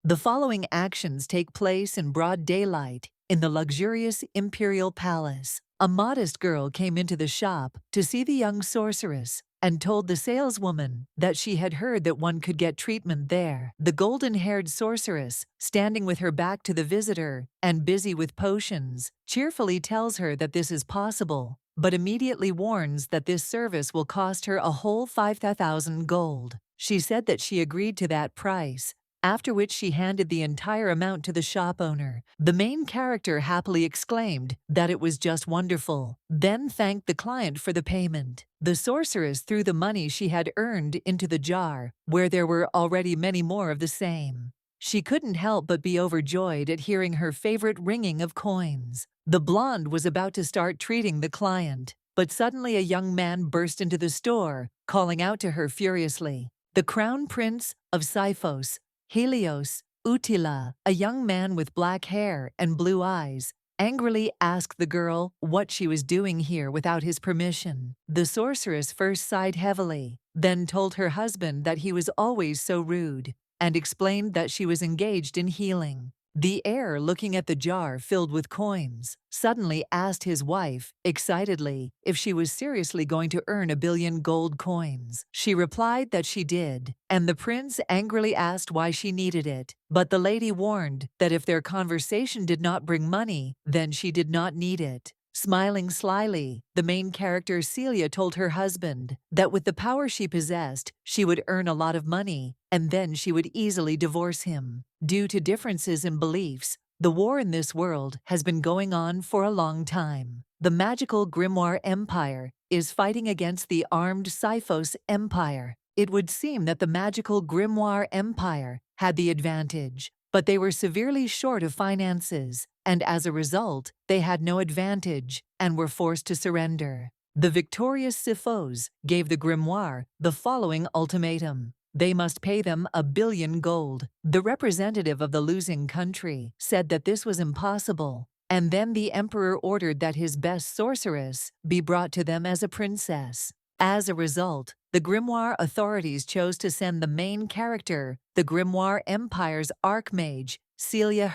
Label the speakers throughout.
Speaker 1: The following actions take place in broad daylight in the luxurious imperial palace. A modest girl came into the shop to see the young sorceress and told the saleswoman that she had heard that one could get treatment there. The golden-haired sorceress, standing with her back to the visitor and busy with potions, cheerfully tells her that this is possible, but immediately warns that this service will cost her a whole 5,000 gold. She said that she agreed to that price, after which she handed the entire amount to the shop owner. The main character happily exclaimed that it was just wonderful, then thanked the client for the payment. The sorceress threw the money she had earned into the jar, where there were already many more of the same. She couldn't help but be overjoyed at hearing her favorite ringing of coins. The blonde was about to start treating the client, but suddenly a young man burst into the store, calling out to her furiously. The crown prince of Sifos, Helios, Utila, a young man with black hair and blue eyes, angrily asked the girl what she was doing here without his permission. The sorceress first sighed heavily, then told her husband that he was always so rude, and explained that she was engaged in healing. The heir, looking at the jar filled with coins, suddenly asked his wife, excitedly, if she was seriously going to earn 1,000,000,000 gold coins. She replied that she did, and the prince angrily asked why she needed it. But the lady warned that if their conversation did not bring money, then she did not need it. Smiling slyly, the main character Celia told her husband that with the power she possessed, she would earn a lot of money, and then she would easily divorce him. Due to differences in beliefs, the war in this world has been going on for a long time. The magical Grimoire Empire is fighting against the armed Sifos Empire. It would seem that the magical Grimoire Empire had the advantage, but they were severely short of finances, and as a result, they had no advantage and were forced to surrender. The victorious Sifos gave the Grimoire the following ultimatum. They must pay them 1,000,000,000 gold. The representative of the losing country said that this was impossible, and then the emperor ordered that his best sorceress be brought to them as a princess. As a result, the Grimoire authorities chose to send the main character, the Grimoire Empire's archmage, Celia,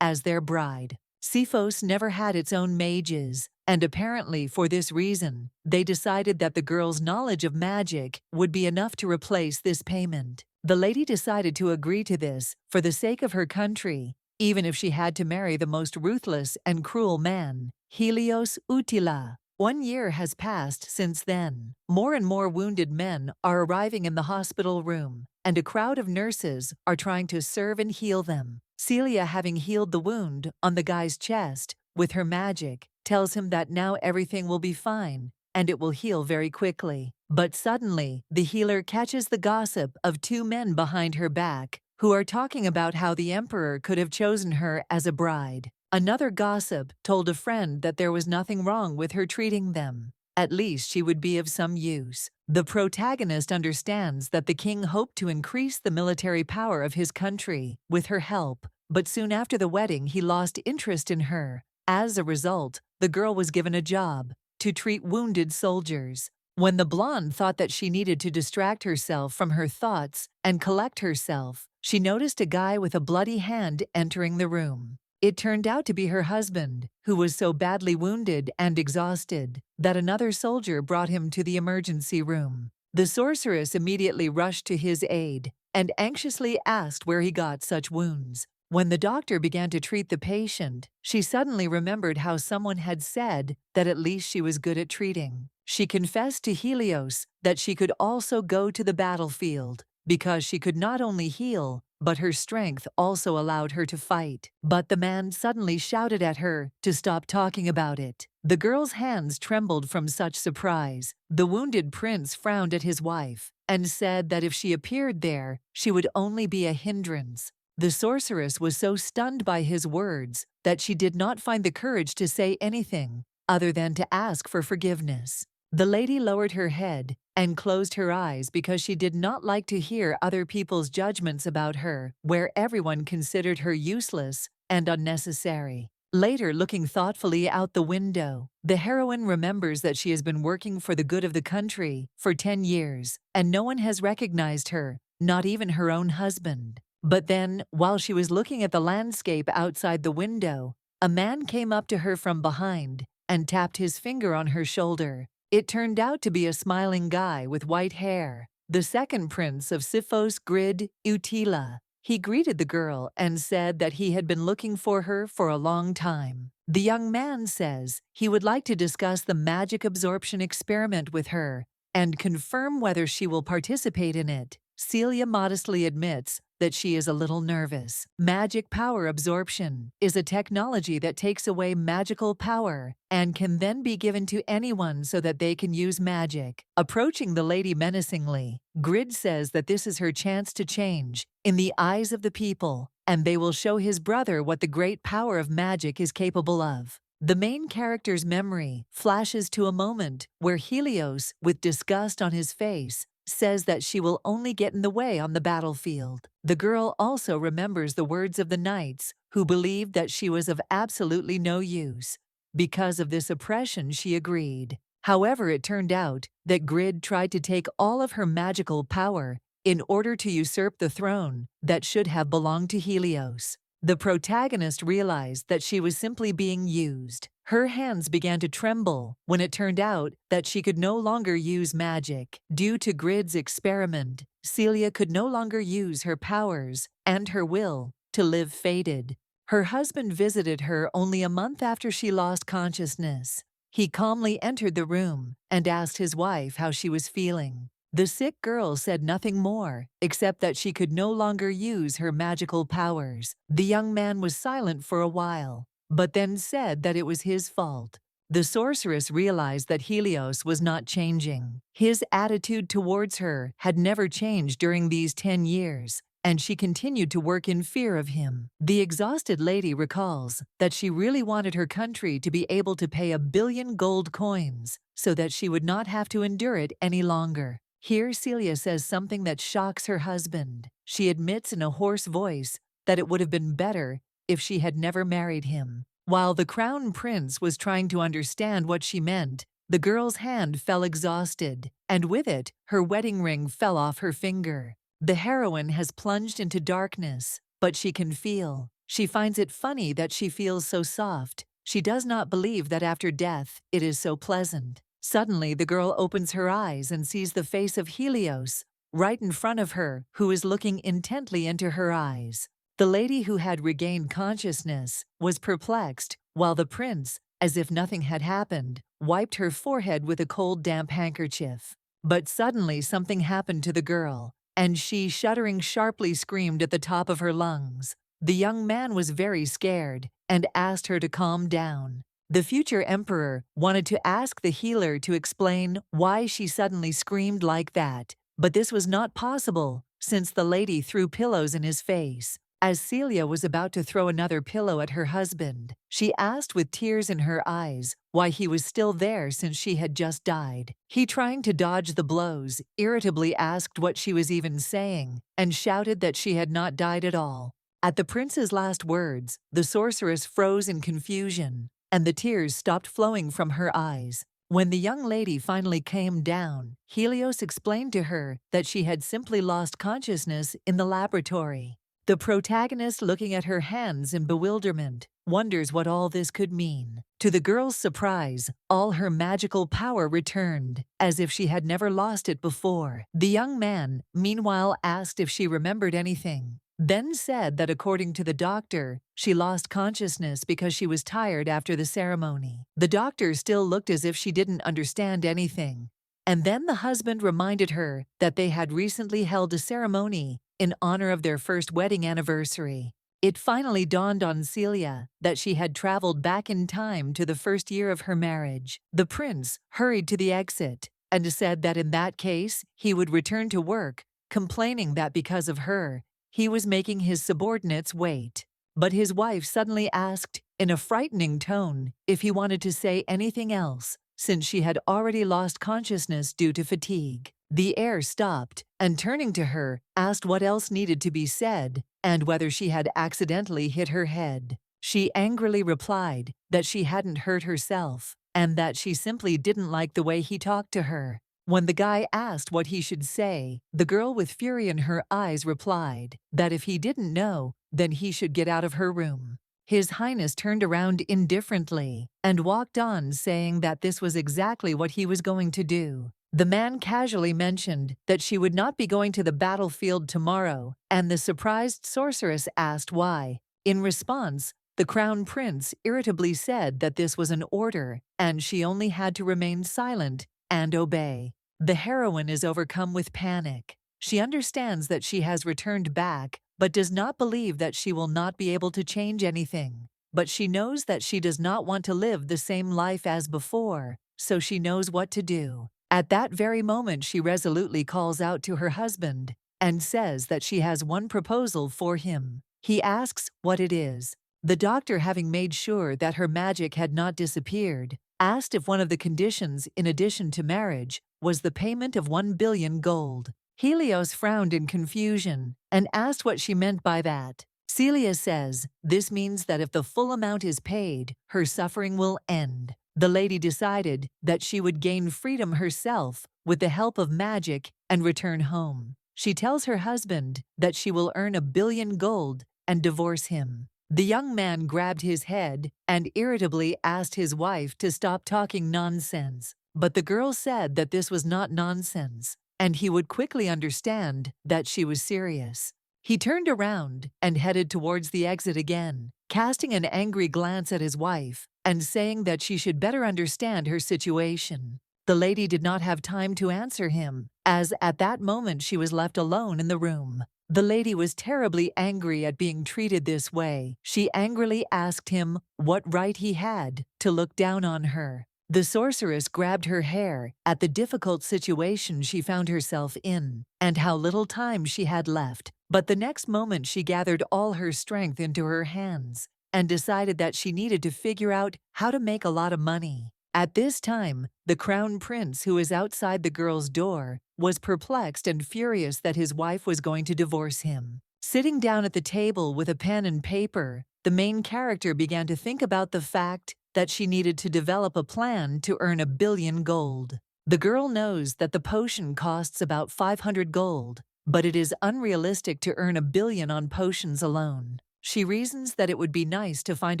Speaker 1: as their bride. Sifos never had its own mages, and apparently for this reason, they decided that the girl's knowledge of magic would be enough to replace this payment. The lady decided to agree to this for the sake of her country, even if she had to marry the most ruthless and cruel man, Helios Utila. 1 year has passed since then. More and more wounded men are arriving in the hospital room, and a crowd of nurses are trying to serve and heal them. Celia, having healed the wound on the guy's chest with her magic, tells him that now everything will be fine, and it will heal very quickly. But suddenly, the healer catches the gossip of 2 men behind her back, who are talking about how the emperor could have chosen her as a bride. Another gossip told a friend that there was nothing wrong with her treating them. At least she would be of some use. The protagonist understands that the king hoped to increase the military power of his country with her help, but soon after the wedding he lost interest in her. As a result, the girl was given a job to treat wounded soldiers. When the blonde thought that she needed to distract herself from her thoughts and collect herself, she noticed a guy with a bloody hand entering the room. It turned out to be her husband, who was so badly wounded and exhausted that another soldier brought him to the emergency room. The sorceress immediately rushed to his aid and anxiously asked where he got such wounds. When the doctor began to treat the patient, she suddenly remembered how someone had said that at least she was good at treating. She confessed to Helios that she could also go to the battlefield, because she could not only heal, but her strength also allowed her to fight. But the man suddenly shouted at her to stop talking about it. The girl's hands trembled from such surprise. The wounded prince frowned at his wife and said that if she appeared there, she would only be a hindrance. The sorceress was so stunned by his words that she did not find the courage to say anything other than to ask for forgiveness. The lady lowered her head and closed her eyes because she did not like to hear other people's judgments about her, where everyone considered her useless and unnecessary. Later, looking thoughtfully out the window, the heroine remembers that she has been working for the good of the country for 10 years, and no one has recognized her, not even her own husband. But then, while she was looking at the landscape outside the window, a man came up to her from behind and tapped his finger on her shoulder. It turned out to be a smiling guy with white hair, the second prince of Siphos Grid Utila. He greeted the girl and said that he had been looking for her for a long time. The young man says he would like to discuss the magic absorption experiment with her and confirm whether she will participate in it. Celia modestly admits that she is a little nervous. Magic power absorption is a technology that takes away magical power and can then be given to anyone so that they can use magic. Approaching the lady menacingly, Grid says that this is her chance to change in the eyes of the people, and they will show his brother what the great power of magic is capable of. The main character's memory flashes to a moment where Helios, with disgust on his face, says that she will only get in the way on the battlefield. The girl also remembers the words of the knights, who believed that she was of absolutely no use. Because of this oppression, she agreed. However, it turned out that Grid tried to take all of her magical power in order to usurp the throne that should have belonged to Helios. The protagonist realized that she was simply being used. Her hands began to tremble when it turned out that she could no longer use magic. Due to Grid's experiment, Celia could no longer use her powers, and her will to live faded. Her husband visited her only a month after she lost consciousness. He calmly entered the room and asked his wife how she was feeling. The sick girl said nothing more, except that she could no longer use her magical powers. The young man was silent for a while, but then said that it was his fault. The sorceress realized that Helios was not changing. His attitude towards her had never changed during these 10 years, and she continued to work in fear of him. The exhausted lady recalls that she really wanted her country to be able to pay 1 billion gold coins so that she would not have to endure it any longer. Here Celia says something that shocks her husband. She admits in a hoarse voice that it would have been better if she had never married him. While the crown prince was trying to understand what she meant, the girl's hand fell exhausted, and with it, her wedding ring fell off her finger. The heroine has plunged into darkness, but she can feel. She finds it funny that she feels so soft. She does not believe that after death it is so pleasant. Suddenly, the girl opens her eyes and sees the face of Helios right in front of her, who is looking intently into her eyes. The lady who had regained consciousness was perplexed, while the prince, as if nothing had happened, wiped her forehead with a cold, damp handkerchief. But suddenly something happened to the girl, and she, shuddering sharply, screamed at the top of her lungs. The young man was very scared and asked her to calm down. The future emperor wanted to ask the healer to explain why she suddenly screamed like that, but this was not possible since the lady threw pillows in his face. As Celia was about to throw another pillow at her husband, she asked with tears in her eyes why he was still there since she had just died. He, trying to dodge the blows, irritably asked what she was even saying and shouted that she had not died at all. At the prince's last words, the sorceress froze in confusion, and the tears stopped flowing from her eyes. When the young lady finally came down, Helios explained to her that she had simply lost consciousness in the laboratory. The protagonist, looking at her hands in bewilderment, wonders what all this could mean. To the girl's surprise, all her magical power returned, as if she had never lost it before. The young man, meanwhile, asked if she remembered anything, then said that according to the doctor, she lost consciousness because she was tired after the ceremony. The doctor still looked as if she didn't understand anything. And then the husband reminded her that they had recently held a ceremony in honor of their first wedding anniversary. It finally dawned on Celia that she had traveled back in time to the first year of her marriage. The prince hurried to the exit and said that in that case he would return to work, complaining that because of her, he was making his subordinates wait. But his wife suddenly asked, in a frightening tone, if he wanted to say anything else, since she had already lost consciousness due to fatigue. The heir stopped, and turning to her, asked what else needed to be said, and whether she had accidentally hit her head. She angrily replied that she hadn't hurt herself, and that she simply didn't like the way he talked to her. When the guy asked what he should say, the girl with fury in her eyes replied that if he didn't know, then he should get out of her room. His Highness turned around indifferently and walked on, saying that this was exactly what he was going to do. The man casually mentioned that she would not be going to the battlefield tomorrow, and the surprised sorceress asked why. In response, the crown prince irritably said that this was an order, and she only had to remain silent and obey. The heroine is overcome with panic. She understands that she has returned back, but does not believe that she will not be able to change anything. But she knows that she does not want to live the same life as before, so she knows what to do. At that very moment, she resolutely calls out to her husband and says that she has one proposal for him. He asks what it is. The doctor, having made sure that her magic had not disappeared, asked if one of the conditions, in addition to marriage, was the payment of 1 billion gold. Helios frowned in confusion and asked what she meant by that. Celia says, this means that if the full amount is paid, her suffering will end. The lady decided that she would gain freedom herself with the help of magic and return home. She tells her husband that she will earn 1 billion gold and divorce him. The young man grabbed his head and irritably asked his wife to stop talking nonsense. But the girl said that this was not nonsense, and he would quickly understand that she was serious. He turned around and headed towards the exit again, casting an angry glance at his wife and saying that she should better understand her situation. The lady did not have time to answer him, as at that moment she was left alone in the room. The lady was terribly angry at being treated this way. She angrily asked him what right he had to look down on her. The sorceress grabbed her hair at the difficult situation she found herself in and how little time she had left. But the next moment she gathered all her strength into her hands and decided that she needed to figure out how to make a lot of money. At this time, the crown prince, who is outside the girl's door, was perplexed and furious that his wife was going to divorce him. Sitting down at the table with a pen and paper, the main character began to think about the fact that she needed to develop a plan to earn 1 billion gold. The girl knows that the potion costs about 500 gold, but it is unrealistic to earn 1 billion on potions alone. She reasons that it would be nice to find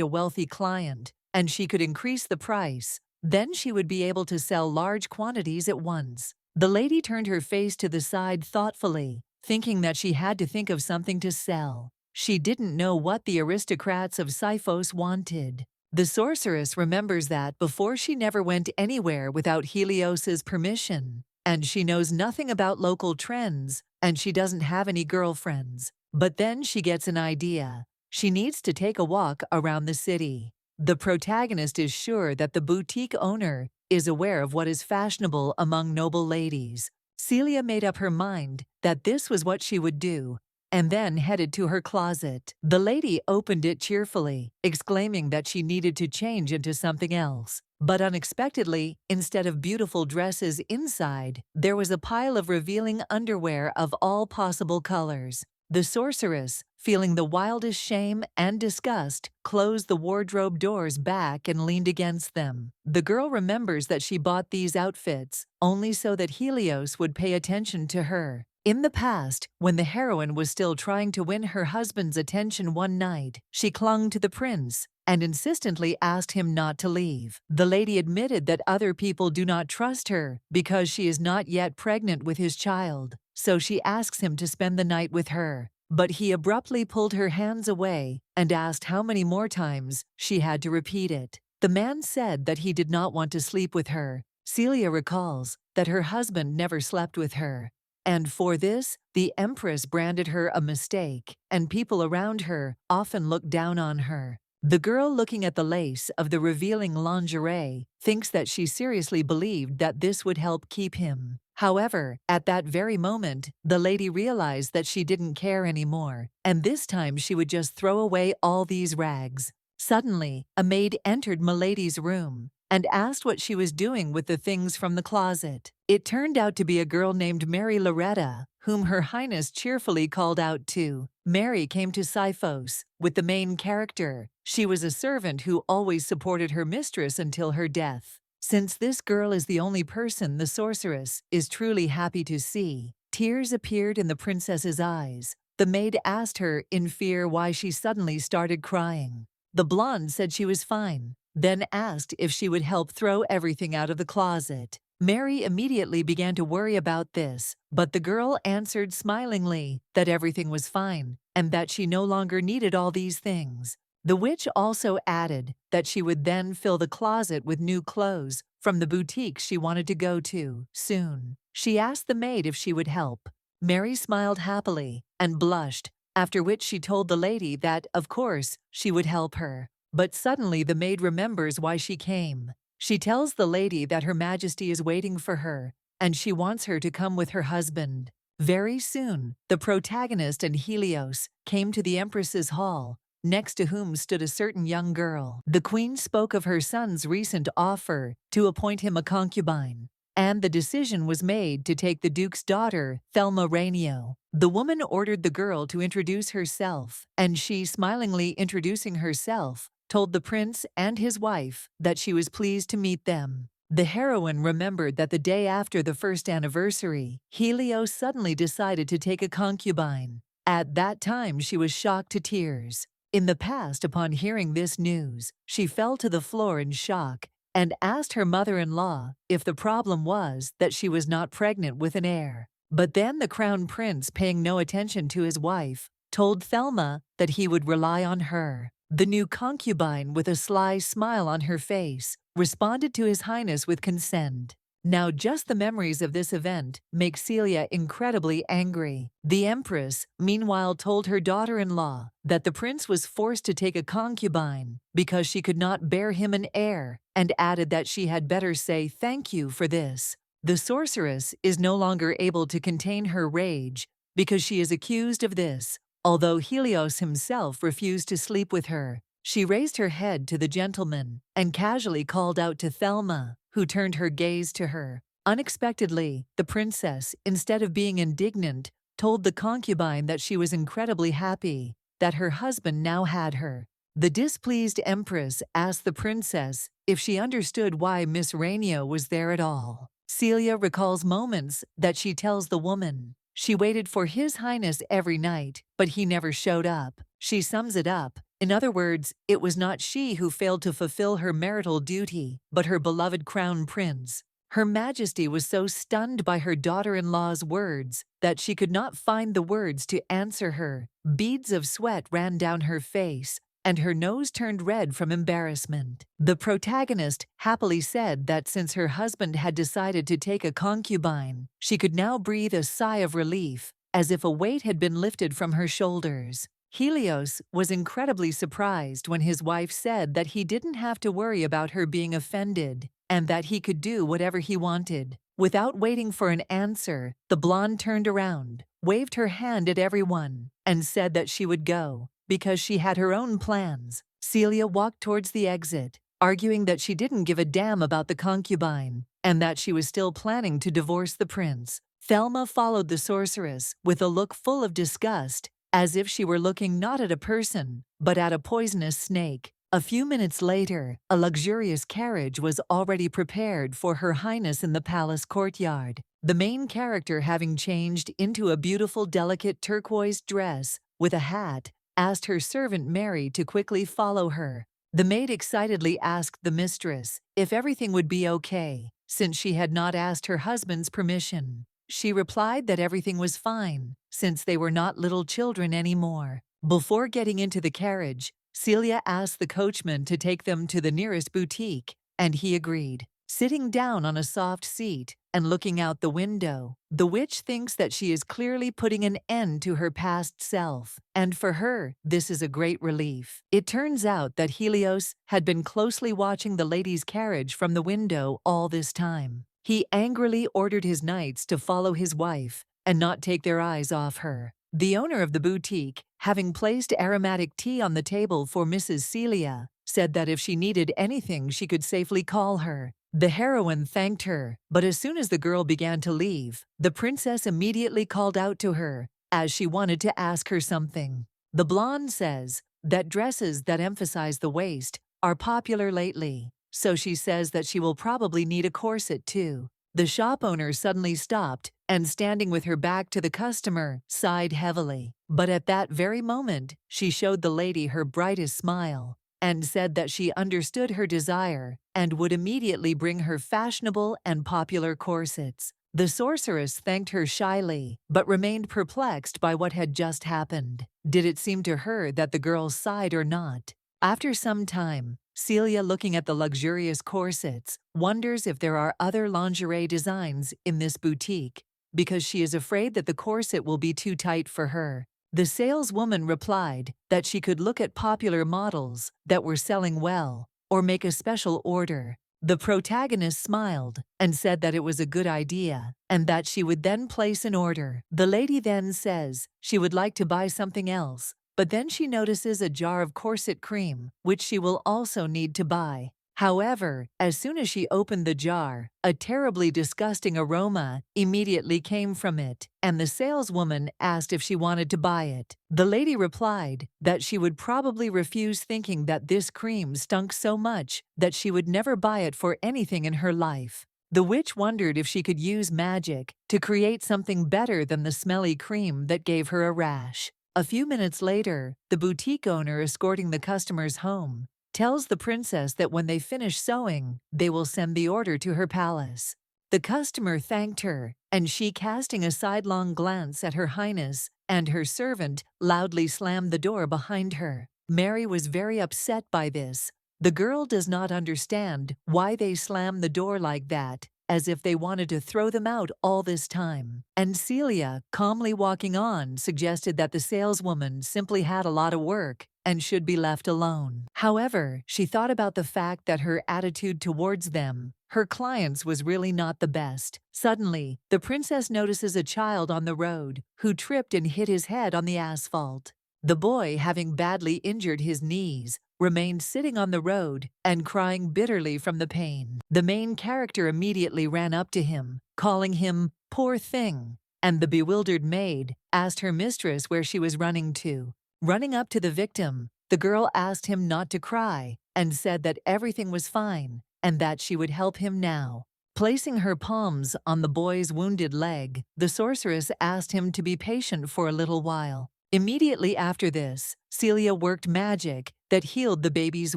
Speaker 1: a wealthy client, and she could increase the price. Then she would be able to sell large quantities at once. The lady turned her face to the side thoughtfully, thinking that she had to think of something to sell. She didn't know what the aristocrats of Sifos wanted. The sorceress remembers that before she never went anywhere without Helios's permission, and she knows nothing about local trends, and she doesn't have any girlfriends. But then she gets an idea. She needs to take a walk around the city. The protagonist is sure that the boutique owner is aware of what is fashionable among noble ladies. Celia made up her mind that this was what she would do, and then headed to her closet. The lady opened it cheerfully, exclaiming that she needed to change into something else. But unexpectedly, instead of beautiful dresses inside, there was a pile of revealing underwear of all possible colors. The sorceress, feeling the wildest shame and disgust, closed the wardrobe doors back and leaned against them. The girl remembers that she bought these outfits only so that Helios would pay attention to her. In the past, when the heroine was still trying to win her husband's attention one night, she clung to the prince and insistently asked him not to leave. The lady admitted that other people do not trust her because she is not yet pregnant with his child, so she asks him to spend the night with her. But he abruptly pulled her hands away and asked how many more times she had to repeat it. The man said that he did not want to sleep with her. Celia recalls that her husband never slept with her, and for this, the empress branded her a mistake, and people around her often looked down on her. The girl, looking at the lace of the revealing lingerie, thinks that she seriously believed that this would help keep him. However, at that very moment, the lady realized that she didn't care anymore, and this time she would just throw away all these rags. Suddenly, a maid entered Milady's room and asked what she was doing with the things from the closet. It turned out to be a girl named Mary Loretta, whom Her Highness cheerfully called out to. Mary came to Sifos with the main character. She was a servant who always supported her mistress until her death. Since this girl is the only person the sorceress is truly happy to see, tears appeared in the princess's eyes. The maid asked her in fear why she suddenly started crying. The blonde said she was fine, then asked if she would help throw everything out of the closet. Mary immediately began to worry about this, but the girl answered smilingly that everything was fine and that she no longer needed all these things. The witch also added that she would then fill the closet with new clothes from the boutique she wanted to go to soon. She asked the maid if she would help. Mary smiled happily and blushed, after which she told the lady that, of course, she would help her. But suddenly the maid remembers why she came. She tells the lady that Her Majesty is waiting for her, and she wants her to come with her husband. Very soon, the protagonist and Helios came to the empress's hall, next to whom stood a certain young girl. The queen spoke of her son's recent offer to appoint him a concubine, and the decision was made to take the duke's daughter, Thelma. The woman ordered the girl to introduce herself, and she, smilingly introducing herself, told the prince and his wife that she was pleased to meet them. The heroine remembered that the day after the first anniversary, Helios suddenly decided to take a concubine. At that time, she was shocked to tears. In the past, upon hearing this news, she fell to the floor in shock and asked her mother-in-law if the problem was that she was not pregnant with an heir. But then the crown prince, paying no attention to his wife, told Thelma that he would rely on her. The new concubine, with a sly smile on her face, responded to His Highness with consent. Now just the memories of this event make Celia incredibly angry. The empress, meanwhile, told her daughter-in-law that the prince was forced to take a concubine because she could not bear him an heir, and added that she had better say thank you for this. The sorceress is no longer able to contain her rage because she is accused of this. Although Helios himself refused to sleep with her, she raised her head to the gentleman and casually called out to Thelma, who turned her gaze to her. Unexpectedly, the princess, instead of being indignant, told the concubine that she was incredibly happy that her husband now had her. The displeased empress asked the princess if she understood why Miss Rainio was there at all. Celia recalls moments that she tells the woman. She waited for His Highness every night, but he never showed up. She sums it up. In other words, it was not she who failed to fulfill her marital duty, but her beloved crown prince. Her Majesty was so stunned by her daughter-in-law's words that she could not find the words to answer her. Beads of sweat ran down her face, and her nose turned red from embarrassment. The protagonist happily said that since her husband had decided to take a concubine, she could now breathe a sigh of relief, as if a weight had been lifted from her shoulders. Helios was incredibly surprised when his wife said that he didn't have to worry about her being offended and that he could do whatever he wanted. Without waiting for an answer, the blonde turned around, waved her hand at everyone, and said that she would go because she had her own plans. Celia walked towards the exit, arguing that she didn't give a damn about the concubine and that she was still planning to divorce the prince. Thelma followed the sorceress with a look full of disgust, as if she were looking not at a person, but at a poisonous snake. A few minutes later, a luxurious carriage was already prepared for Her Highness in the palace courtyard. The main character, having changed into a beautiful, delicate turquoise dress with a hat, asked her servant Mary to quickly follow her. The maid excitedly asked the mistress if everything would be okay, since she had not asked her husband's permission. She replied that everything was fine, since they were not little children anymore. Before getting into the carriage, Celia asked the coachman to take them to the nearest boutique, and he agreed. Sitting down on a soft seat and looking out the window, the witch thinks that she is clearly putting an end to her past self, and for her, this is a great relief. It turns out that Helios had been closely watching the lady's carriage from the window all this time. He angrily ordered his knights to follow his wife and not take their eyes off her. The owner of the boutique, having placed aromatic tea on the table for Mrs. Celia, said that if she needed anything she could safely call her. The heroine thanked her, but as soon as the girl began to leave, the princess immediately called out to her, as she wanted to ask her something. The blonde says that dresses that emphasize the waist are popular lately, so she says that she will probably need a corset too. The shop owner suddenly stopped and, standing with her back to the customer, sighed heavily. But at that very moment, she showed the lady her brightest smile and said that she understood her desire and would immediately bring her fashionable and popular corsets. The sorceress thanked her shyly, but remained perplexed by what had just happened. Did it seem to her that the girl sighed or not? After some time, Celia, looking at the luxurious corsets, wonders if there are other lingerie designs in this boutique, because she is afraid that the corset will be too tight for her. The saleswoman replied that she could look at popular models that were selling well, or make a special order. The protagonist smiled and said that it was a good idea, and that she would then place an order. The lady then says she would like to buy something else, but then she notices a jar of corset cream, which she will also need to buy. However, as soon as she opened the jar, a terribly disgusting aroma immediately came from it, and the saleswoman asked if she wanted to buy it. The lady replied that she would probably refuse, thinking that this cream stunk so much that she would never buy it for anything in her life. The witch wondered if she could use magic to create something better than the smelly cream that gave her a rash. A few minutes later, the boutique owner, escorting the customers home, tells the princess that when they finish sewing, they will send the order to her palace. The customer thanked her, and she, casting a sidelong glance at her highness and her servant, loudly slammed the door behind her. Mary was very upset by this. The girl does not understand why they slammed the door like that, as if they wanted to throw them out all this time. And Celia, calmly walking on, suggested that the saleswoman simply had a lot of work and should be left alone. However, she thought about the fact that her attitude towards them, her clients, was really not the best. Suddenly, the princess notices a child on the road who tripped and hit his head on the asphalt. The boy, having badly injured his knees, remained sitting on the road and crying bitterly from the pain. The main character immediately ran up to him, calling him "poor thing," and the bewildered maid asked her mistress where she was running to. Running up to the victim, the girl asked him not to cry and said that everything was fine and that she would help him now. Placing her palms on the boy's wounded leg, the sorceress asked him to be patient for a little while. Immediately after this, Celia worked magic that healed the baby's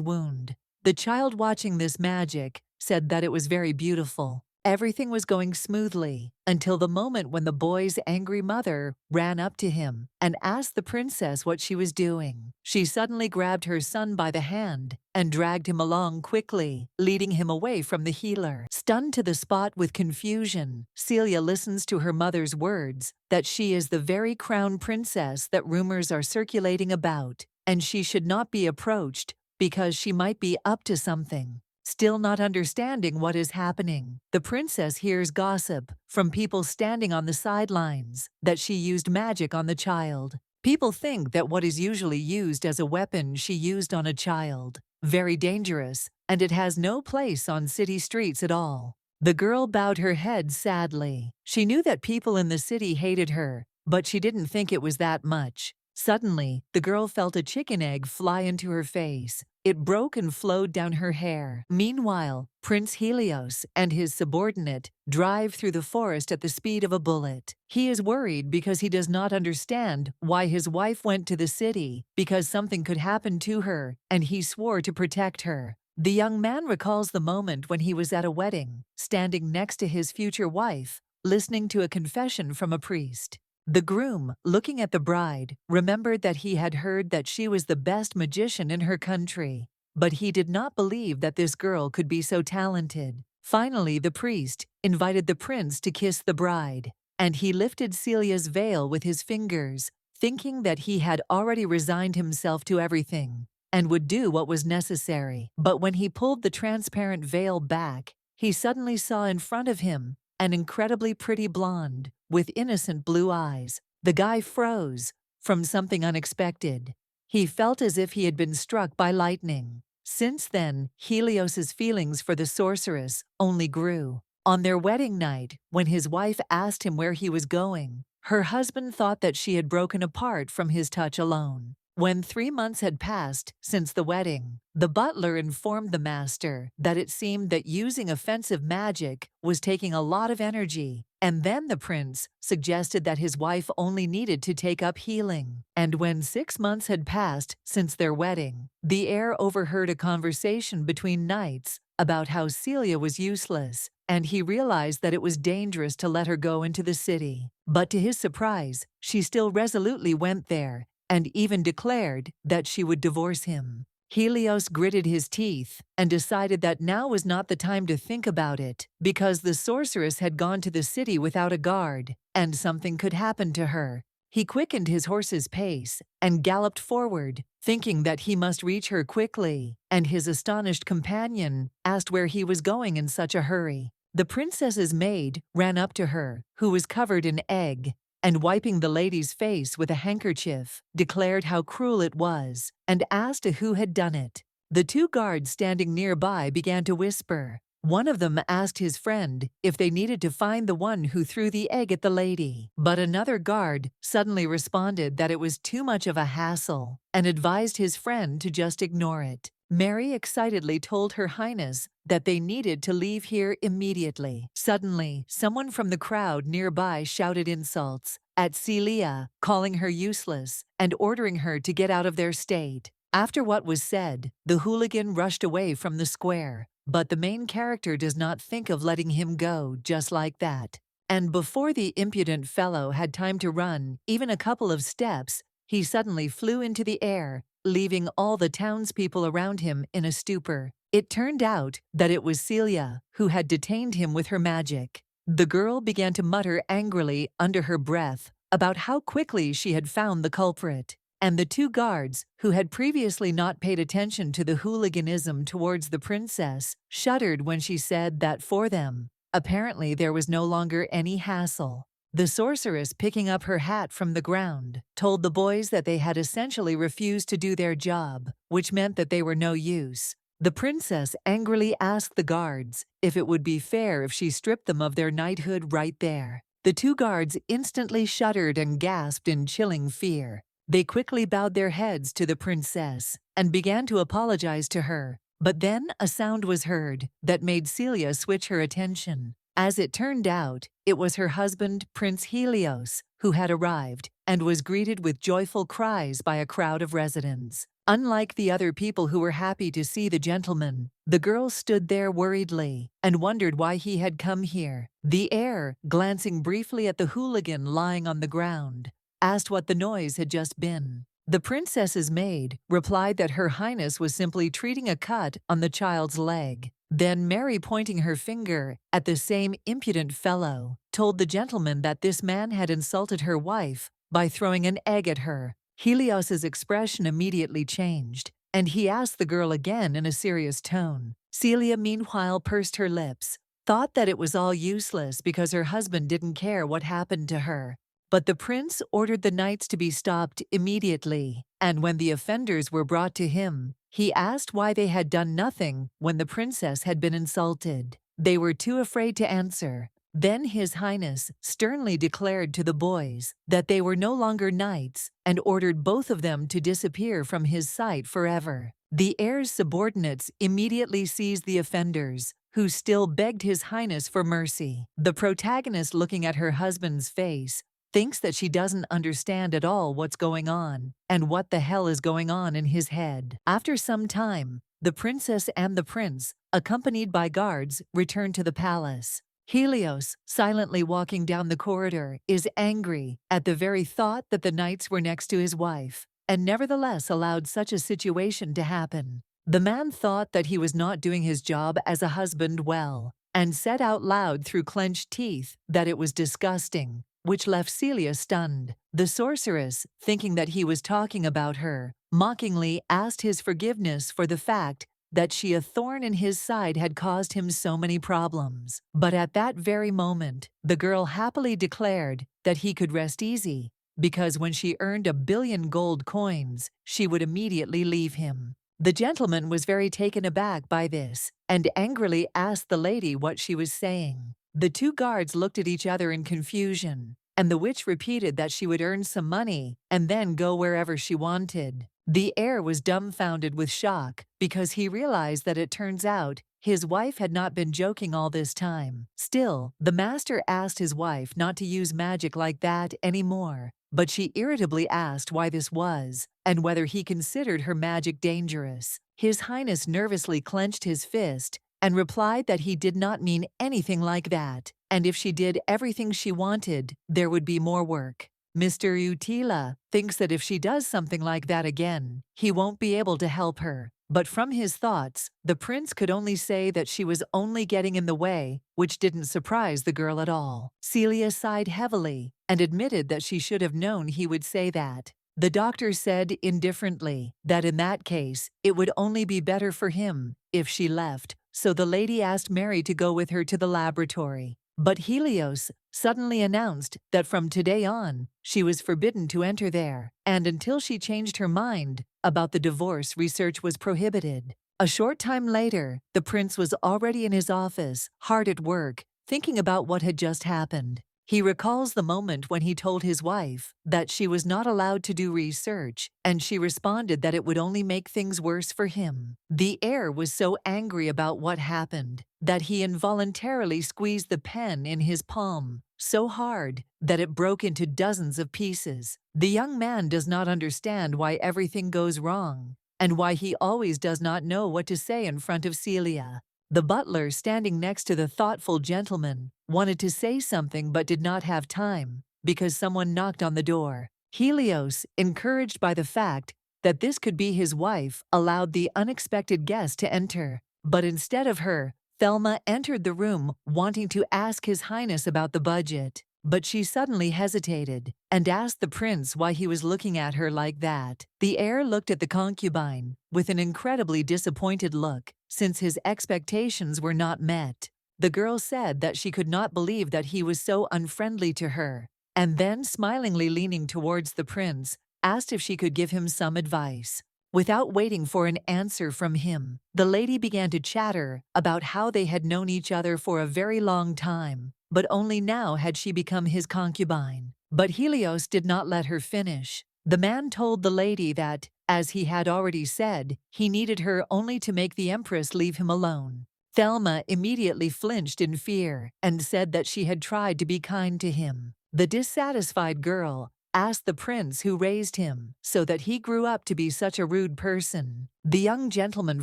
Speaker 1: wound. The child, watching this magic, said that it was very beautiful. Everything was going smoothly until the moment when the boy's angry mother ran up to him and asked the princess what she was doing. She suddenly grabbed her son by the hand and dragged him along quickly, leading him away from the healer. Stunned to the spot with confusion, Celia listens to her mother's words that she is the very crown princess that rumors are circulating about, and she should not be approached because she might be up to something. Still not understanding what is happening, the princess hears gossip from people standing on the sidelines that she used magic on the child. People think that what is usually used as a weapon she used on a child. Very dangerous, and it has no place on city streets at all. The girl bowed her head sadly. She knew that people in the city hated her, but she didn't think it was that much. Suddenly, the girl felt a chicken egg fly into her face. It broke and flowed down her hair. Meanwhile, Prince Helios and his subordinate drive through the forest at the speed of a bullet. He is worried because he does not understand why his wife went to the city, because something could happen to her, and he swore to protect her. The young man recalls the moment when he was at a wedding, standing next to his future wife, listening to a confession from a priest. The groom, looking at the bride, remembered that he had heard that she was the best magician in her country, but he did not believe that this girl could be so talented. Finally, the priest invited the prince to kiss the bride, and he lifted Celia's veil with his fingers, thinking that he had already resigned himself to everything and would do what was necessary. But when he pulled the transparent veil back, he suddenly saw in front of him an incredibly pretty blonde with innocent blue eyes. The guy froze from something unexpected. He felt as if he had been struck by lightning. Since then, Helios's feelings for the sorceress only grew. On their wedding night, when his wife asked him where he was going, her husband thought that she had broken apart from his touch alone. When 3 months had passed since the wedding, the butler informed the master that it seemed that using offensive magic was taking a lot of energy, and then the prince suggested that his wife only needed to take up healing. And when 6 months had passed since their wedding, the heir overheard a conversation between knights about how Celia was useless, and he realized that it was dangerous to let her go into the city. But to his surprise, she still resolutely went there, and even declared that she would divorce him. Helios gritted his teeth and decided that now was not the time to think about it, because the sorceress had gone to the city without a guard, and something could happen to her. He quickened his horse's pace and galloped forward, thinking that he must reach her quickly, and his astonished companion asked where he was going in such a hurry. The princess's maid ran up to her, who was covered in egg, and wiping the lady's face with a handkerchief, declared how cruel it was, and asked who had done it. The 2 guards standing nearby began to whisper. One of them asked his friend if they needed to find the one who threw the egg at the lady, but another guard suddenly responded that it was too much of a hassle, and advised his friend to just ignore it. Mary excitedly told Her Highness that they needed to leave here immediately. Suddenly, someone from the crowd nearby shouted insults at Celia, calling her useless and ordering her to get out of their state. After what was said, the hooligan rushed away from the square, but the main character does not think of letting him go just like that. And before the impudent fellow had time to run even a couple of steps, he suddenly flew into the air, leaving all the townspeople around him in a stupor. It turned out that it was Celia who had detained him with her magic. The girl began to mutter angrily under her breath about how quickly she had found the culprit, and the 2 guards, who had previously not paid attention to the hooliganism towards the princess, shuddered when she said that for them, apparently there was no longer any hassle. The sorceress, picking up her hat from the ground, told the boys that they had essentially refused to do their job, which meant that they were no use. The princess angrily asked the guards if it would be fair if she stripped them of their knighthood right there. The 2 guards instantly shuddered and gasped in chilling fear. They quickly bowed their heads to the princess and began to apologize to her, but then a sound was heard that made Celia switch her attention. As it turned out, it was her husband, Prince Helios, who had arrived and was greeted with joyful cries by a crowd of residents. Unlike the other people who were happy to see the gentleman, the girl stood there worriedly and wondered why he had come here. The heir, glancing briefly at the hooligan lying on the ground, asked what the noise had just been. The princess's maid replied that Her Highness was simply treating a cut on the child's leg. Then Mary, pointing her finger at the same impudent fellow, told the gentleman that this man had insulted her wife by throwing an egg at her. Helios's expression immediately changed, and he asked the girl again in a serious tone. Celia meanwhile pursed her lips, thought that it was all useless because her husband didn't care what happened to her. But the prince ordered the knights to be stopped immediately, and when the offenders were brought to him, he asked why they had done nothing when the princess had been insulted. They were too afraid to answer. Then His Highness sternly declared to the boys that they were no longer knights and ordered both of them to disappear from his sight forever. The heir's subordinates immediately seized the offenders, who still begged His Highness for mercy. The protagonist, looking at her husband's face, thinks that she doesn't understand at all what's going on and what the hell is going on in his head. After some time, the princess and the prince, accompanied by guards, return to the palace. Helios, silently walking down the corridor, is angry at the very thought that the knights were next to his wife, and nevertheless allowed such a situation to happen. The man thought that he was not doing his job as a husband well, and said out loud through clenched teeth that it was disgusting, which left Celia stunned. The sorceress, thinking that he was talking about her, mockingly asked his forgiveness for the fact that a thorn in his side had caused him so many problems. But at that very moment, the girl happily declared that he could rest easy, because when she earned 1,000,000,000 gold coins, she would immediately leave him. The gentleman was very taken aback by this, and angrily asked the lady what she was saying. The 2 guards looked at each other in confusion, and the witch repeated that she would earn some money and then go wherever she wanted. The heir was dumbfounded with shock because he realized that it turns out his wife had not been joking all this time. Still, the master asked his wife not to use magic like that anymore, but she irritably asked why this was and whether he considered her magic dangerous. His Highness nervously clenched his fist and replied that he did not mean anything like that, and if she did everything she wanted, there would be more work. Mr. Utila thinks that if she does something like that again, he won't be able to help her. But from his thoughts, the prince could only say that she was only getting in the way, which didn't surprise the girl at all. Celia sighed heavily and admitted that she should have known he would say that. The doctor said indifferently that in that case, it would only be better for him if she left, so the lady asked Mary to go with her to the laboratory. But Helios suddenly announced that from today on, she was forbidden to enter there, and until she changed her mind about the divorce, research was prohibited. A short time later, the prince was already in his office, hard at work, thinking about what had just happened. He recalls the moment when he told his wife that she was not allowed to do research, and she responded that it would only make things worse for him. The heir was so angry about what happened that he involuntarily squeezed the pen in his palm so hard that it broke into dozens of pieces. The young man does not understand why everything goes wrong and why he always does not know what to say in front of Celia. The butler, standing next to the thoughtful gentleman, wanted to say something but did not have time because someone knocked on the door. Helios, encouraged by the fact that this could be his wife, allowed the unexpected guest to enter. But instead of her, Thelma entered the room wanting to ask His Highness about the budget. But she suddenly hesitated and asked the prince why he was looking at her like that. The heir looked at the concubine with an incredibly disappointed look, since his expectations were not met. The girl said that she could not believe that he was so unfriendly to her, and then, smilingly leaning towards the prince, asked if she could give him some advice. Without waiting for an answer from him, the lady began to chatter about how they had known each other for a very long time, but only now had she become his concubine. But Helios did not let her finish. The man told the lady that, as he had already said, he needed her only to make the empress leave him alone. Thelma immediately flinched in fear and said that she had tried to be kind to him. The dissatisfied girl asked the prince who raised him so that he grew up to be such a rude person. The young gentleman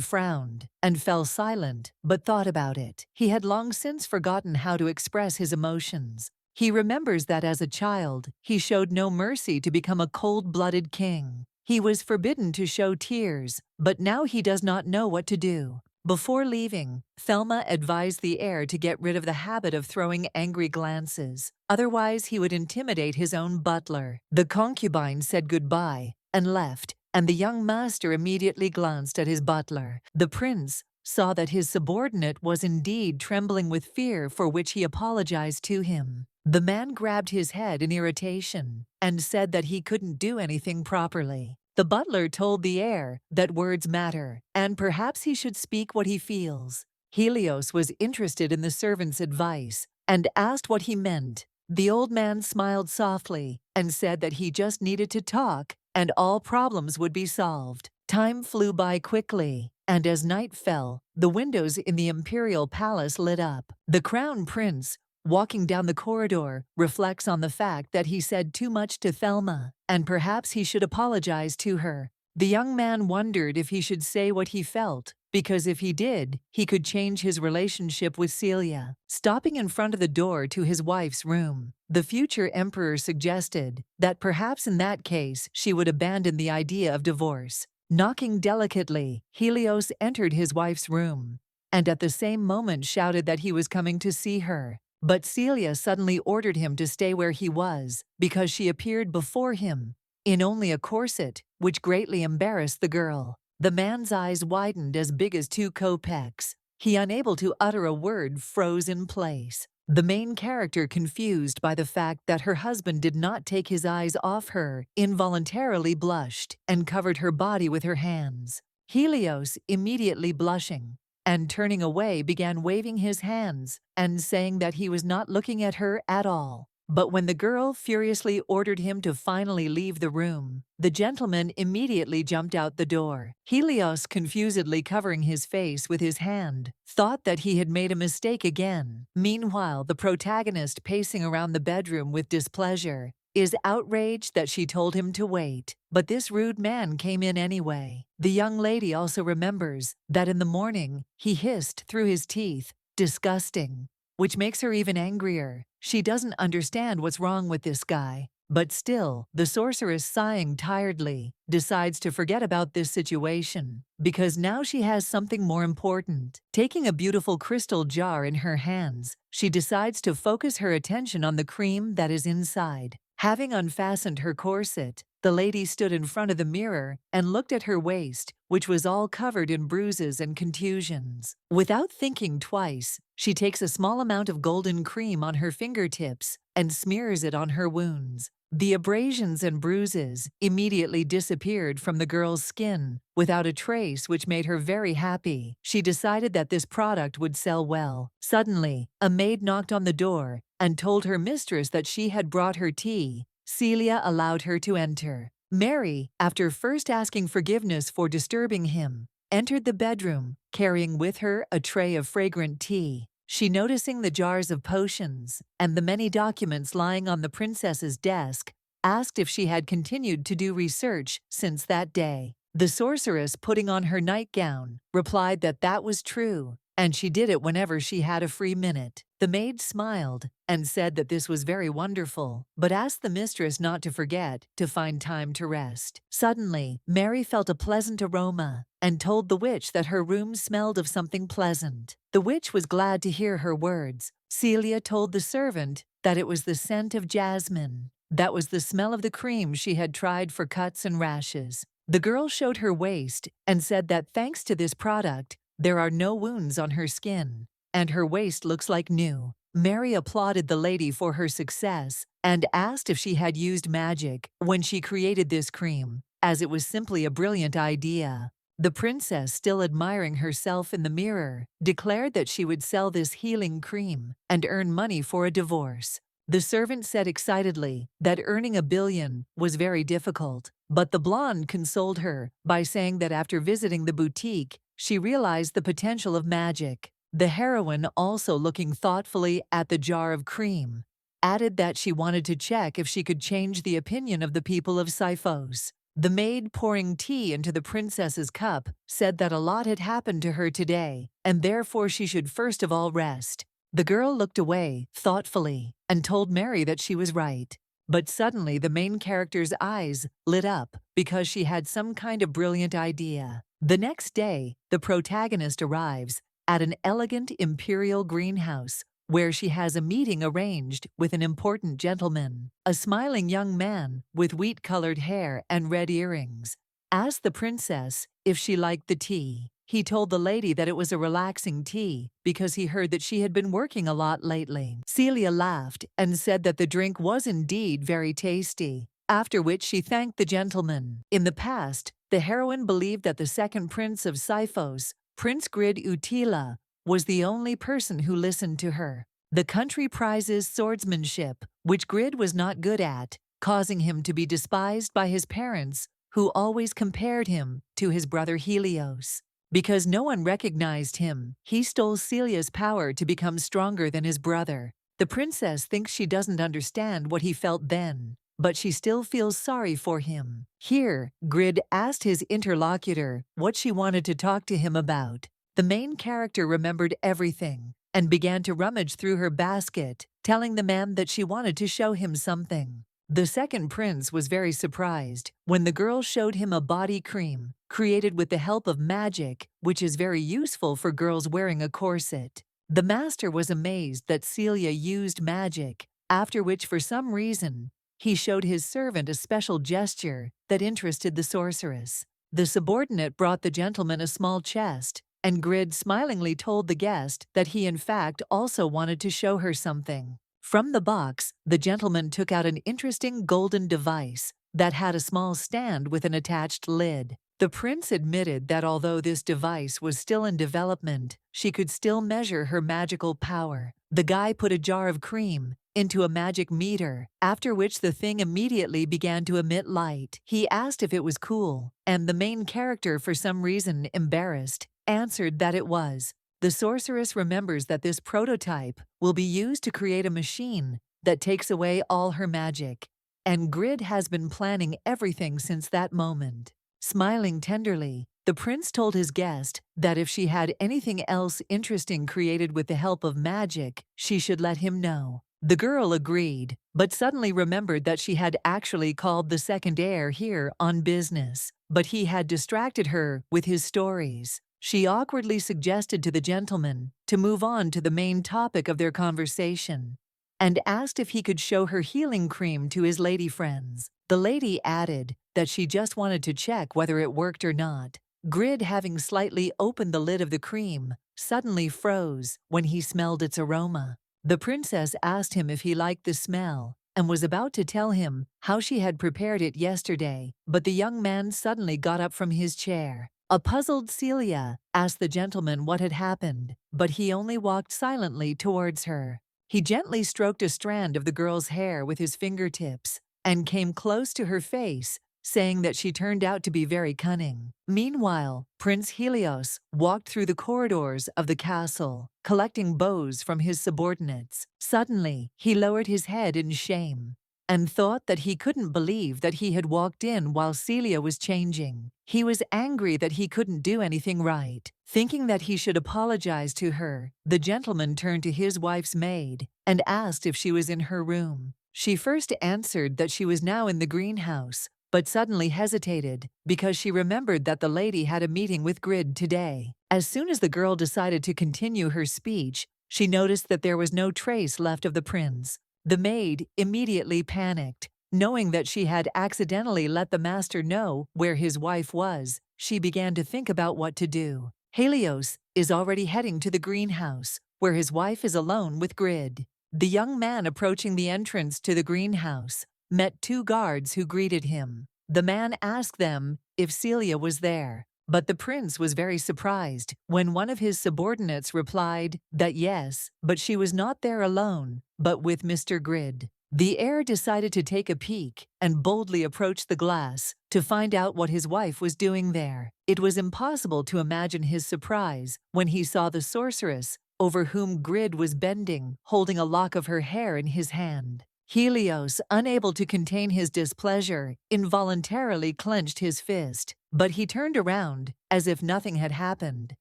Speaker 1: frowned and fell silent, but thought about it. He had long since forgotten how to express his emotions. He remembers that as a child, he showed no mercy to become a cold-blooded king. He was forbidden to show tears, but now he does not know what to do. Before leaving, Thelma advised the heir to get rid of the habit of throwing angry glances, otherwise he would intimidate his own butler. The concubine said goodbye and left, and the young master immediately glanced at his butler. The prince saw that his subordinate was indeed trembling with fear, for which he apologized to him. The man grabbed his head in irritation and said that he couldn't do anything properly. The butler told the heir that words matter, and perhaps he should speak what he feels. Helios was interested in the servant's advice and asked what he meant. The old man smiled softly and said that he just needed to talk and all problems would be solved. Time flew by quickly, and as night fell, the windows in the imperial palace lit up. The crown prince, walking down the corridor, reflects on the fact that he said too much to Thelma, and perhaps he should apologize to her. The young man wondered if he should say what he felt, because if he did, he could change his relationship with Celia. Stopping in front of the door to his wife's room, the future emperor suggested that perhaps in that case she would abandon the idea of divorce. Knocking delicately, Helios entered his wife's room, and at the same moment shouted that he was coming to see her. But Celia suddenly ordered him to stay where he was, because she appeared before him in only a corset, which greatly embarrassed the girl. The man's eyes widened as big as 2 kopecks. He, unable to utter a word, froze in place. The main character, confused by the fact that her husband did not take his eyes off her, involuntarily blushed and covered her body with her hands. Helios, immediately blushing and turning away, began waving his hands and saying that he was not looking at her at all. But when the girl furiously ordered him to finally leave the room, the gentleman immediately jumped out the door. Helios, confusedly covering his face with his hand, thought that he had made a mistake again. Meanwhile, the protagonist, pacing around the bedroom with displeasure, is outraged that she told him to wait, but this rude man came in anyway. The young lady also remembers that in the morning he hissed through his teeth, "Disgusting," which makes her even angrier. She doesn't understand what's wrong with this guy. But still, the sorceress, sighing tiredly, decides to forget about this situation, because now she has something more important. Taking a beautiful crystal jar in her hands, she decides to focus her attention on the cream that is inside. Having unfastened her corset, the lady stood in front of the mirror and looked at her waist, which was all covered in bruises and contusions. Without thinking twice, she takes a small amount of golden cream on her fingertips and smears it on her wounds. The abrasions and bruises immediately disappeared from the girl's skin without a trace, which made her very happy. She decided that this product would sell well. Suddenly, a maid knocked on the door and told her mistress that she had brought her tea. Celia allowed her to enter. Mary, after first asking forgiveness for disturbing him, entered the bedroom, carrying with her a tray of fragrant tea. She, noticing the jars of potions and the many documents lying on the princess's desk, asked if she had continued to do research since that day. The sorceress, putting on her nightgown, replied that that was true, and she did it whenever she had a free minute. The maid smiled and said that this was very wonderful, but asked the mistress not to forget to find time to rest. Suddenly, Mary felt a pleasant aroma and told the witch that her room smelled of something pleasant. The witch was glad to hear her words. Celia told the servant that it was the scent of jasmine. That was the smell of the cream she had tried for cuts and rashes. The girl showed her waist and said that thanks to this product, there are no wounds on her skin, and her waist looks like new. Mary applauded the lady for her success and asked if she had used magic when she created this cream, as it was simply a brilliant idea. The princess, still admiring herself in the mirror, declared that she would sell this healing cream and earn money for a divorce. The servant said excitedly that earning $1 billion was very difficult, but the blonde consoled her by saying that after visiting the boutique, she realized the potential of magic. The heroine, also looking thoughtfully at the jar of cream, added that she wanted to check if she could change the opinion of the people of Sifos. The maid, pouring tea into the princess's cup, said that a lot had happened to her today, and therefore she should first of all rest. The girl looked away thoughtfully and told Mary that she was right. But suddenly the main character's eyes lit up because she had some kind of brilliant idea. The next day, the protagonist arrives at an elegant imperial greenhouse where she has a meeting arranged with an important gentleman. A smiling young man with wheat-colored hair and red earrings asked the princess if she liked the tea. He told the lady that it was a relaxing tea because he heard that she had been working a lot lately. Celia laughed and said that the drink was indeed very tasty, after which she thanked the gentleman. In the past, the heroine believed that the second prince of Sifos, Prince Grid Utila, was the only person who listened to her. The country prizes swordsmanship, which Grid was not good at, causing him to be despised by his parents, who always compared him to his brother Helios. Because no one recognized him, he stole Celia's power to become stronger than his brother. The princess thinks she doesn't understand what he felt then, but she still feels sorry for him. Here, Grid asked his interlocutor what she wanted to talk to him about. The main character remembered everything and began to rummage through her basket, telling the man that she wanted to show him something. The second prince was very surprised when the girl showed him a body cream created with the help of magic, which is very useful for girls wearing a corset. The master was amazed that Celia used magic, after which, for some reason, he showed his servant a special gesture that interested the sorceress. The subordinate brought the gentleman a small chest, and Grid smilingly told the guest that he in fact also wanted to show her something. From the box, the gentleman took out an interesting golden device that had a small stand with an attached lid. The prince admitted that although this device was still in development, she could still measure her magical power. The guy put a jar of cream into a magic meter, after which the thing immediately began to emit light. He asked if it was cool, and the main character, for some reason embarrassed, answered that it was. The sorceress remembers that this prototype will be used to create a machine that takes away all her magic, and Grid has been planning everything since that moment. Smiling tenderly, the prince told his guest that if she had anything else interesting created with the help of magic, she should let him know. The girl agreed, but suddenly remembered that she had actually called the second heir here on business, but he had distracted her with his stories. She awkwardly suggested to the gentleman to move on to the main topic of their conversation, and asked if he could show her healing cream to his lady friends. The lady added that she just wanted to check whether it worked or not. Grid, having slightly opened the lid of the cream, suddenly froze when he smelled its aroma. The princess asked him if he liked the smell, and was about to tell him how she had prepared it yesterday, but the young man suddenly got up from his chair. A puzzled Celia asked the gentleman what had happened, but he only walked silently towards her. He gently stroked a strand of the girl's hair with his fingertips and came close to her face, saying that she turned out to be very cunning. Meanwhile, Prince Helios walked through the corridors of the castle, collecting bows from his subordinates. Suddenly, he lowered his head in shame and thought that he couldn't believe that he had walked in while Celia was changing. He was angry that he couldn't do anything right. Thinking that he should apologize to her, the gentleman turned to his wife's maid and asked if she was in her room. She first answered that she was now in the greenhouse, but suddenly hesitated because she remembered that the lady had a meeting with Grid today. As soon as the girl decided to continue her speech, she noticed that there was no trace left of the prince. The maid immediately panicked. Knowing that she had accidentally let the master know where his wife was, she began to think about what to do. Helios is already heading to the greenhouse, where his wife is alone with Grid. The young man approaching the entrance to the greenhouse met two guards who greeted him. The man asked them if Celia was there, but the prince was very surprised when one of his subordinates replied that yes, but she was not there alone, but with Mr. Grid. The heir decided to take a peek and boldly approach the glass to find out what his wife was doing there. It was impossible to imagine his surprise when he saw the sorceress over whom Grid was bending, holding a lock of her hair in his hand. Helios, unable to contain his displeasure, involuntarily clenched his fist, but he turned around as if nothing had happened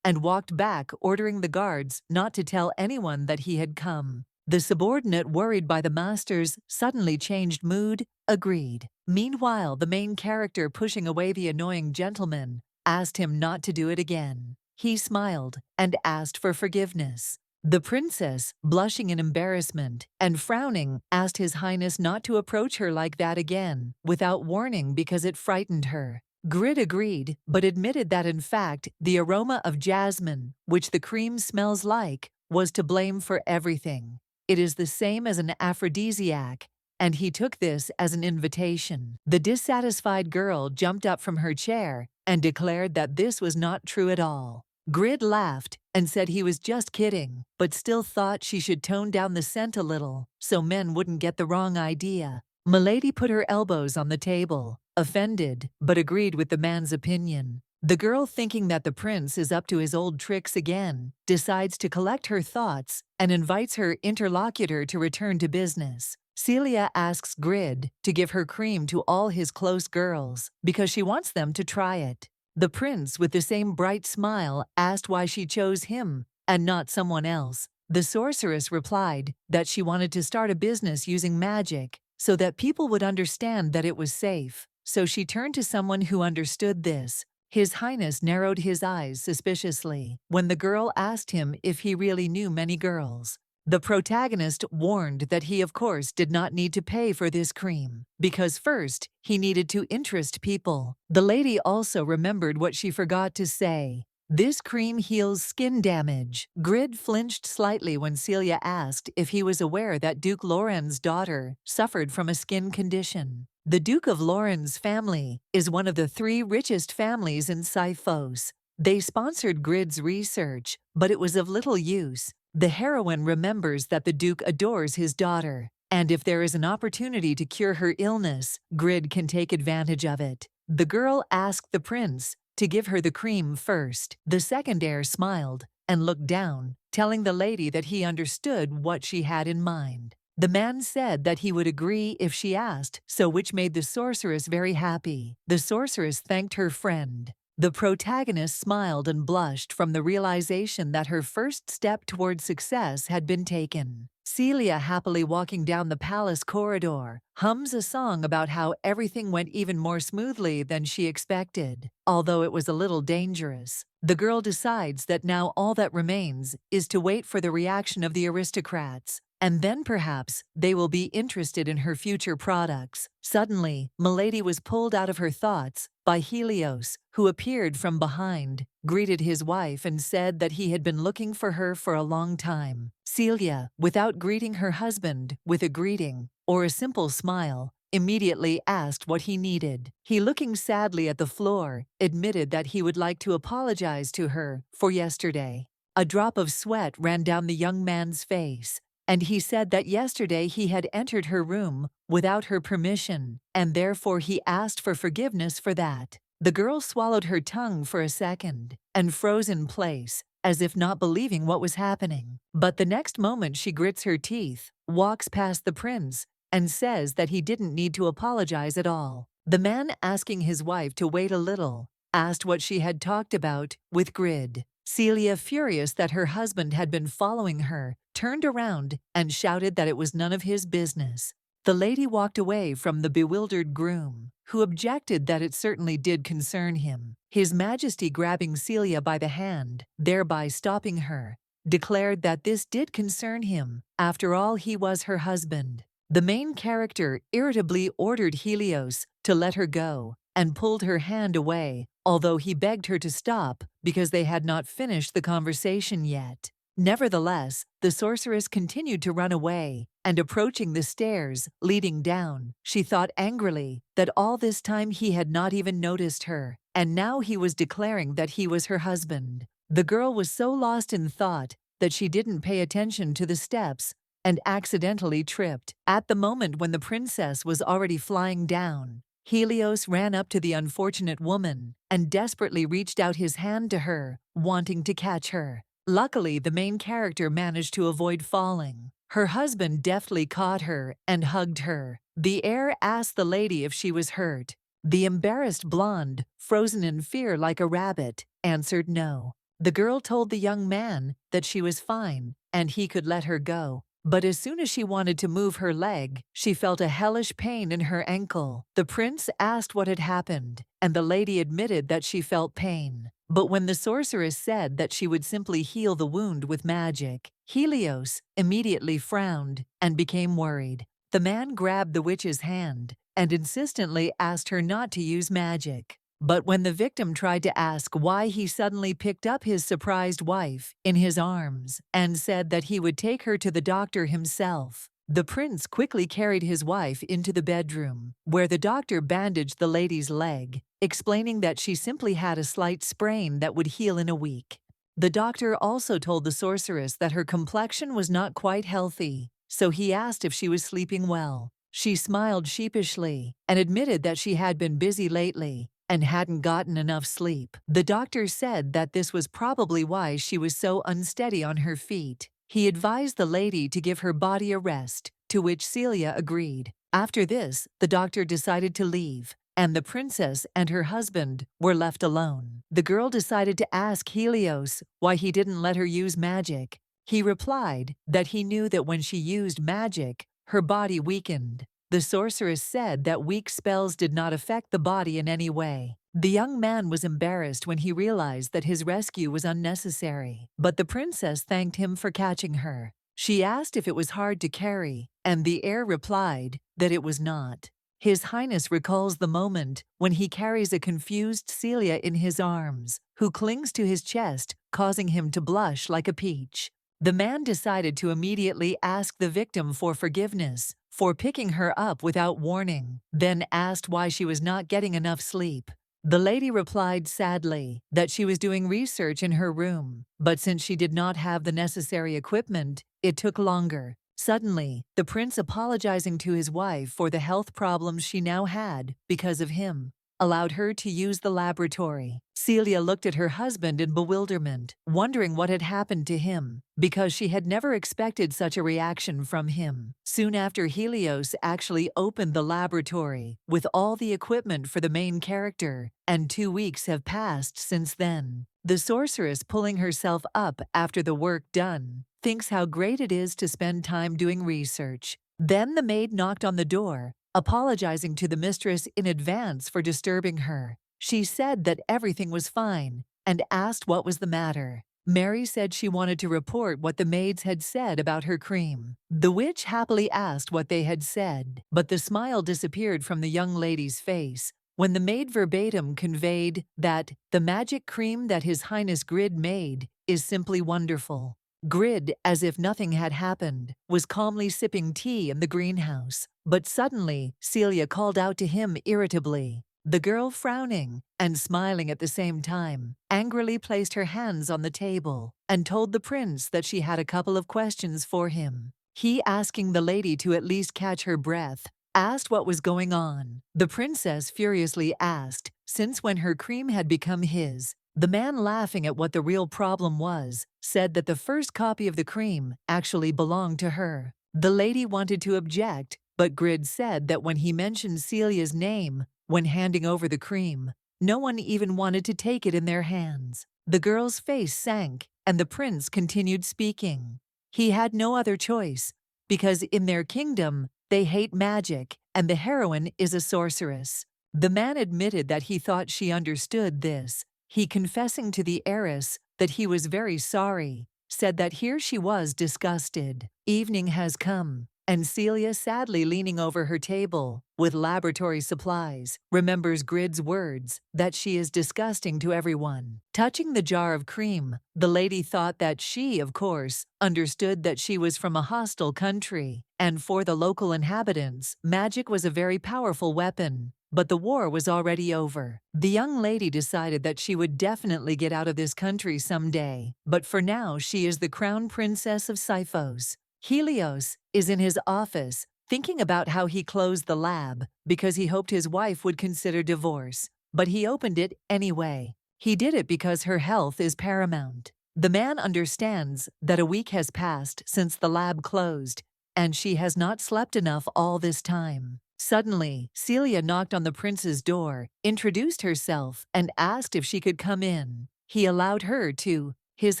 Speaker 1: and walked back, ordering the guards not to tell anyone that he had come. The subordinate, worried by the master's suddenly changed mood, agreed. Meanwhile, the main character, pushing away the annoying gentleman, asked him not to do it again. He smiled and asked for forgiveness. The princess, blushing in embarrassment and frowning, asked His Highness not to approach her like that again, without warning, because it frightened her. Grid agreed, but admitted that in fact the aroma of jasmine, which the cream smells like, was to blame for everything. It is the same as an aphrodisiac, and he took this as an invitation. The dissatisfied girl jumped up from her chair and declared that this was not true at all. Grid laughed and said he was just kidding, but still thought she should tone down the scent a little so men wouldn't get the wrong idea. Milady put her elbows on the table, offended, but agreed with the man's opinion. The girl, thinking that the prince is up to his old tricks again, decides to collect her thoughts and invites her interlocutor to return to business. Celia asks Grid to give her cream to all his close girls because she wants them to try it. The prince, with the same bright smile, asked why she chose him and not someone else. The sorceress replied that she wanted to start a business using magic so that people would understand that it was safe. So she turned to someone who understood this. His Highness narrowed his eyes suspiciously when the girl asked him if he really knew many girls. The protagonist warned that he, of course, did not need to pay for this cream, because first, he needed to interest people. The lady also remembered what she forgot to say. This cream heals skin damage. Grid flinched slightly when Celia asked if he was aware that Duke Lauren's daughter suffered from a skin condition. The Duke of Lauren's family is one of the 3 richest families in Sifos. They sponsored Grid's research, but it was of little use The heroine remembers that the Duke adores his daughter, and if there is an opportunity to cure her illness, Grid can take advantage of it. The girl asked the prince to give her the cream first. The second heir smiled and looked down, telling the lady that he understood what she had in mind. The man said that he would agree if she asked, which made the sorceress very happy. The sorceress thanked her friend. The protagonist smiled and blushed from the realization that her first step toward success had been taken. Celia, happily walking down the palace corridor, hums a song about how everything went even more smoothly than she expected, although it was a little dangerous. The girl decides that now all that remains is to wait for the reaction of the aristocrats, and then perhaps they will be interested in her future products. Suddenly, Milady was pulled out of her thoughts by Helios, who appeared from behind, greeted his wife and said that he had been looking for her for a long time. Celia, without greeting her husband with a greeting or a simple smile, immediately asked what he needed. He, looking sadly at the floor, admitted that he would like to apologize to her for yesterday. A drop of sweat ran down the young man's face, and he said that yesterday he had entered her room without her permission, and therefore he asked for forgiveness for that. The girl swallowed her tongue for a second and froze in place, as if not believing what was happening. But the next moment she grits her teeth, walks past the prince, and says that he didn't need to apologize at all. The man, asking his wife to wait a little, asked what she had talked about with Grid. Celia, furious that her husband had been following her, turned around and shouted that it was none of his business. The lady walked away from the bewildered groom, who objected that it certainly did concern him. His Majesty, grabbing Celia by the hand, thereby stopping her, declared that this did concern him. After all, he was her husband. The main character irritably ordered Helios to let her go and pulled her hand away, although he begged her to stop because they had not finished the conversation yet. Nevertheless, the sorceress continued to run away, and approaching the stairs leading down, she thought angrily that all this time he had not even noticed her, and now he was declaring that he was her husband. The girl was so lost in thought that she didn't pay attention to the steps and accidentally tripped. At the moment when the princess was already flying down, Helios ran up to the unfortunate woman and desperately reached out his hand to her, wanting to catch her. Luckily, the main character managed to avoid falling. Her husband deftly caught her and hugged her. The heir asked the lady if she was hurt. The embarrassed blonde, frozen in fear like a rabbit, answered no. The girl told the young man that she was fine and he could let her go. But as soon as she wanted to move her leg, she felt a hellish pain in her ankle. The prince asked what had happened, and the lady admitted that she felt pain. But when the sorceress said that she would simply heal the wound with magic, Helios immediately frowned and became worried. The man grabbed the witch's hand and insistently asked her not to use magic. But when the victim tried to ask why, he suddenly picked up his surprised wife in his arms and said that he would take her to the doctor himself. The prince quickly carried his wife into the bedroom, where the doctor bandaged the lady's leg, explaining that she simply had a slight sprain that would heal in a week. The doctor also told the sorceress that her complexion was not quite healthy, so he asked if she was sleeping well. She smiled sheepishly and admitted that she had been busy lately and hadn't gotten enough sleep. The doctor said that this was probably why she was so unsteady on her feet. He advised the lady to give her body a rest, to which Celia agreed. After this, the doctor decided to leave, and the princess and her husband were left alone. The girl decided to ask Helios why he didn't let her use magic. He replied that he knew that when she used magic, her body weakened. The sorceress said that weak spells did not affect the body in any way. The young man was embarrassed when he realized that his rescue was unnecessary, but the princess thanked him for catching her. She asked if it was hard to carry, and the heir replied that it was not. His Highness recalls the moment when he carries a confused Celia in his arms, who clings to his chest, causing him to blush like a peach. The man decided to immediately ask the victim for forgiveness for picking her up without warning, then asked why she was not getting enough sleep. The lady replied sadly that she was doing research in her room, but since she did not have the necessary equipment, it took longer. Suddenly, the prince, apologizing to his wife for the health problems she now had because of him, allowed her to use the laboratory. Celia looked at her husband in bewilderment, wondering what had happened to him, because she had never expected such a reaction from him. Soon after, Helios actually opened the laboratory with all the equipment for the main character, and 2 weeks have passed since then. The sorceress, pulling herself up after the work done, thinks how great it is to spend time doing research. Then the maid knocked on the door, apologizing to the mistress in advance for disturbing her. She said that everything was fine and asked what was the matter. Mary said she wanted to report what the maids had said about her cream. The witch happily asked what they had said, but the smile disappeared from the young lady's face when the maid verbatim conveyed that the magic cream that His Highness Grid made is simply wonderful. Grid, as if nothing had happened, was calmly sipping tea in the greenhouse. But suddenly, Celia called out to him irritably. The girl, frowning and smiling at the same time, angrily placed her hands on the table and told the prince that she had a couple of questions for him. He, asking the lady to at least catch her breath, asked what was going on. The princess furiously asked, since when her cream had become his. The man, laughing at what the real problem was, said that the first copy of the cream actually belonged to her. The lady wanted to object, but Grid said that when he mentioned Celia's name when handing over the cream, no one even wanted to take it in their hands. The girl's face sank, and the prince continued speaking. He had no other choice, because in their kingdom, they hate magic, and the heroine is a sorceress. The man admitted that he thought she understood this. He, confessing to the heiress that he was very sorry, said that here she was disgusted. Evening has come, and Celia, sadly leaning over her table with laboratory supplies, remembers Grid's words that she is disgusting to everyone. Touching the jar of cream, the lady thought that she, of course, understood that she was from a hostile country, and for the local inhabitants, magic was a very powerful weapon. But the war was already over. The young lady decided that she would definitely get out of this country someday, but for now she is the crown princess of Sifos. Helios is in his office, thinking about how he closed the lab because he hoped his wife would consider divorce, but he opened it anyway. He did it because her health is paramount. The man understands that a week has passed since the lab closed, and she has not slept enough all this time. Suddenly, Celia knocked on the prince's door, introduced herself, and asked if she could come in. He allowed her to. His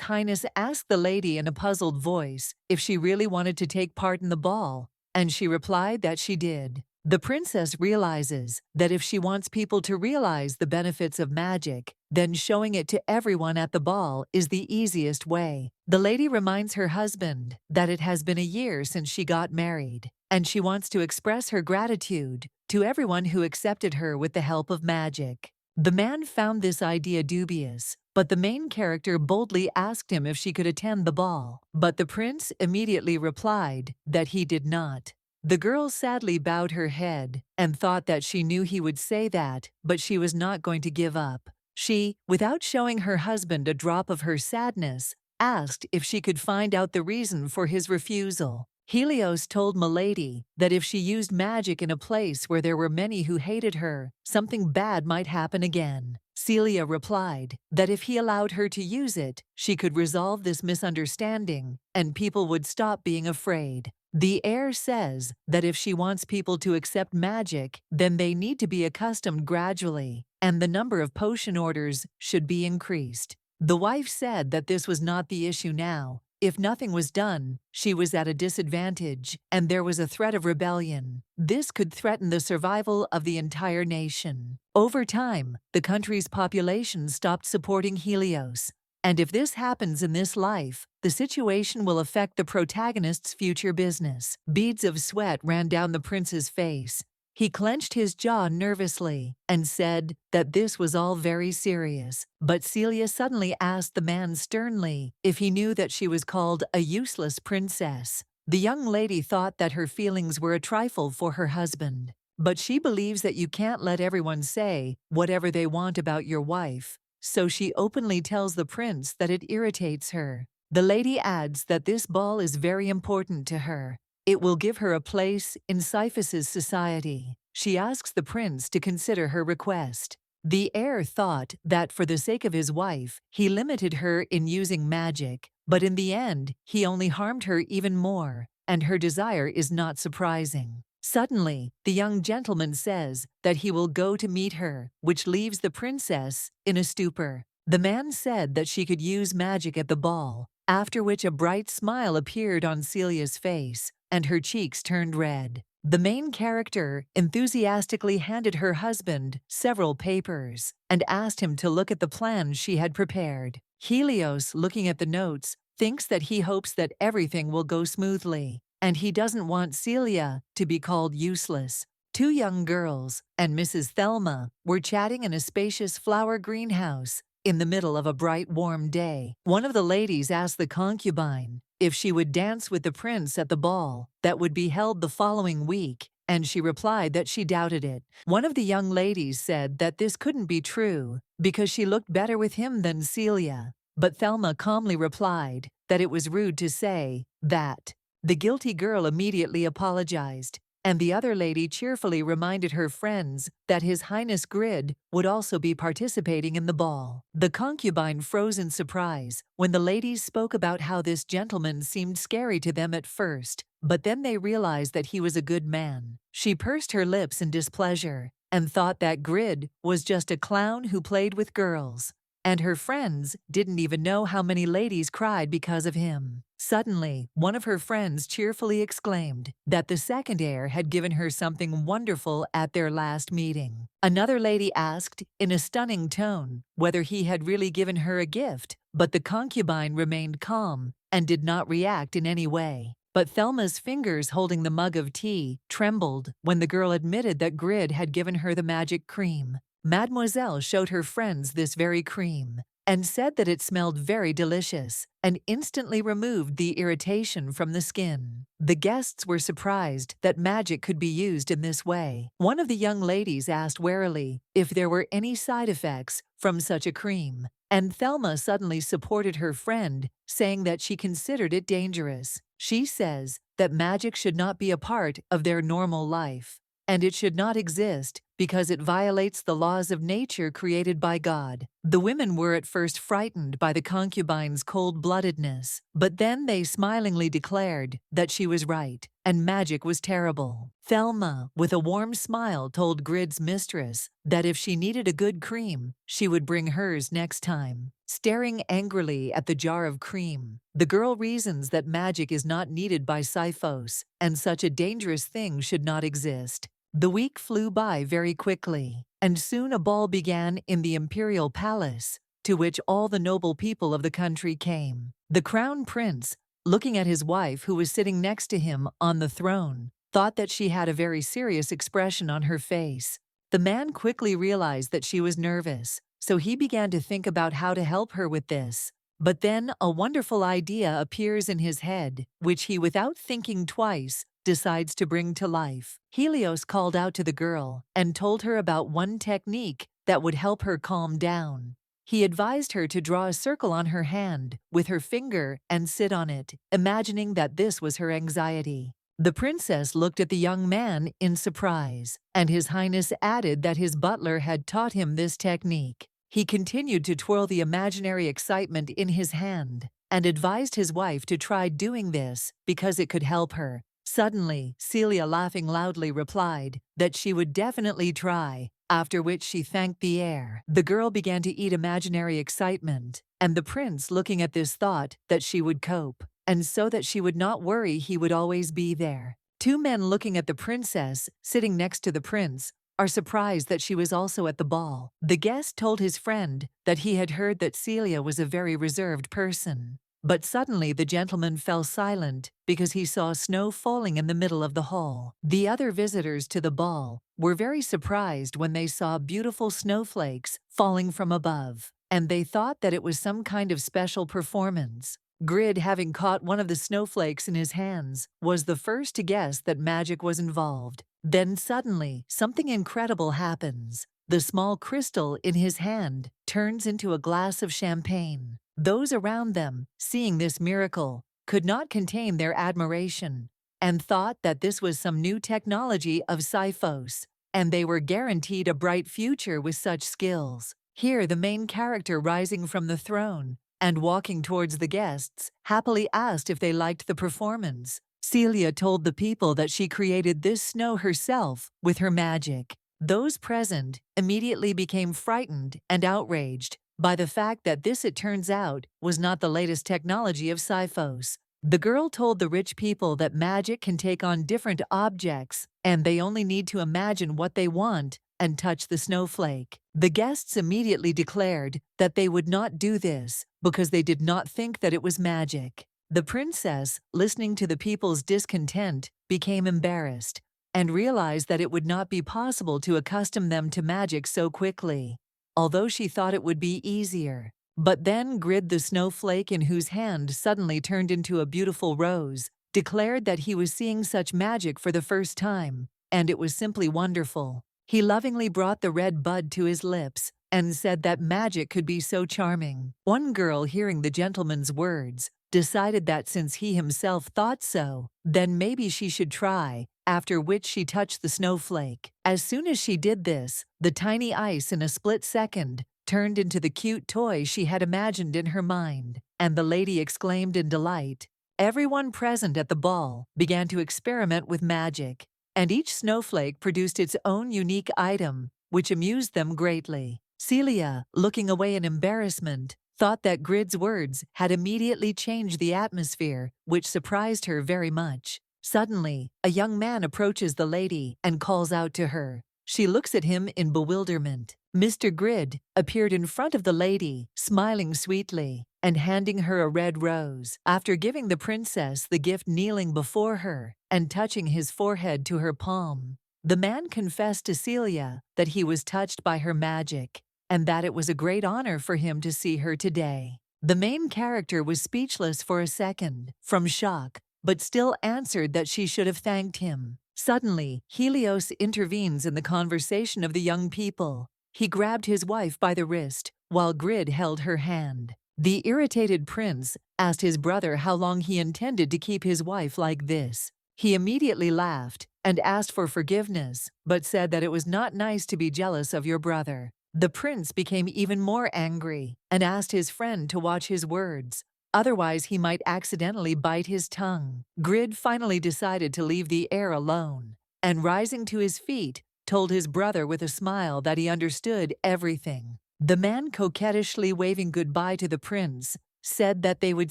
Speaker 1: Highness asked the lady in a puzzled voice if she really wanted to take part in the ball, and she replied that she did. The princess realizes that if she wants people to realize the benefits of magic, then showing it to everyone at the ball is the easiest way. The lady reminds her husband that it has been a year since she got married, and she wants to express her gratitude to everyone who accepted her with the help of magic. The man found this idea dubious, but the main character boldly asked him if she could attend the ball. But the prince immediately replied that he did not. The girl sadly bowed her head and thought that she knew he would say that, but she was not going to give up. She, without showing her husband a drop of her sadness, asked if she could find out the reason for his refusal. Helios told Milady that if she used magic in a place where there were many who hated her, something bad might happen again. Celia replied that if he allowed her to use it, she could resolve this misunderstanding and people would stop being afraid. The heir says that if she wants people to accept magic, then they need to be accustomed gradually, and the number of potion orders should be increased. The wife said that this was not the issue now. If nothing was done, she was at a disadvantage, and there was a threat of rebellion. This could threaten the survival of the entire nation. Over time, the country's population stopped supporting Helios, and if this happens in this life, the situation will affect the protagonist's future business. Beads of sweat ran down the prince's face. He clenched his jaw nervously and said that this was all very serious. But Celia suddenly asked the man sternly if he knew that she was called a useless princess. The young lady thought that her feelings were a trifle for her husband. But she believes that you can't let everyone say whatever they want about your wife, so she openly tells the prince that it irritates her. The lady adds that this ball is very important to her. It will give her a place in Sisyphus's society. She asks the prince to consider her request. The heir thought that for the sake of his wife, he limited her in using magic, but in the end, he only harmed her even more, and her desire is not surprising. Suddenly, the young gentleman says that he will go to meet her, which leaves the princess in a stupor. The man said that she could use magic at the ball, after which a bright smile appeared on Celia's face, and her cheeks turned red. The main character enthusiastically handed her husband several papers and asked him to look at the plans she had prepared. Helios, looking at the notes, thinks that he hopes that everything will go smoothly, and he doesn't want Celia to be called useless. Two young girls and Mrs. Thelma were chatting in a spacious flower greenhouse in the middle of a bright, warm day. One of the ladies asked the concubine if she would dance with the prince at the ball that would be held the following week, and she replied that she doubted it. One of the young ladies said that this couldn't be true because she looked better with him than Celia, but Thelma calmly replied that it was rude to say that. The guilty girl immediately apologized, and the other lady cheerfully reminded her friends that His Highness Grid would also be participating in the ball. The concubine froze in surprise when the ladies spoke about how this gentleman seemed scary to them at first, but then they realized that he was a good man. She pursed her lips in displeasure and thought that Grid was just a clown who played with girls, and her friends didn't even know how many ladies cried because of him. Suddenly, one of her friends cheerfully exclaimed that the second heir had given her something wonderful at their last meeting. Another lady asked, in a stunning tone, whether he had really given her a gift, but the concubine remained calm and did not react in any way. But Thelma's fingers holding the mug of tea trembled when the girl admitted that Grid had given her the magic cream. Mademoiselle showed her friends this very cream and said that it smelled very delicious and instantly removed the irritation from the skin. The guests were surprised that magic could be used in this way. One of the young ladies asked warily if there were any side effects from such a cream, and Thelma suddenly supported her friend, saying that she considered it dangerous. She says that magic should not be a part of their normal life, and it should not exist because it violates the laws of nature created by God. The women were at first frightened by the concubine's cold-bloodedness, but then they smilingly declared that she was right, and magic was terrible. Thelma, with a warm smile, told Grid's mistress that if she needed a good cream, she would bring hers next time. Staring angrily at the jar of cream, the girl reasons that magic is not needed by Sisyphus, and such a dangerous thing should not exist. The week flew by very quickly, and soon a ball began in the imperial palace, to which all the noble people of the country came. The crown prince, looking at his wife who was sitting next to him on the throne, thought that she had a very serious expression on her face. The man quickly realized that she was nervous, so he began to think about how to help her with this. But then a wonderful idea appears in his head, which he, without thinking twice, decides to bring to life. Helios called out to the girl and told her about one technique that would help her calm down. He advised her to draw a circle on her hand with her finger and sit on it, imagining that this was her anxiety. The princess looked at the young man in surprise, and His Highness added that his butler had taught him this technique. He continued to twirl the imaginary excitement in his hand and advised his wife to try doing this because it could help her. Suddenly, Celia, laughing loudly, replied that she would definitely try, after which she thanked the heir. The girl began to eat imaginary excitement, and the prince, looking at this, thought that she would cope, and so that she would not worry, he would always be there. Two men looking at the princess, sitting next to the prince, are surprised that she was also at the ball. The guest told his friend that he had heard that Celia was a very reserved person. But suddenly the gentleman fell silent because he saw snow falling in the middle of the hall. The other visitors to the ball were very surprised when they saw beautiful snowflakes falling from above, and they thought that it was some kind of special performance. Grid, having caught one of the snowflakes in his hands, was the first to guess that magic was involved. Then suddenly, something incredible happens. The small crystal in his hand turns into a glass of champagne. Those around them, seeing this miracle, could not contain their admiration and thought that this was some new technology of Sifos, and they were guaranteed a bright future with such skills. Here, the main character rising from the throne and walking towards the guests, happily asked if they liked the performance. Celia told the people that she created this snow herself with her magic. Those present immediately became frightened and outraged by the fact that this, it turns out, was not the latest technology of Sifos. The girl told the rich people that magic can take on different objects, and they only need to imagine what they want and touch the snowflake. The guests immediately declared that they would not do this because they did not think that it was magic. The princess, listening to the people's discontent, became embarrassed and realized that it would not be possible to accustom them to magic so quickly, although she thought it would be easier. But then Grid, the snowflake in whose hand suddenly turned into a beautiful rose, declared that he was seeing such magic for the first time, and it was simply wonderful. He lovingly brought the red bud to his lips and said that magic could be so charming. One girl, hearing the gentleman's words, decided that since he himself thought so, then maybe she should try, after which she touched the snowflake. As soon as she did this, the tiny ice in a split second turned into the cute toy she had imagined in her mind, and the lady exclaimed in delight. Everyone present at the ball began to experiment with magic, and each snowflake produced its own unique item, which amused them greatly. Celia, looking away in embarrassment, thought that Grid's words had immediately changed the atmosphere, which surprised her very much. Suddenly, a young man approaches the lady and calls out to her. She looks at him in bewilderment. Mr. Grid appeared in front of the lady, smiling sweetly and handing her a red rose. After giving the princess the gift, kneeling before her and touching his forehead to her palm, the man confessed to Celia that he was touched by her magic and that it was a great honor for him to see her today. The main character was speechless for a second, from shock, but still answered that she should have thanked him. Suddenly, Helios intervenes in the conversation of the young people. He grabbed his wife by the wrist, while Grid held her hand. The irritated prince asked his brother how long he intended to keep his wife like this. He immediately laughed and asked for forgiveness, but said that it was not nice to be jealous of your brother. The prince became even more angry and asked his friend to watch his words, otherwise he might accidentally bite his tongue. Grid finally decided to leave the heir alone, and rising to his feet, told his brother with a smile that he understood everything. The man, coquettishly waving goodbye to the prince, said that they would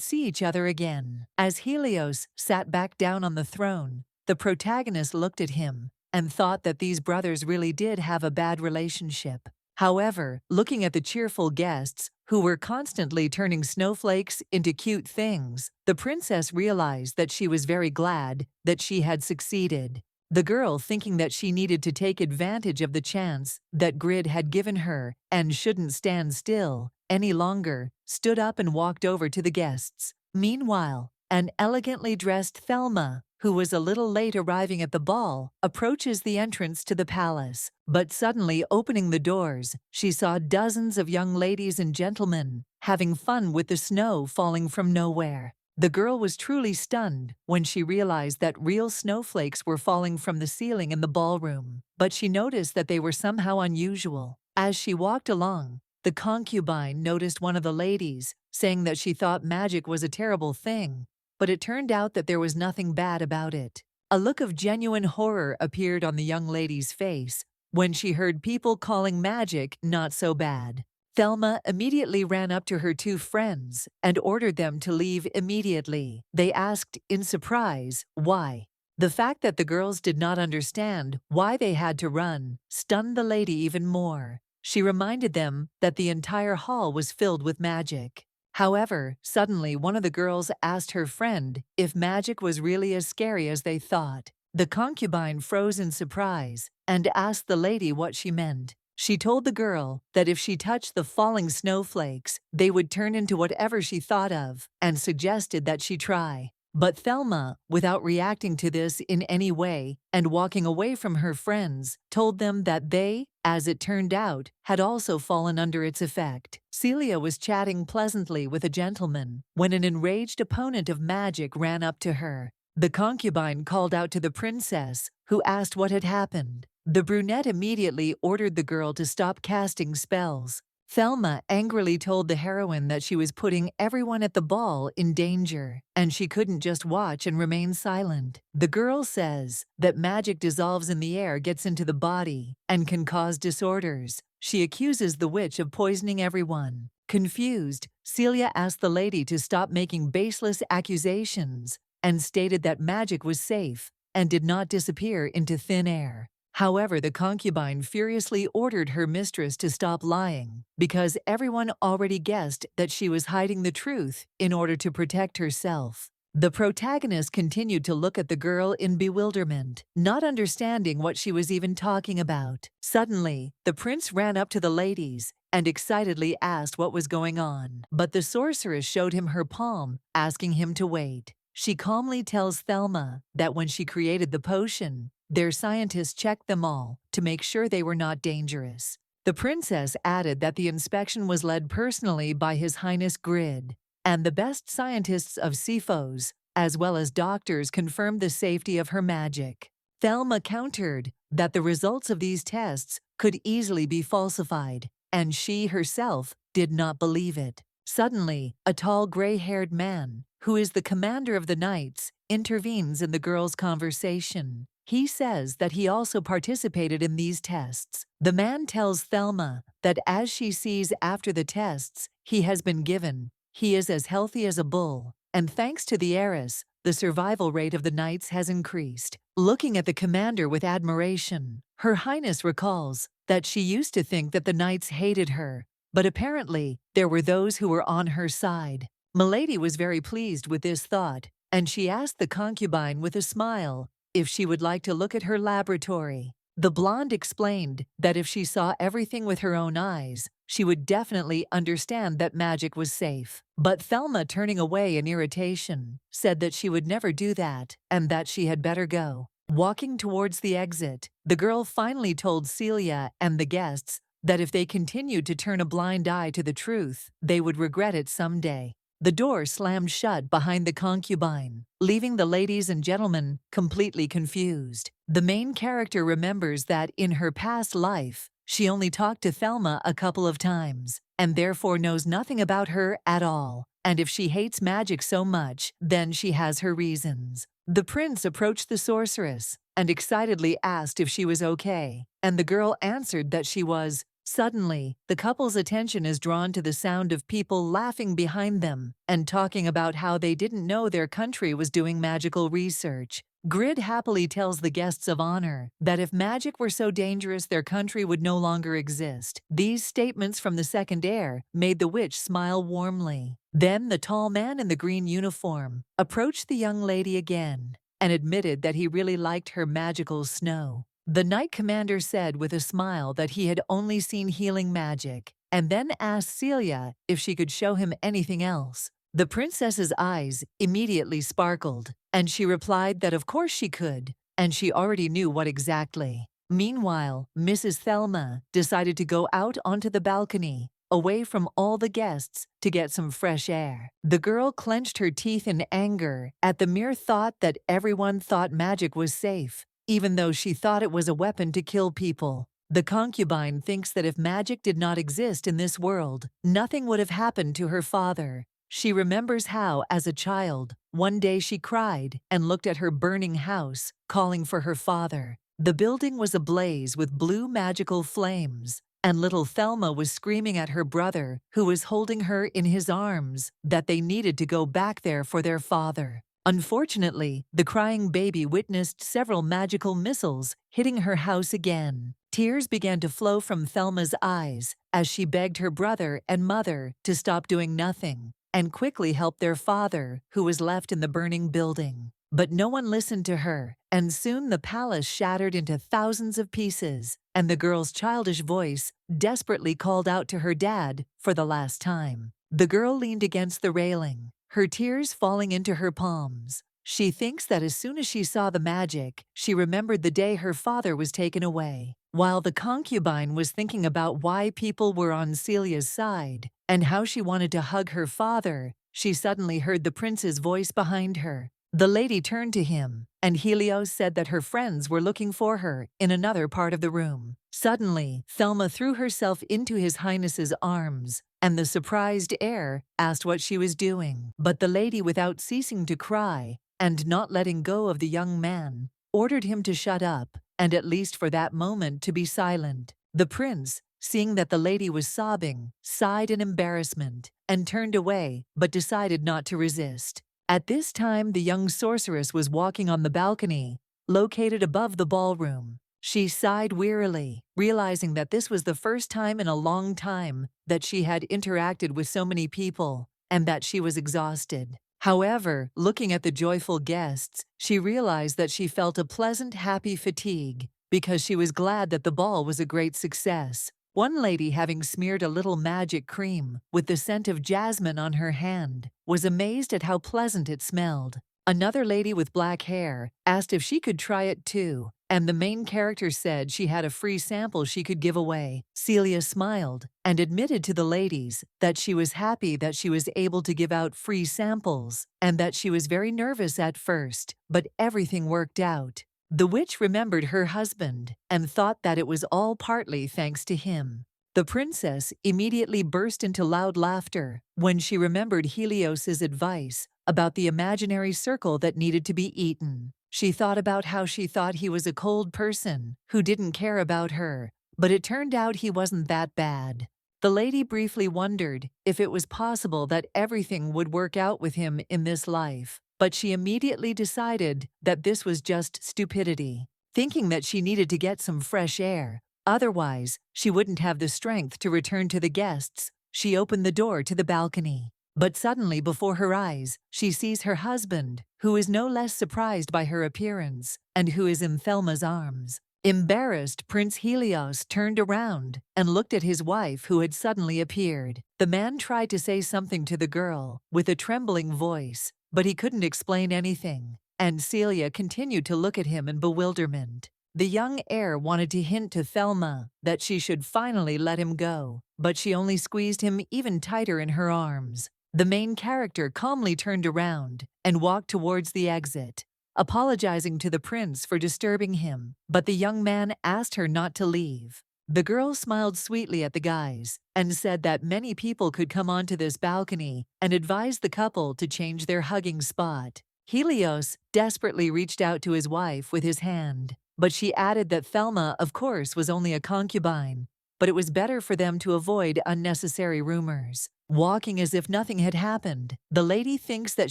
Speaker 1: see each other again. As Helios sat back down on the throne, the protagonist looked at him and thought that these brothers really did have a bad relationship. However, looking at the cheerful guests, who were constantly turning snowflakes into cute things, the princess realized that she was very glad that she had succeeded. The girl, thinking that she needed to take advantage of the chance that Grid had given her and shouldn't stand still any longer, stood up and walked over to the guests. Meanwhile, an elegantly dressed Thelma, who was a little late arriving at the ball, approaches the entrance to the palace. But suddenly, opening the doors, she saw dozens of young ladies and gentlemen having fun with the snow falling from nowhere. The girl was truly stunned when she realized that real snowflakes were falling from the ceiling in the ballroom, but she noticed that they were somehow unusual. As she walked along, the concubine noticed one of the ladies, saying that she thought magic was a terrible thing, but it turned out that there was nothing bad about it. A look of genuine horror appeared on the young lady's face when she heard people calling magic not so bad. Thelma immediately ran up to her two friends and ordered them to leave immediately. They asked in surprise why. The fact that the girls did not understand why they had to run stunned the lady even more. She reminded them that the entire hall was filled with magic. However, suddenly one of the girls asked her friend if magic was really as scary as they thought. The concubine froze in surprise and asked the lady what she meant. She told the girl that if she touched the falling snowflakes, they would turn into whatever she thought of, and suggested that she try. But Thelma, without reacting to this in any way and walking away from her friends, told them that they, as it turned out, had also fallen under its effect. Celia was chatting pleasantly with a gentleman when an enraged opponent of magic ran up to her. The concubine called out to the princess, who asked what had happened. The brunette immediately ordered the girl to stop casting spells. Thelma angrily told the heroine that she was putting everyone at the ball in danger, and she couldn't just watch and remain silent. The girl says that magic dissolves in the air, gets into the body, and can cause disorders. She accuses the witch of poisoning everyone. Confused, Celia asked the lady to stop making baseless accusations and stated that magic was safe and did not disappear into thin air. However, the concubine furiously ordered her mistress to stop lying because everyone already guessed that she was hiding the truth in order to protect herself. The protagonist continued to look at the girl in bewilderment, not understanding what she was even talking about. Suddenly, the prince ran up to the ladies and excitedly asked what was going on. But the sorceress showed him her palm, asking him to wait. She calmly tells Thelma that when she created the potion, their scientists checked them all to make sure they were not dangerous. The princess added that the inspection was led personally by His Highness Grid, and the best scientists of Cephos, as well as doctors, confirmed the safety of her magic. Thelma countered that the results of these tests could easily be falsified, and she herself did not believe it. Suddenly, a tall gray-haired man, who is the commander of the knights, intervenes in the girl's conversation. He says that he also participated in these tests. The man tells Thelma that as she sees after the tests he has been given, he is as healthy as a bull, and thanks to the heiress, the survival rate of the knights has increased. Looking at the commander with admiration, Her Highness recalls that she used to think that the knights hated her, but apparently there were those who were on her side. Milady was very pleased with this thought, and she asked the concubine with a smile if she would like to look at her laboratory. The blonde explained that if she saw everything with her own eyes, she would definitely understand that magic was safe. But Thelma, turning away in irritation, said that she would never do that and that she had better go. Walking towards the exit, the girl finally told Celia and the guests that if they continued to turn a blind eye to the truth, they would regret it someday. The door slammed shut behind the concubine, leaving the ladies and gentlemen completely confused. The main character remembers that in her past life, she only talked to Thelma a couple of times, and therefore knows nothing about her at all. And if she hates magic so much, then she has her reasons. The prince approached the sorceress and excitedly asked if she was okay, and the girl answered that she was. Suddenly, the couple's attention is drawn to the sound of people laughing behind them and talking about how they didn't know their country was doing magical research. Grid happily tells the guests of honor that if magic were so dangerous, their country would no longer exist. These statements from the second heir made the witch smile warmly. Then the tall man in the green uniform approached the young lady again and admitted that he really liked her magical snow. The knight commander said with a smile that he had only seen healing magic, and then asked Celia if she could show him anything else. The princess's eyes immediately sparkled, and she replied that of course she could, and she already knew what exactly. Meanwhile, Mrs. Thelma decided to go out onto the balcony, away from all the guests, to get some fresh air. The girl clenched her teeth in anger at the mere thought that everyone thought magic was safe, even though she thought it was a weapon to kill people. The concubine thinks that if magic did not exist in this world, nothing would have happened to her father. She remembers how, as a child, one day she cried and looked at her burning house, calling for her father. The building was ablaze with blue magical flames, and little Thelma was screaming at her brother, who was holding her in his arms, that they needed to go back there for their father. Unfortunately, the crying baby witnessed several magical missiles hitting her house again. Tears began to flow from Thelma's eyes as she begged her brother and mother to stop doing nothing and quickly help their father, who was left in the burning building. But no one listened to her, and soon the palace shattered into thousands of pieces, and the girl's childish voice desperately called out to her dad for the last time. The girl leaned against the railing her tears falling into her palms. She thinks that as soon as she saw the magic, she remembered the day her father was taken away. While the concubine was thinking about why people were on Celia's side and how she wanted to hug her father, she suddenly heard the prince's voice behind her. The lady turned to him, and Helios said that her friends were looking for her in another part of the room. Suddenly, Thelma threw herself into His Highness's arms, and the surprised heir asked what she was doing. But the lady, without ceasing to cry and not letting go of the young man, ordered him to shut up, and at least for that moment to be silent. The prince, seeing that the lady was sobbing, sighed in embarrassment and turned away, but decided not to resist. At this time, the young sorceress was walking on the balcony, located above the ballroom. She sighed wearily, realizing that this was the first time in a long time that she had interacted with so many people, and that she was exhausted. However, looking at the joyful guests, she realized that she felt a pleasant, happy fatigue, because she was glad that the ball was a great success. One lady, having smeared a little magic cream with the scent of jasmine on her hand, was amazed at how pleasant it smelled. Another lady with black hair asked if she could try it too, and the main character said she had a free sample she could give away. Celia smiled and admitted to the ladies that she was happy that she was able to give out free samples, and that she was very nervous at first, but everything worked out. The witch remembered her husband and thought that it was all partly thanks to him. The princess immediately burst into loud laughter when she remembered Helios's advice about the imaginary circle that needed to be eaten. She thought about how she thought he was a cold person who didn't care about her, but it turned out he wasn't that bad. The lady briefly wondered if it was possible that everything would work out with him in this life, but she immediately decided that this was just stupidity, thinking that she needed to get some fresh air. Otherwise, she wouldn't have the strength to return to the guests. She opened the door to the balcony. But suddenly, before her eyes, she sees her husband, who is no less surprised by her appearance, and who is in Thelma's arms. Embarrassed, Prince Helios turned around and looked at his wife, who had suddenly appeared. The man tried to say something to the girl with a trembling voice, but he couldn't explain anything, and Celia continued to look at him in bewilderment. The young heir wanted to hint to Thelma that she should finally let him go, but she only squeezed him even tighter in her arms. The main character calmly turned around and walked towards the exit, apologizing to the prince for disturbing him, but the young man asked her not to leave. The girl smiled sweetly at the guys and said that many people could come onto this balcony and advised the couple to change their hugging spot. Helios desperately reached out to his wife with his hand, but she added that Thelma, of course, was only a concubine, but it was better for them to avoid unnecessary rumors. Walking as if nothing had happened, the lady thinks that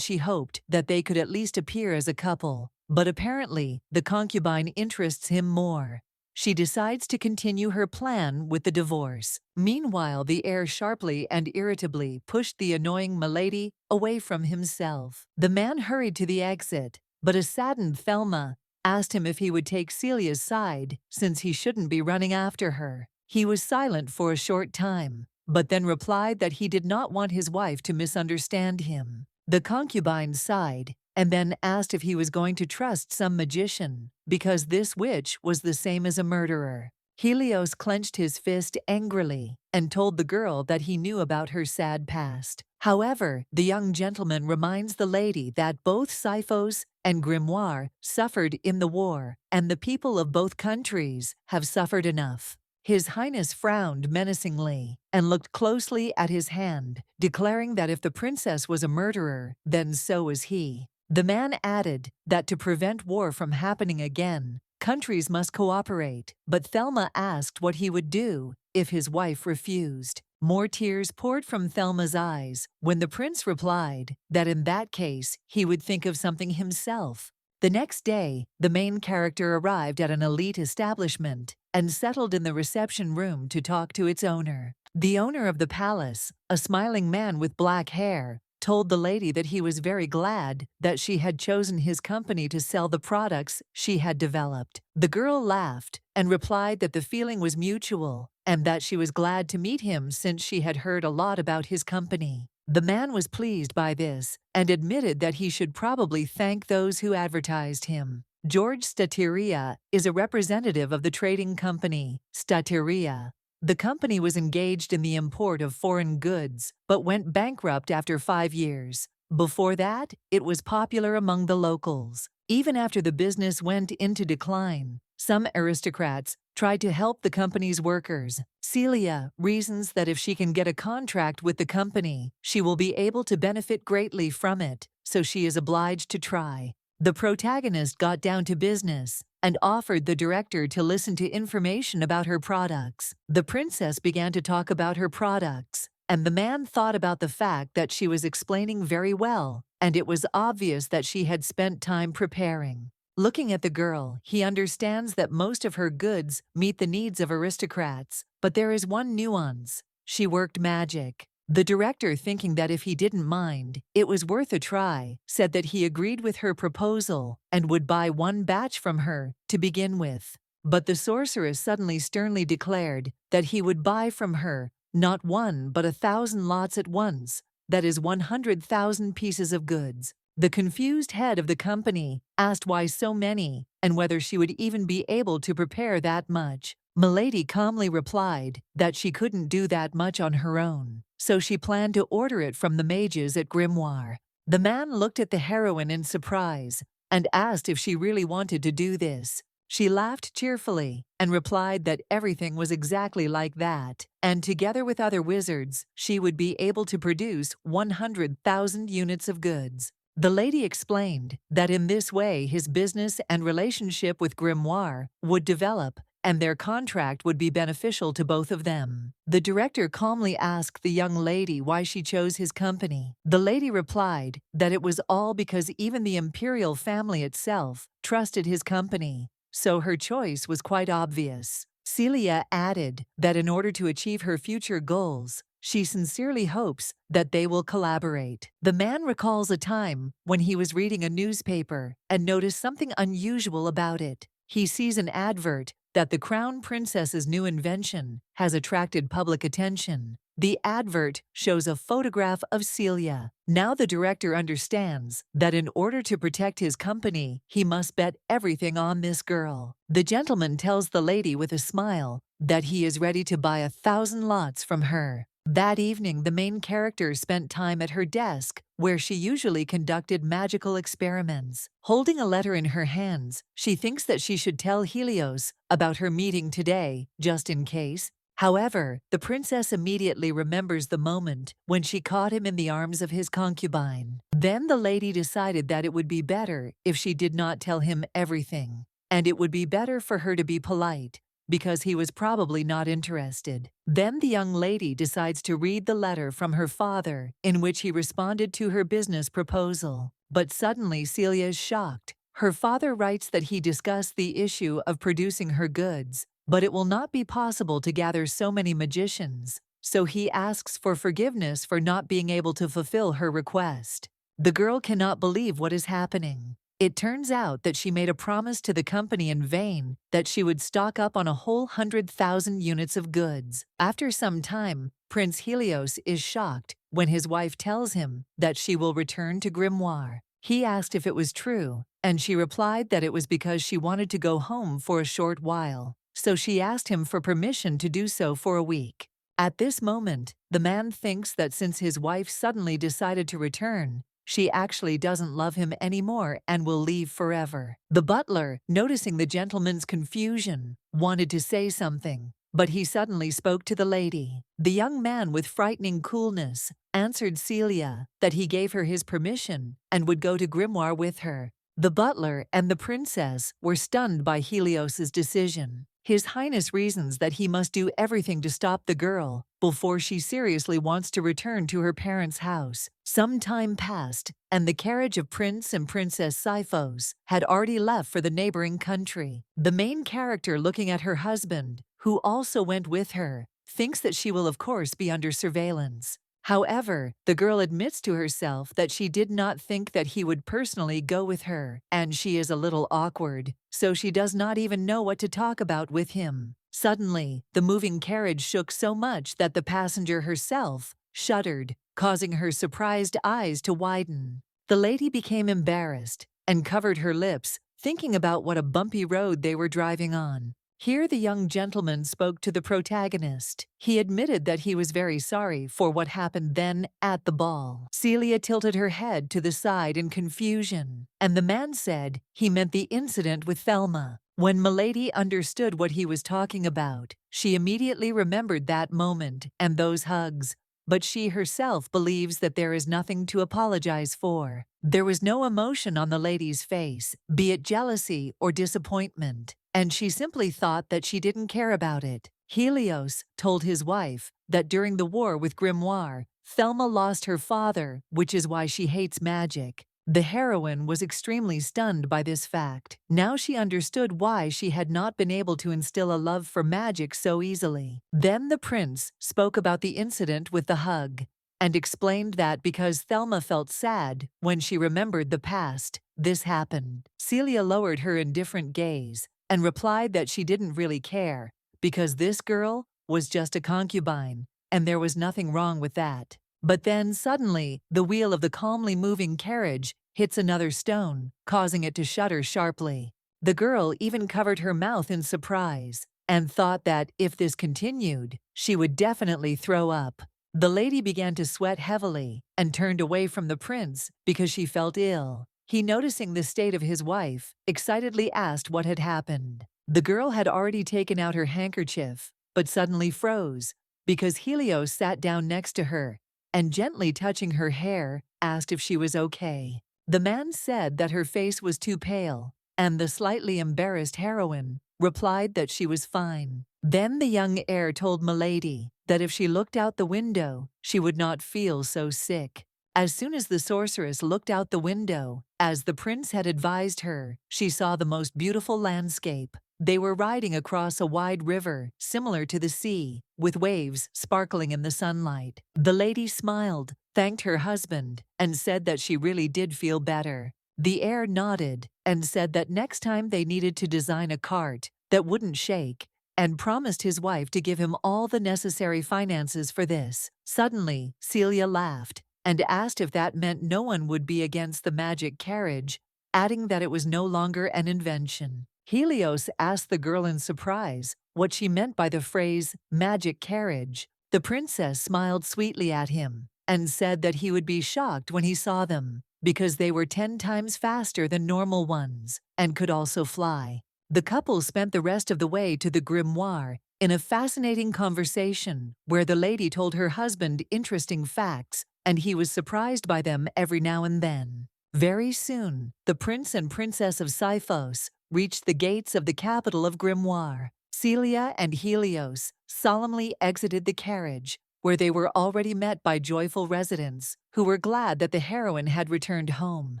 Speaker 1: she hoped that they could at least appear as a couple, but apparently the concubine interests him more. She decides to continue her plan with the divorce. Meanwhile, the heir sharply and irritably pushed the annoying milady away from himself. The man hurried to the exit, but a saddened Thelma asked him if he would take Celia's side since he shouldn't be running after her. He was silent for a short time, but then replied that he did not want his wife to misunderstand him. The concubine sighed and then asked if he was going to trust some magician, because this witch was the same as a murderer. Helios clenched his fist angrily and told the girl that he knew about her sad past. However, the young gentleman reminds the lady that both Siphos and Grimoire suffered in the war, and the people of both countries have suffered enough. His Highness frowned menacingly and looked closely at his hand, declaring that if the princess was a murderer, then so was he. The man added that to prevent war from happening again, countries must cooperate, but Thelma asked what he would do if his wife refused. More tears poured from Thelma's eyes when the prince replied that in that case he would think of something himself. The next day, the main character arrived at an elite establishment and settled in the reception room to talk to its owner. The owner of the palace, a smiling man with black hair, told the lady that he was very glad that she had chosen his company to sell the products she had developed. The girl laughed and replied that the feeling was mutual and that she was glad to meet him since she had heard a lot about his company. The man was pleased by this and admitted that he should probably thank those who advertised him. George Stateria is a representative of the trading company, Stateria. The company was engaged in the import of foreign goods, but went bankrupt after 5 years. Before that, it was popular among the locals. Even after the business went into decline, some aristocrats tried to help the company's workers. Celia reasons that if she can get a contract with the company, she will be able to benefit greatly from it, so she is obliged to try. The protagonist got down to business and offered the director to listen to information about her products. The princess began to talk about her products, and the man thought about the fact that she was explaining very well, and it was obvious that she had spent time preparing. Looking at the girl, he understands that most of her goods meet the needs of aristocrats, but there is one nuance. She worked magic. The director, thinking that if he didn't mind, it was worth a try, said that he agreed with her proposal and would buy 1 batch from her to begin with. But the sorceress suddenly sternly declared that he would buy from her not 1 but 1,000 lots at once, that is 100,000 pieces of goods. The confused head of the company asked why so many and whether she would even be able to prepare that much. Milady calmly replied that she couldn't do that much on her own, so she planned to order it from the mages at Grimoire. The man looked at the heroine in surprise and asked if she really wanted to do this. She laughed cheerfully and replied that everything was exactly like that, and together with other wizards, she would be able to produce 100,000 units of goods. The lady explained that in this way his business and relationship with Grimoire would develop, and their contract would be beneficial to both of them. The director calmly asked the young lady why she chose his company. The lady replied that it was all because even the imperial family itself trusted his company, so her choice was quite obvious. Celia added that in order to achieve her future goals, she sincerely hopes that they will collaborate. The man recalls a time when he was reading a newspaper and noticed something unusual about it. He sees an advert that the crown princess's new invention has attracted public attention. The advert shows a photograph of Celia. Now the director understands that in order to protect his company, he must bet everything on this girl. The gentleman tells the lady with a smile that he is ready to buy 1,000 lots from her. That evening, the main character spent time at her desk, where she usually conducted magical experiments. Holding a letter in her hands, she thinks that she should tell Helios about her meeting today, just in case. However, the princess immediately remembers the moment when she caught him in the arms of his concubine. Then the lady decided that it would be better if she did not tell him everything, and it would be better for her to be polite, because he was probably not interested. Then the young lady decides to read the letter from her father, in which he responded to her business proposal. But suddenly Celia is shocked. Her father writes that he discussed the issue of producing her goods, but it will not be possible to gather so many magicians, so he asks for forgiveness for not being able to fulfill her request. The girl cannot believe what is happening. It turns out that she made a promise to the company in vain that she would stock up on a whole 100,000 units of goods. After some time, Prince Helios is shocked when his wife tells him that she will return to Grimoire. He asked if it was true, and she replied that it was because she wanted to go home for a short while, so she asked him for permission to do so for a week. At this moment, the man thinks that since his wife suddenly decided to return, she actually doesn't love him anymore and will leave forever. The butler, noticing the gentleman's confusion, wanted to say something, but he suddenly spoke to the lady. The young man, with frightening coolness, answered Celia that he gave her his permission and would go to Grimoire with her. The butler and the princess were stunned by Helios's decision. His Highness reasons that he must do everything to stop the girl before she seriously wants to return to her parents' house. Some time passed, and the carriage of Prince and Princess Sipho's had already left for the neighboring country. The main character, looking at her husband, who also went with her, thinks that she will of course be under surveillance. However, the girl admits to herself that she did not think that he would personally go with her, and she is a little awkward, so she does not even know what to talk about with him. Suddenly, the moving carriage shook so much that the passenger herself shuddered. causing her surprised eyes to widen. The lady became embarrassed and covered her lips, thinking about what a bumpy road they were driving on. Here the young gentleman spoke to the protagonist. He admitted that he was very sorry for what happened then at the ball. Celia tilted her head to the side in confusion, and the man said he meant the incident with Thelma. When Milady understood what he was talking about, she immediately remembered that moment and those hugs. But she herself believes that there is nothing to apologize for. There was no emotion on the lady's face, be it jealousy or disappointment, and she simply thought that she didn't care about it. Helios told his wife that during the war with Grimoire, Thelma lost her father, which is why she hates magic. The heroine was extremely stunned by this fact. Now she understood why she had not been able to instill a love for magic so easily. Then the prince spoke about the incident with the hug, and explained that because Thelma felt sad when she remembered the past, this happened. Celia lowered her indifferent gaze and replied that she didn't really care, because this girl was just a concubine, and there was nothing wrong with that. But then suddenly, the wheel of the calmly moving carriage hits another stone, causing it to shudder sharply. The girl even covered her mouth in surprise and thought that if this continued, she would definitely throw up. The lady began to sweat heavily and turned away from the prince because she felt ill. He, noticing the state of his wife, excitedly asked what had happened. The girl had already taken out her handkerchief, but suddenly froze because Helios sat down next to her and, gently touching her hair, asked if she was okay. The man said that her face was too pale, and the slightly embarrassed heroine replied that she was fine. Then the young heir told Milady that if she looked out the window, she would not feel so sick. As soon as the sorceress looked out the window, as the prince had advised her, she saw the most beautiful landscape. They were riding across a wide river, similar to the sea, with waves sparkling in the sunlight. The lady smiled, thanked her husband, and said that she really did feel better. The heir nodded and said that next time they needed to design a cart that wouldn't shake, and promised his wife to give him all the necessary finances for this. Suddenly, Celia laughed and asked if that meant no one would be against the magic carriage, adding that it was no longer an invention. Helios asked the girl in surprise what she meant by the phrase magic carriage. The princess smiled sweetly at him and said that he would be shocked when he saw them because they were 10 times faster than normal ones and could also fly. The couple spent the rest of the way to the Grimoire in a fascinating conversation where the lady told her husband interesting facts and he was surprised by them every now and then. Very soon, the prince and princess of Sifos reached the gates of the capital of Grimoire. Celia and Helios solemnly exited the carriage, where they were already met by joyful residents who were glad that the heroine had returned home.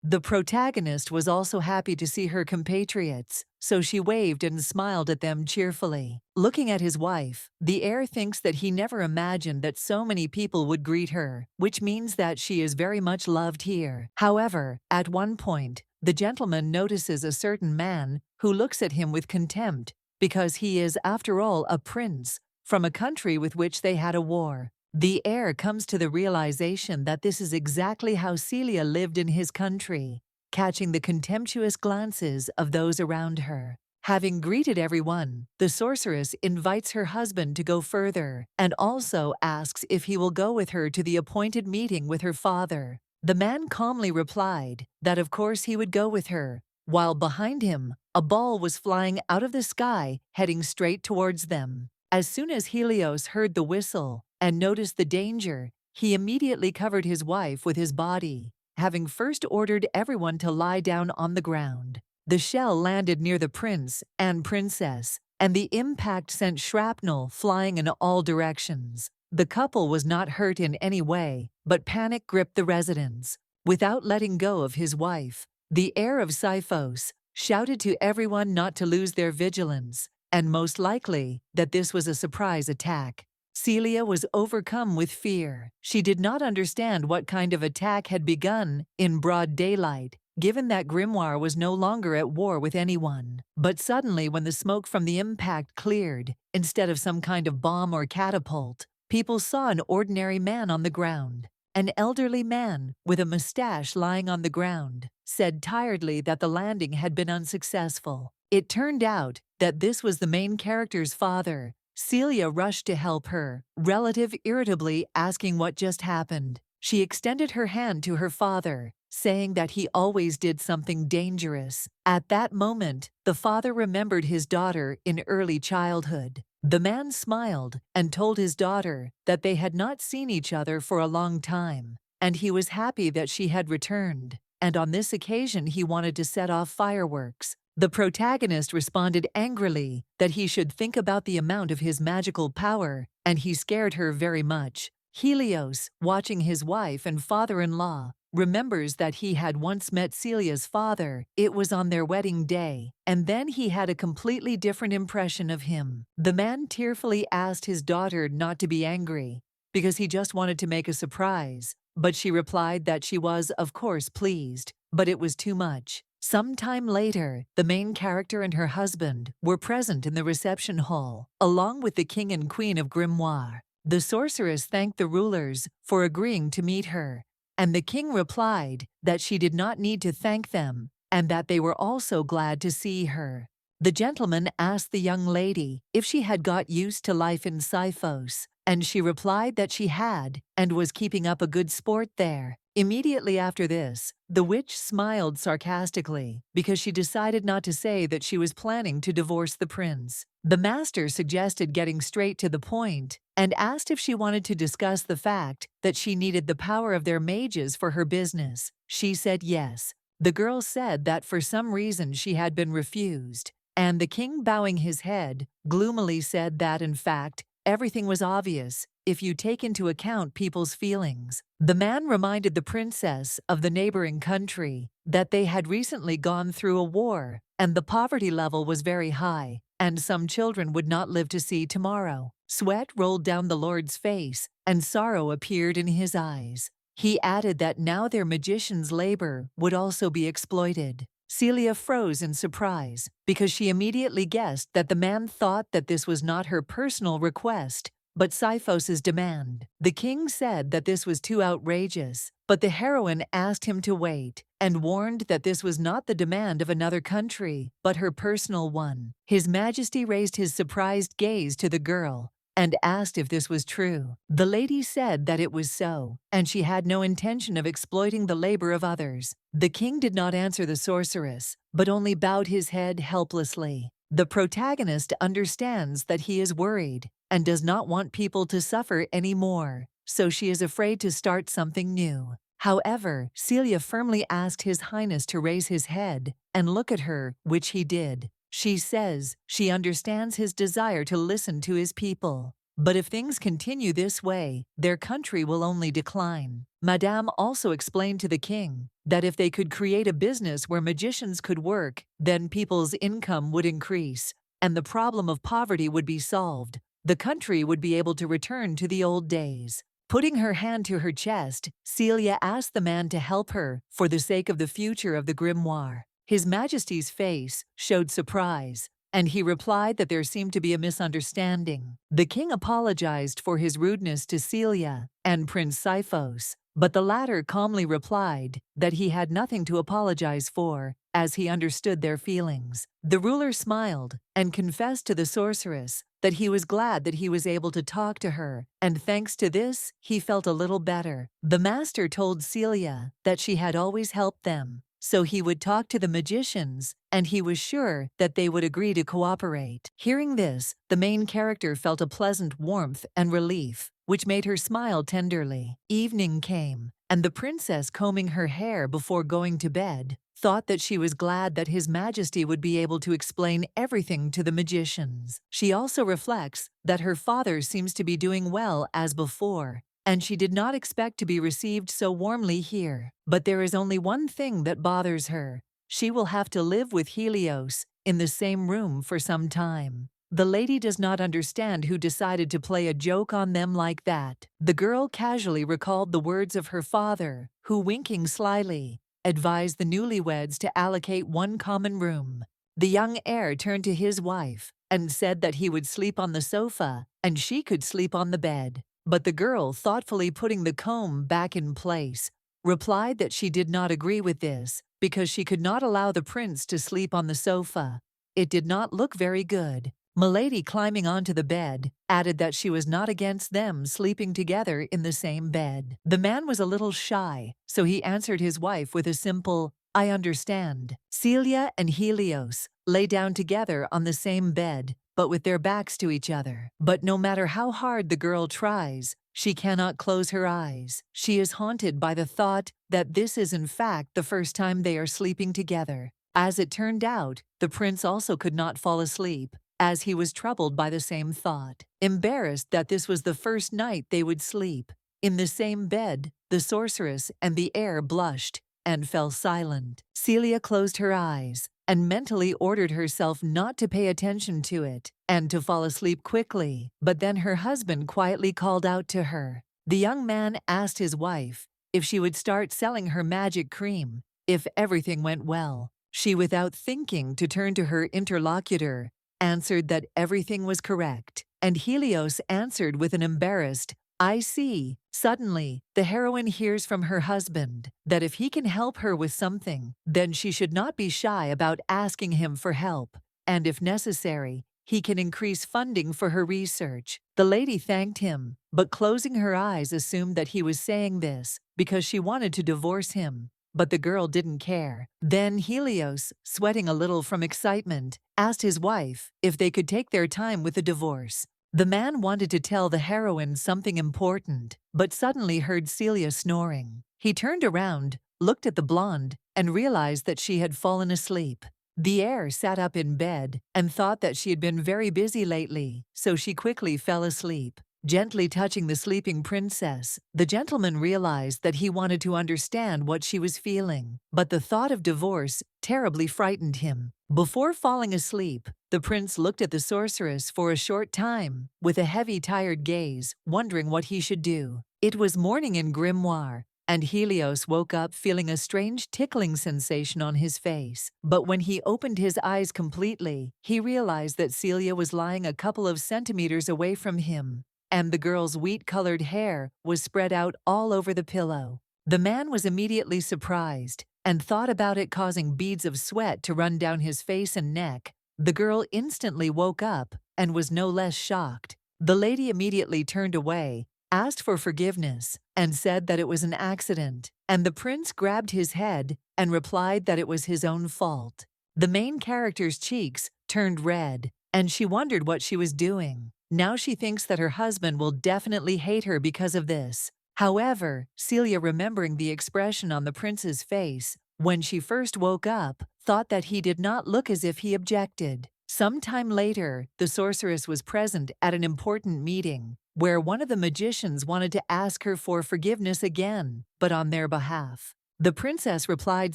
Speaker 1: The protagonist was also happy to see her compatriots, so she waved and smiled at them cheerfully. Looking at his wife, the heir thinks that he never imagined that so many people would greet her, which means that she is very much loved here. However, at one point, the gentleman notices a certain man who looks at him with contempt because he is, after all, a prince from a country with which they had a war. The heir comes to the realization that this is exactly how Celia lived in his country, catching the contemptuous glances of those around her. Having greeted everyone, the sorceress invites her husband to go further and also asks if he will go with her to the appointed meeting with her father. The man calmly replied that of course he would go with her, while behind him, a ball was flying out of the sky, heading straight towards them. As soon as Helios heard the whistle and noticed the danger, he immediately covered his wife with his body, having first ordered everyone to lie down on the ground. The shell landed near the prince and princess, and the impact sent shrapnel flying in all directions. The couple was not hurt in any way, but panic gripped the residents. Without letting go of his wife, the heir of Sifos shouted to everyone not to lose their vigilance, and most likely that this was a surprise attack. Celia was overcome with fear. She did not understand what kind of attack had begun in broad daylight, given that Grimoire was no longer at war with anyone. But suddenly, when the smoke from the impact cleared, instead of some kind of bomb or catapult, people saw an ordinary man on the ground. An elderly man, with a mustache lying on the ground, said tiredly that the landing had been unsuccessful. It turned out that this was the main character's father. Celia rushed to help her relative, irritably asking what just happened. She extended her hand to her father, saying that he always did something dangerous. At that moment, the father remembered his daughter in early childhood. The man smiled and told his daughter that they had not seen each other for a long time, and he was happy that she had returned, and on this occasion he wanted to set off fireworks. The protagonist responded angrily that he should think about the amount of his magical power, and he scared her very much. Helios, watching his wife and father-in-law, remembers that he had once met Celia's father. It was on their wedding day, and then he had a completely different impression of him. The man tearfully asked his daughter not to be angry, because he just wanted to make a surprise, but she replied that she was, of course, pleased, but it was too much. Some time later, the main character and her husband were present in the reception hall, along with the king and queen of Grimoire. The sorceress thanked the rulers for agreeing to meet her, and the king replied that she did not need to thank them and that they were also glad to see her. The gentleman asked the young lady if she had got used to life in Sifos, and she replied that she had and was keeping up a good sport there. Immediately after this, the witch smiled sarcastically because she decided not to say that she was planning to divorce the prince. The master suggested getting straight to the point and asked if she wanted to discuss the fact that she needed the power of their mages for her business. She said yes. The girl said that for some reason she had been refused, and the king, bowing his head, gloomily said that, in fact, everything was obvious if you take into account people's feelings. The man reminded the princess of the neighboring country that they had recently gone through a war, and the poverty level was very high, and some children would not live to see tomorrow. Sweat rolled down the lord's face, and sorrow appeared in his eyes. He added that now their magician's labor would also be exploited. Celia froze in surprise because she immediately guessed that the man thought that this was not her personal request, but Sifos's demand. The king said that this was too outrageous, but the heroine asked him to wait and warned that this was not the demand of another country, but her personal one. His Majesty raised his surprised gaze to the girl and asked if this was true. The lady said that it was so, and she had no intention of exploiting the labor of others. The king did not answer the sorceress, but only bowed his head helplessly. The protagonist understands that he is worried and does not want people to suffer anymore, so she is afraid to start something new. However, Celia firmly asked His Highness to raise his head and look at her, which he did. She says she understands his desire to listen to his people, but if things continue this way, their country will only decline. Madame also explained to the king that if they could create a business where magicians could work, then people's income would increase, and the problem of poverty would be solved. The country would be able to return to the old days. Putting her hand to her chest, Celia asked the man to help her for the sake of the future of the Grimoire. His Majesty's face showed surprise, and he replied that there seemed to be a misunderstanding. The king apologized for his rudeness to Celia and Prince Sifos, but the latter calmly replied that he had nothing to apologize for, as he understood their feelings. The ruler smiled and confessed to the sorceress that he was glad that he was able to talk to her, and thanks to this, he felt a little better. The master told Celia that she had always helped them, so he would talk to the magicians, and he was sure that they would agree to cooperate. Hearing this, the main character felt a pleasant warmth and relief, which made her smile tenderly. Evening came, and the princess, combing her hair before going to bed, thought that she was glad that His Majesty would be able to explain everything to the magicians. She also reflects that her father seems to be doing well as before, and she did not expect to be received so warmly here. But there is only one thing that bothers her. She will have to live with Helios in the same room for some time. The lady does not understand who decided to play a joke on them like that. The girl casually recalled the words of her father, who, winking slyly, advised the newlyweds to allocate one common room. The young heir turned to his wife and said that he would sleep on the sofa and she could sleep on the bed. But the girl, thoughtfully putting the comb back in place, replied that she did not agree with this because she could not allow the prince to sleep on the sofa. It did not look very good. Milady, climbing onto the bed, added that she was not against them sleeping together in the same bed. The man was a little shy, so he answered his wife with a simple, "I understand." Celia and Helios lay down together on the same bed, but with their backs to each other. But no matter how hard the girl tries, she cannot close her eyes. She is haunted by the thought that this is in fact the first time they are sleeping together. As it turned out, the prince also could not fall asleep, as he was troubled by the same thought. Embarrassed that this was the first night they would sleep in the same bed, the sorceress and the heir blushed and fell silent. Celia closed her eyes and mentally ordered herself not to pay attention to it and to fall asleep quickly. But then her husband quietly called out to her. The young man asked his wife if she would start selling her magic cream if everything went well. She, without thinking to turn to her interlocutor, answered that everything was correct, and Helios answered with an embarrassed, "I see." Suddenly, the heroine hears from her husband that if he can help her with something, then she should not be shy about asking him for help, and if necessary, he can increase funding for her research. The lady thanked him, but closing her eyes assumed that he was saying this because she wanted to divorce him. But the girl didn't care. Then Helios, sweating a little from excitement, asked his wife if they could take their time with the divorce. The man wanted to tell the heroine something important, but suddenly heard Celia snoring. He turned around, looked at the blonde, and realized that she had fallen asleep. The heir sat up in bed and thought that she had been very busy lately, so she quickly fell asleep. Gently touching the sleeping princess, the gentleman realized that he wanted to understand what she was feeling, but the thought of divorce terribly frightened him. Before falling asleep, the prince looked at the sorceress for a short time, with a heavy, tired gaze, wondering what he should do. It was morning in Grimoire, and Helios woke up feeling a strange tickling sensation on his face. But when he opened his eyes completely, he realized that Celia was lying a couple of centimeters away from him, and the girl's wheat-colored hair was spread out all over the pillow. The man was immediately surprised and thought about it causing beads of sweat to run down his face and neck. The girl instantly woke up and was no less shocked. The lady immediately turned away, asked for forgiveness, and said that it was an accident, and the prince grabbed his head and replied that it was his own fault. The main character's cheeks turned red, and she wondered what she was doing. Now she thinks that her husband will definitely hate her because of this. However, Celia, remembering the expression on the prince's face when she first woke up, thought that he did not look as if he objected. Some time later, the sorceress was present at an important meeting where one of the magicians wanted to ask her for forgiveness again, but on their behalf. The princess replied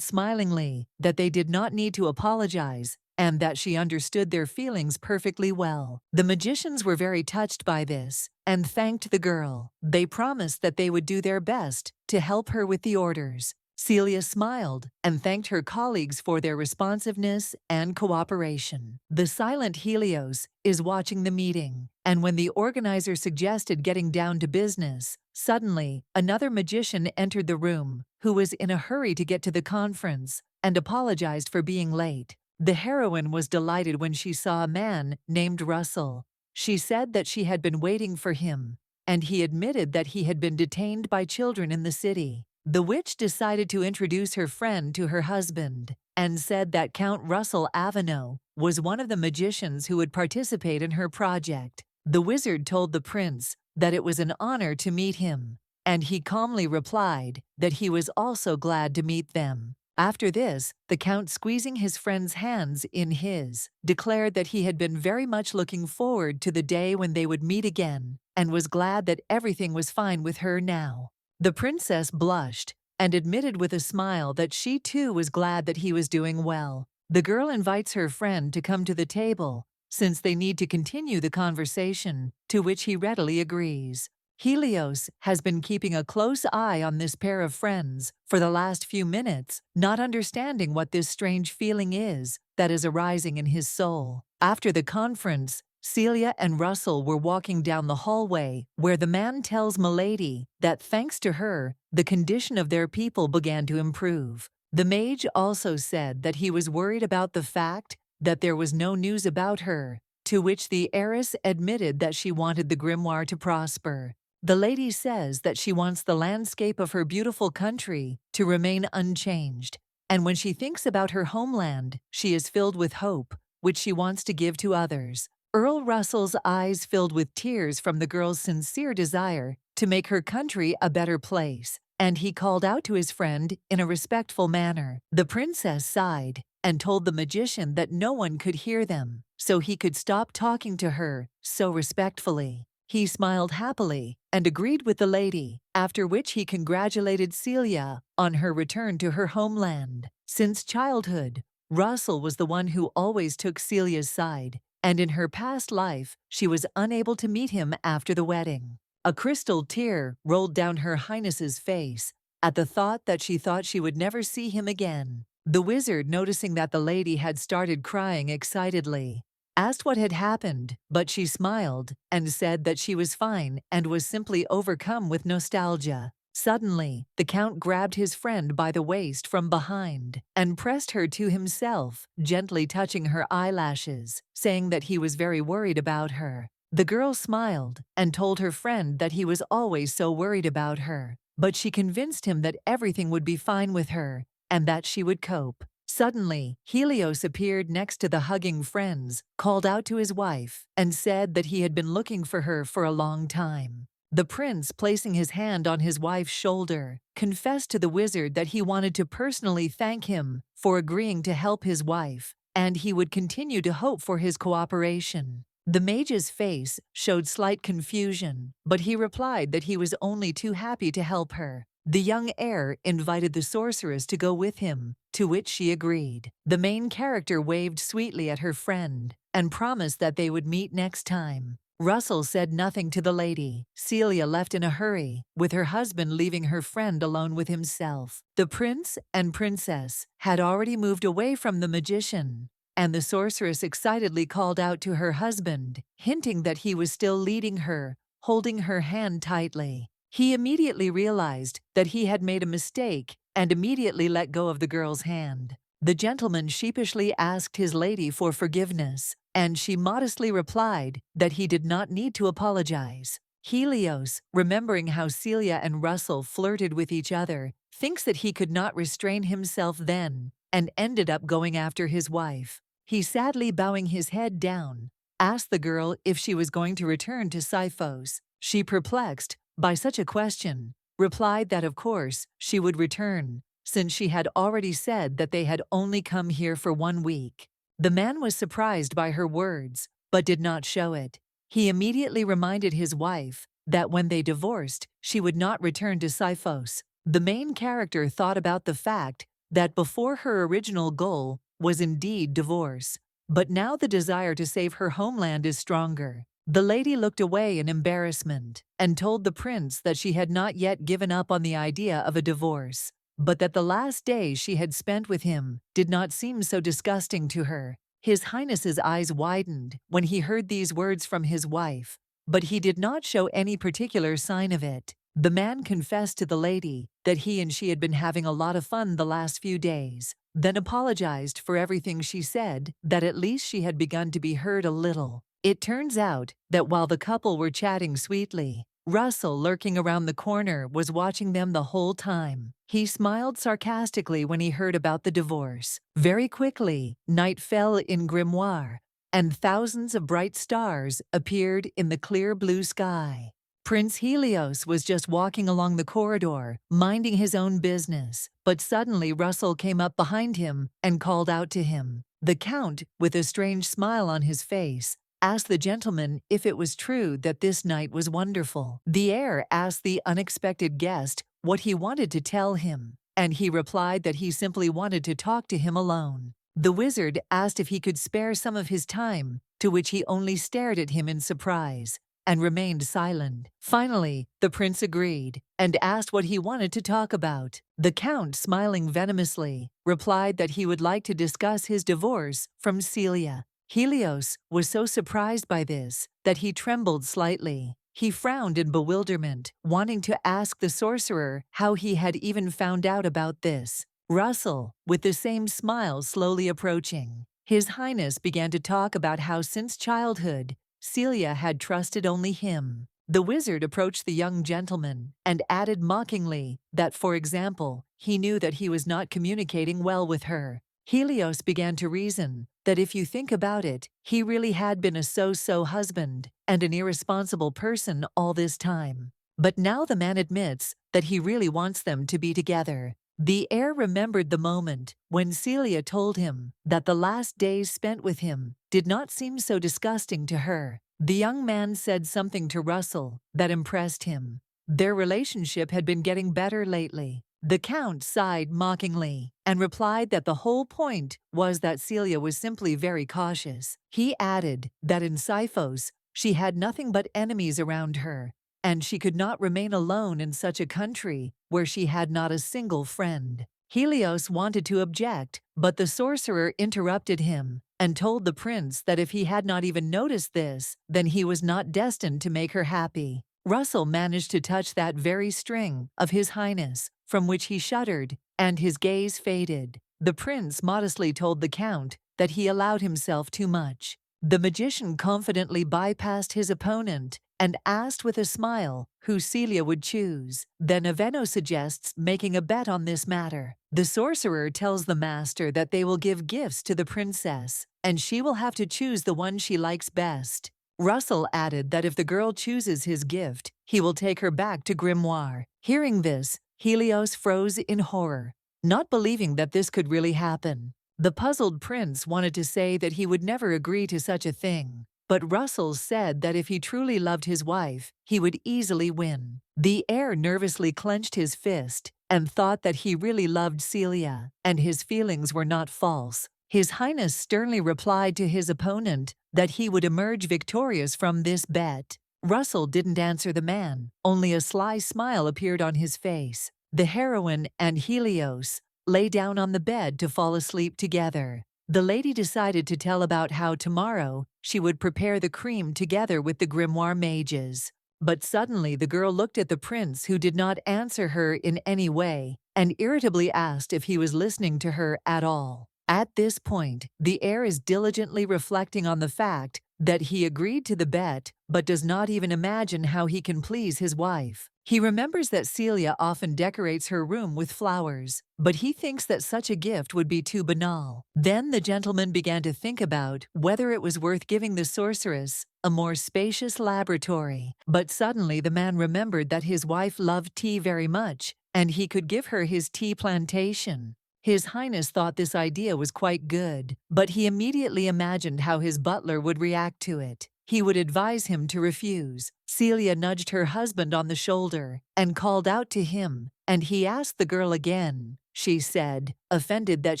Speaker 1: smilingly that they did not need to apologize and that she understood their feelings perfectly well. The magicians were very touched by this and thanked the girl. They promised that they would do their best to help her with the orders. Celia smiled and thanked her colleagues for their responsiveness and cooperation. The silent Helios is watching the meeting, and when the organizer suggested getting down to business, suddenly another magician entered the room who was in a hurry to get to the conference and apologized for being late. The heroine was delighted when she saw a man named Russell. She said that she had been waiting for him, and he admitted that he had been detained by children in the city. The witch decided to introduce her friend to her husband and said that Count Russell Avenel was one of the magicians who would participate in her project. The wizard told the prince that it was an honor to meet him, and he calmly replied that he was also glad to meet them. After this, the count, squeezing his friend's hands in his, declared that he had been very much looking forward to the day when they would meet again and was glad that everything was fine with her now. The princess blushed and admitted with a smile that she too was glad that he was doing well. The girl invites her friend to come to the table since they need to continue the conversation, to which he readily agrees. Helios has been keeping a close eye on this pair of friends for the last few minutes, not understanding what this strange feeling is that is arising in his soul. After the conference, Celia and Russell were walking down the hallway where the man tells Milady that thanks to her, the condition of their people began to improve. The mage also said that he was worried about the fact that there was no news about her, to which the heiress admitted that she wanted the grimoire to prosper. The lady says that she wants the landscape of her beautiful country to remain unchanged, and when she thinks about her homeland, she is filled with hope, which she wants to give to others. Earl Russell's eyes filled with tears from the girl's sincere desire to make her country a better place, and he called out to his friend in a respectful manner. The princess sighed and told the magician that no one could hear them, so he could stop talking to her so respectfully. He smiled happily and agreed with the lady, after which he congratulated Celia on her return to her homeland. Since childhood, Russell was the one who always took Celia's side, and in her past life, she was unable to meet him after the wedding. A crystal tear rolled down Her Highness's face at the thought that she thought she would never see him again. The wizard, noticing that the lady had started crying excitedly, asked what had happened, but she smiled and said that she was fine and was simply overcome with nostalgia. Suddenly, the count grabbed his friend by the waist from behind and pressed her to himself, gently touching her eyelashes, saying that he was very worried about her. The girl smiled and told her friend that he was always so worried about her, but she convinced him that everything would be fine with her and that she would cope. Suddenly, Helios appeared next to the hugging friends, called out to his wife, and said that he had been looking for her for a long time. The prince, placing his hand on his wife's shoulder, confessed to the wizard that he wanted to personally thank him for agreeing to help his wife, and he would continue to hope for his cooperation. The mage's face showed slight confusion, but he replied that he was only too happy to help her. The young heir invited the sorceress to go with him, to which she agreed. The main character waved sweetly at her friend and promised that they would meet next time. Russell said nothing to the lady. Celia left in a hurry, with her husband leaving her friend alone with himself. The prince and princess had already moved away from the magician, and the sorceress excitedly called out to her husband, hinting that he was still leading her, holding her hand tightly. He immediately realized that he had made a mistake and immediately let go of the girl's hand. The gentleman sheepishly asked his lady for forgiveness, and she modestly replied that he did not need to apologize. Helios, remembering how Celia and Russell flirted with each other, thinks that he could not restrain himself then and ended up going after his wife. He, sadly bowing his head down, asked the girl if she was going to return to Sifos. She, perplexed by such a question, replied that of course she would return, since she had already said that they had only come here for 1 week. The man was surprised by her words, but did not show it. He immediately reminded his wife that when they divorced, she would not return to Sifos. The main character thought about the fact that before her original goal was indeed divorce, but now the desire to save her homeland is stronger. The lady looked away in embarrassment and told the prince that she had not yet given up on the idea of a divorce, but that the last days she had spent with him did not seem so disgusting to her. His Highness's eyes widened when he heard these words from his wife, but he did not show any particular sign of it. The man confessed to the lady that he and she had been having a lot of fun the last few days, then apologized for everything she said, that at least she had begun to be heard a little. It turns out that while the couple were chatting sweetly, Russell, lurking around the corner, was watching them the whole time. He smiled sarcastically when he heard about the divorce. Very quickly, night fell in Grimoire, and thousands of bright stars appeared in the clear blue sky. Prince Helios was just walking along the corridor, minding his own business, but suddenly Russell came up behind him and called out to him. The count, with a strange smile on his face, asked the gentleman if it was true that this night was wonderful. The heir asked the unexpected guest what he wanted to tell him, and he replied that he simply wanted to talk to him alone. The wizard asked if he could spare some of his time, to which he only stared at him in surprise and remained silent. Finally, the prince agreed and asked what he wanted to talk about. The count, smiling venomously, replied that he would like to discuss his divorce from Celia. Helios was so surprised by this that he trembled slightly. He frowned in bewilderment, wanting to ask the sorcerer how he had even found out about this. Russell, with the same smile slowly approaching, His Highness began to talk about how since childhood, Celia had trusted only him. The wizard approached the young gentleman and added mockingly that, for example, he knew that he was not communicating well with her. Helios began to reason that if you think about it, he really had been a so-so husband and an irresponsible person all this time. But now the man admits that he really wants them to be together. The heir remembered the moment when Celia told him that the last days spent with him did not seem so disgusting to her. The young man said something to Russell that impressed him. Their relationship had been getting better lately. The Count sighed mockingly and replied that the whole point was that Celia was simply very cautious. He added that in Sifos, she had nothing but enemies around her, and she could not remain alone in such a country where she had not a single friend. Helios wanted to object, but the sorcerer interrupted him and told the prince that if he had not even noticed this, then he was not destined to make her happy. Russell managed to touch that very string of His Highness, from which he shuddered, and his gaze faded. The prince modestly told the Count that he allowed himself too much. The magician confidently bypassed his opponent and asked with a smile who Celia would choose. Then Aveno suggests making a bet on this matter. The sorcerer tells the master that they will give gifts to the princess, and she will have to choose the one she likes best. Russell added that if the girl chooses his gift, he will take her back to Grimoire. Hearing this, Helios froze in horror, not believing that this could really happen. The puzzled prince wanted to say that he would never agree to such a thing, but Russell said that if he truly loved his wife, he would easily win. The heir nervously clenched his fist and thought that he really loved Celia, and his feelings were not false. His Highness sternly replied to his opponent that he would emerge victorious from this bet. Russell didn't answer the man, only a sly smile appeared on his face. The heroine and Helios lay down on the bed to fall asleep together. The lady decided to tell about how tomorrow she would prepare the cream together with the Grimoire mages. But suddenly the girl looked at the prince, who did not answer her in any way, and irritably asked if he was listening to her at all. At this point, the heir is diligently reflecting on the fact that he agreed to the bet but does not even imagine how he can please his wife. He remembers that Celia often decorates her room with flowers, but he thinks that such a gift would be too banal. Then the gentleman began to think about whether it was worth giving the sorceress a more spacious laboratory. But suddenly the man remembered that his wife loved tea very much, and he could give her his tea plantation. His Highness thought this idea was quite good, but he immediately imagined how his butler would react to it. He would advise him to refuse. Celia nudged her husband on the shoulder and called out to him, and he asked the girl again, she said, offended that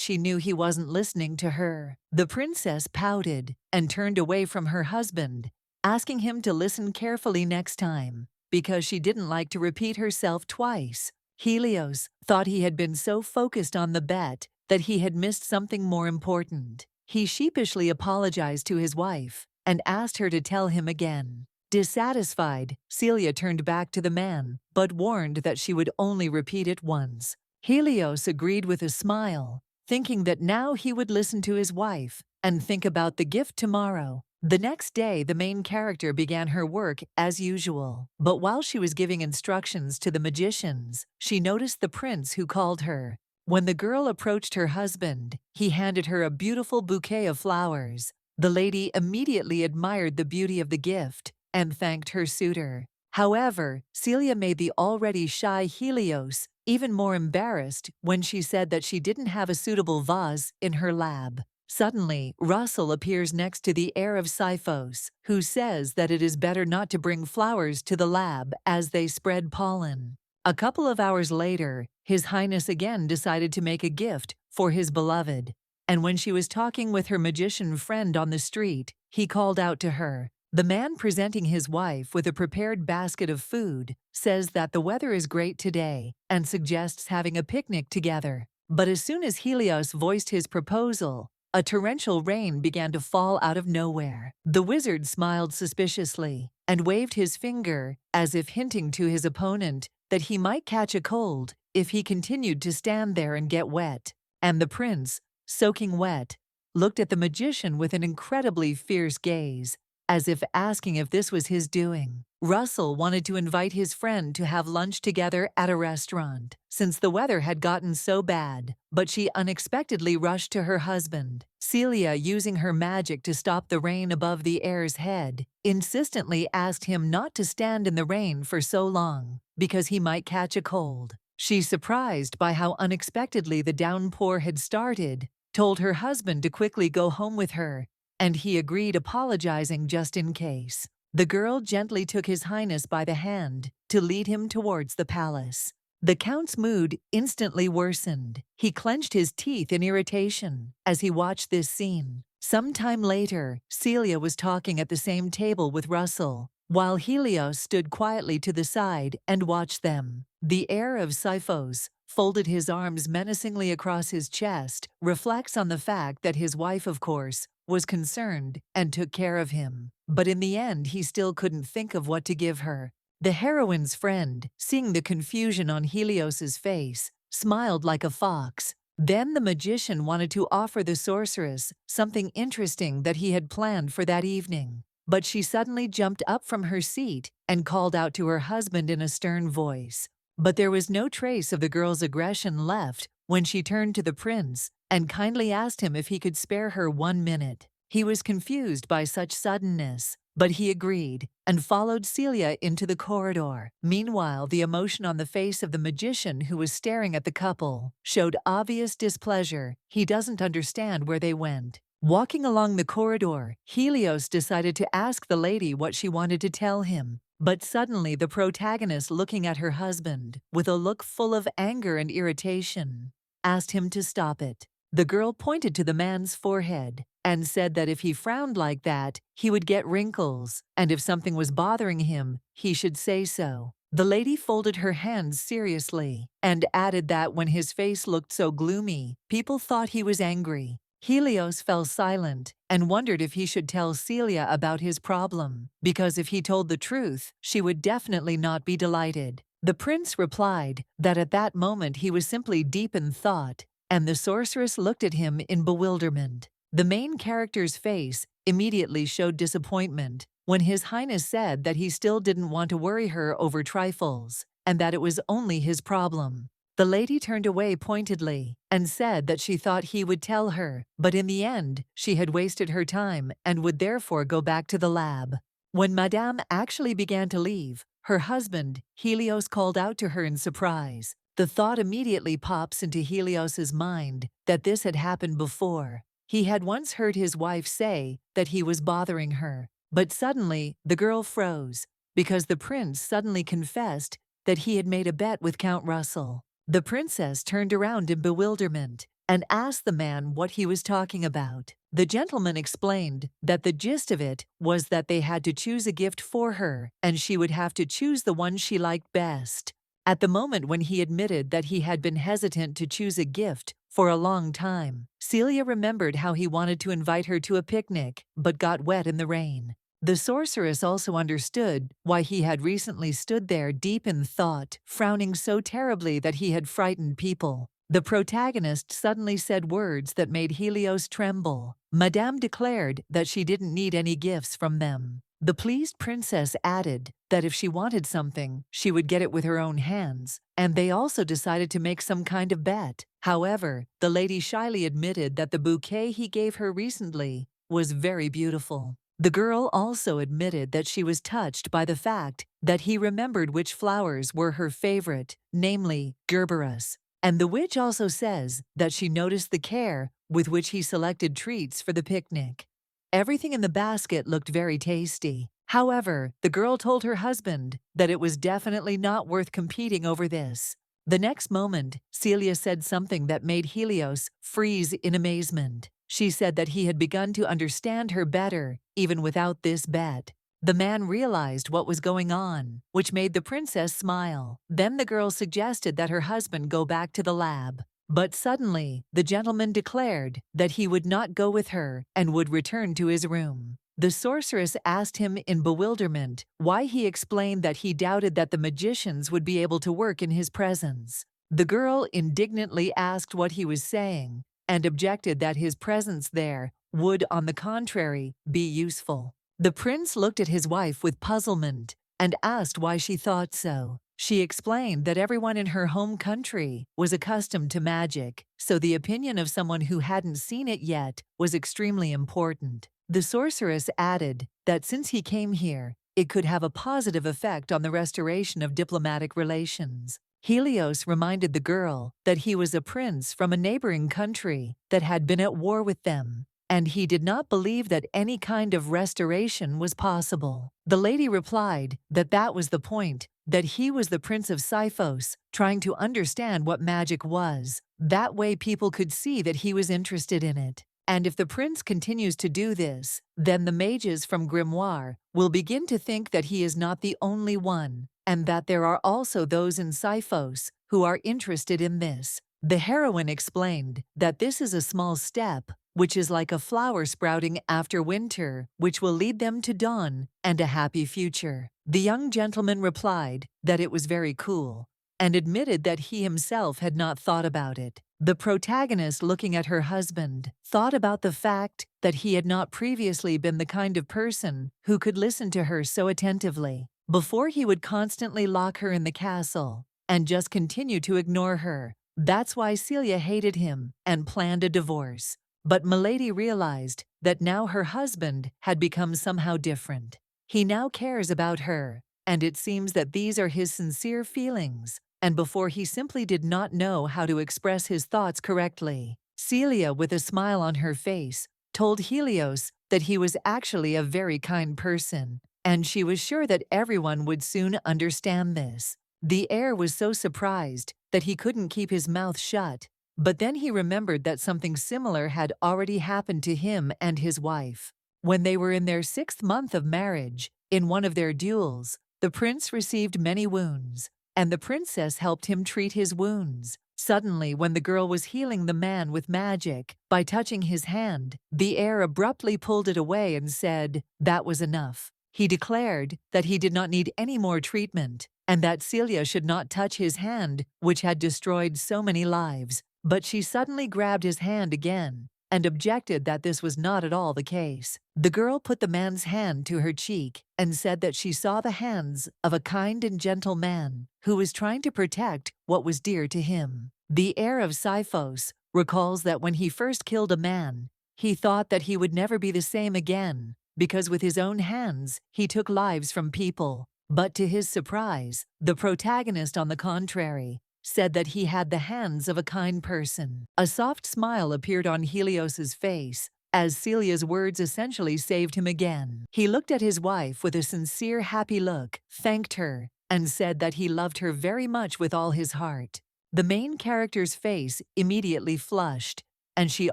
Speaker 1: she knew he wasn't listening to her. The princess pouted and turned away from her husband, asking him to listen carefully next time, because she didn't like to repeat herself twice. Helios thought he had been so focused on the bet that he had missed something more important. He sheepishly apologized to his wife and asked her to tell him again. Dissatisfied, Celia turned back to the man, but warned that she would only repeat it once. Helios agreed with a smile, thinking that now he would listen to his wife and think about the gift tomorrow. The next day, the main character began her work as usual, but while she was giving instructions to the magicians, she noticed the prince, who called her. When the girl approached her husband, he handed her a beautiful bouquet of flowers. The lady immediately admired the beauty of the gift and thanked her suitor. However, Celia made the already shy Helios even more embarrassed when she said that she didn't have a suitable vase in her lab. Suddenly, Russell appears next to the heir of Sifos, who says that it is better not to bring flowers to the lab as they spread pollen. A couple of hours later, His Highness again decided to make a gift for his beloved, and when she was talking with her magician friend on the street, he called out to her. The man presenting his wife with a prepared basket of food says that the weather is great today and suggests having a picnic together. But as soon as Helios voiced his proposal, a torrential rain began to fall out of nowhere. The wizard smiled suspiciously and waved his finger as if hinting to his opponent that he might catch a cold if he continued to stand there and get wet. And the prince, soaking wet, looked at the magician with an incredibly fierce gaze, as if asking if this was his doing. Russell wanted to invite his friend to have lunch together at a restaurant, since the weather had gotten so bad, but she unexpectedly rushed to her husband. Celia, using her magic to stop the rain above the heir's head, insistently asked him not to stand in the rain for so long, because he might catch a cold. She, surprised by how unexpectedly the downpour had started, told her husband to quickly go home with her, and he agreed, apologizing just in case. The girl gently took His Highness by the hand to lead him towards the palace. The Count's mood instantly worsened. He clenched his teeth in irritation as he watched this scene. Some time later, Celia was talking at the same table with Russell, while Helios stood quietly to the side and watched them. The heir of Sipho's folded his arms menacingly across his chest, reflects on the fact that his wife, of course, was concerned and took care of him. But in the end, he still couldn't think of what to give her. The heroine's friend, seeing the confusion on Helios's face, smiled like a fox. Then the magician wanted to offer the sorceress something interesting that he had planned for that evening. But she suddenly jumped up from her seat and called out to her husband in a stern voice. But there was no trace of the girl's aggression left when she turned to the prince and kindly asked him if he could spare her 1 minute. He was confused by such suddenness, but he agreed and followed Celia into the corridor. Meanwhile, the emotion on the face of the magician, who was staring at the couple, showed obvious displeasure. He doesn't understand where they went. Walking along the corridor, Helios decided to ask the lady what she wanted to tell him. But suddenly the protagonist, looking at her husband with a look full of anger and irritation, asked him to stop it. The girl pointed to the man's forehead and said that if he frowned like that, he would get wrinkles, and if something was bothering him, he should say so. The lady folded her hands seriously and added that when his face looked so gloomy, people thought he was angry. Helios fell silent and wondered if he should tell Celia about his problem, because if he told the truth, she would definitely not be delighted. The prince replied that at that moment he was simply deep in thought, and the sorceress looked at him in bewilderment. The main character's face immediately showed disappointment when His Highness said that he still didn't want to worry her over trifles, and that it was only his problem. The lady turned away pointedly and said that she thought he would tell her, but in the end, she had wasted her time and would therefore go back to the lab. When Madame actually began to leave, her husband, Helios, called out to her in surprise. The thought immediately pops into Helios's mind that this had happened before. He had once heard his wife say that he was bothering her, but suddenly the girl froze because the prince suddenly confessed that he had made a bet with Count Russell. The princess turned around in bewilderment and asked the man what he was talking about. The gentleman explained that the gist of it was that they had to choose a gift for her, and she would have to choose the one she liked best. At the moment when he admitted that he had been hesitant to choose a gift for a long time, Celia remembered how he wanted to invite her to a picnic but got wet in the rain. The sorceress also understood why he had recently stood there deep in thought, frowning so terribly that he had frightened people. The protagonist suddenly said words that made Helios tremble. Madame declared that she didn't need any gifts from them. The pleased princess added that if she wanted something, she would get it with her own hands, and they also decided to make some kind of bet. However, the lady shyly admitted that the bouquet he gave her recently was very beautiful. The girl also admitted that she was touched by the fact that he remembered which flowers were her favorite, namely gerberas. And the witch also says that she noticed the care with which he selected treats for the picnic. Everything in the basket looked very tasty. However, the girl told her husband that it was definitely not worth competing over this. The next moment, Celia said something that made Helios freeze in amazement. She said that he had begun to understand her better, even without this bet. The man realized what was going on, which made the princess smile. Then the girl suggested that her husband go back to the lab. But suddenly, the gentleman declared that he would not go with her and would return to his room. The sorceress asked him in bewilderment why he explained that he doubted that the magicians would be able to work in his presence. The girl indignantly asked what he was saying and objected that his presence there would, on the contrary, be useful. The prince looked at his wife with puzzlement and asked why she thought so. She explained that everyone in her home country was accustomed to magic, so the opinion of someone who hadn't seen it yet was extremely important. The sorceress added that since he came here, it could have a positive effect on the restoration of diplomatic relations. Helios reminded the girl that he was a prince from a neighboring country that had been at war with them, and he did not believe that any kind of restoration was possible. The lady replied that that was the point, that he was the Prince of Sifos, trying to understand what magic was. That way people could see that he was interested in it. And if the prince continues to do this, then the mages from Grimoire will begin to think that he is not the only one, and that there are also those in Sifos who are interested in this. The heroine explained that this is a small step, which is like a flower sprouting after winter, which will lead them to dawn and a happy future. The young gentleman replied that it was very cool, and admitted that he himself had not thought about it. The protagonist, looking at her husband, thought about the fact that he had not previously been the kind of person who could listen to her so attentively. Before, he would constantly lock her in the castle and just continue to ignore her. That's why Celia hated him and planned a divorce. But Milady realized that now her husband had become somehow different. He now cares about her, and it seems that these are his sincere feelings. And before, he simply did not know how to express his thoughts correctly. Celia, with a smile on her face, told Helios that he was actually a very kind person, and she was sure that everyone would soon understand this. The heir was so surprised that he couldn't keep his mouth shut, but then he remembered that something similar had already happened to him and his wife. When they were in their 6th month of marriage, in one of their duels, the prince received many wounds, and the princess helped him treat his wounds. Suddenly, when the girl was healing the man with magic by touching his hand, the heir abruptly pulled it away and said that was enough. He declared that he did not need any more treatment, and that Celia should not touch his hand, which had destroyed so many lives. But she suddenly grabbed his hand again and objected that this was not at all the case. The girl put the man's hand to her cheek and said that she saw the hands of a kind and gentle man who was trying to protect what was dear to him. The heir of Sifos recalls that when he first killed a man, he thought that he would never be the same again, because with his own hands he took lives from people. But to his surprise, the protagonist, on the contrary, said that he had the hands of a kind person. A soft smile appeared on Helios's face as Celia's words essentially saved him again. He looked at his wife with a sincere, happy look, thanked her, and said that he loved her very much with all his heart. The main character's face immediately flushed, and she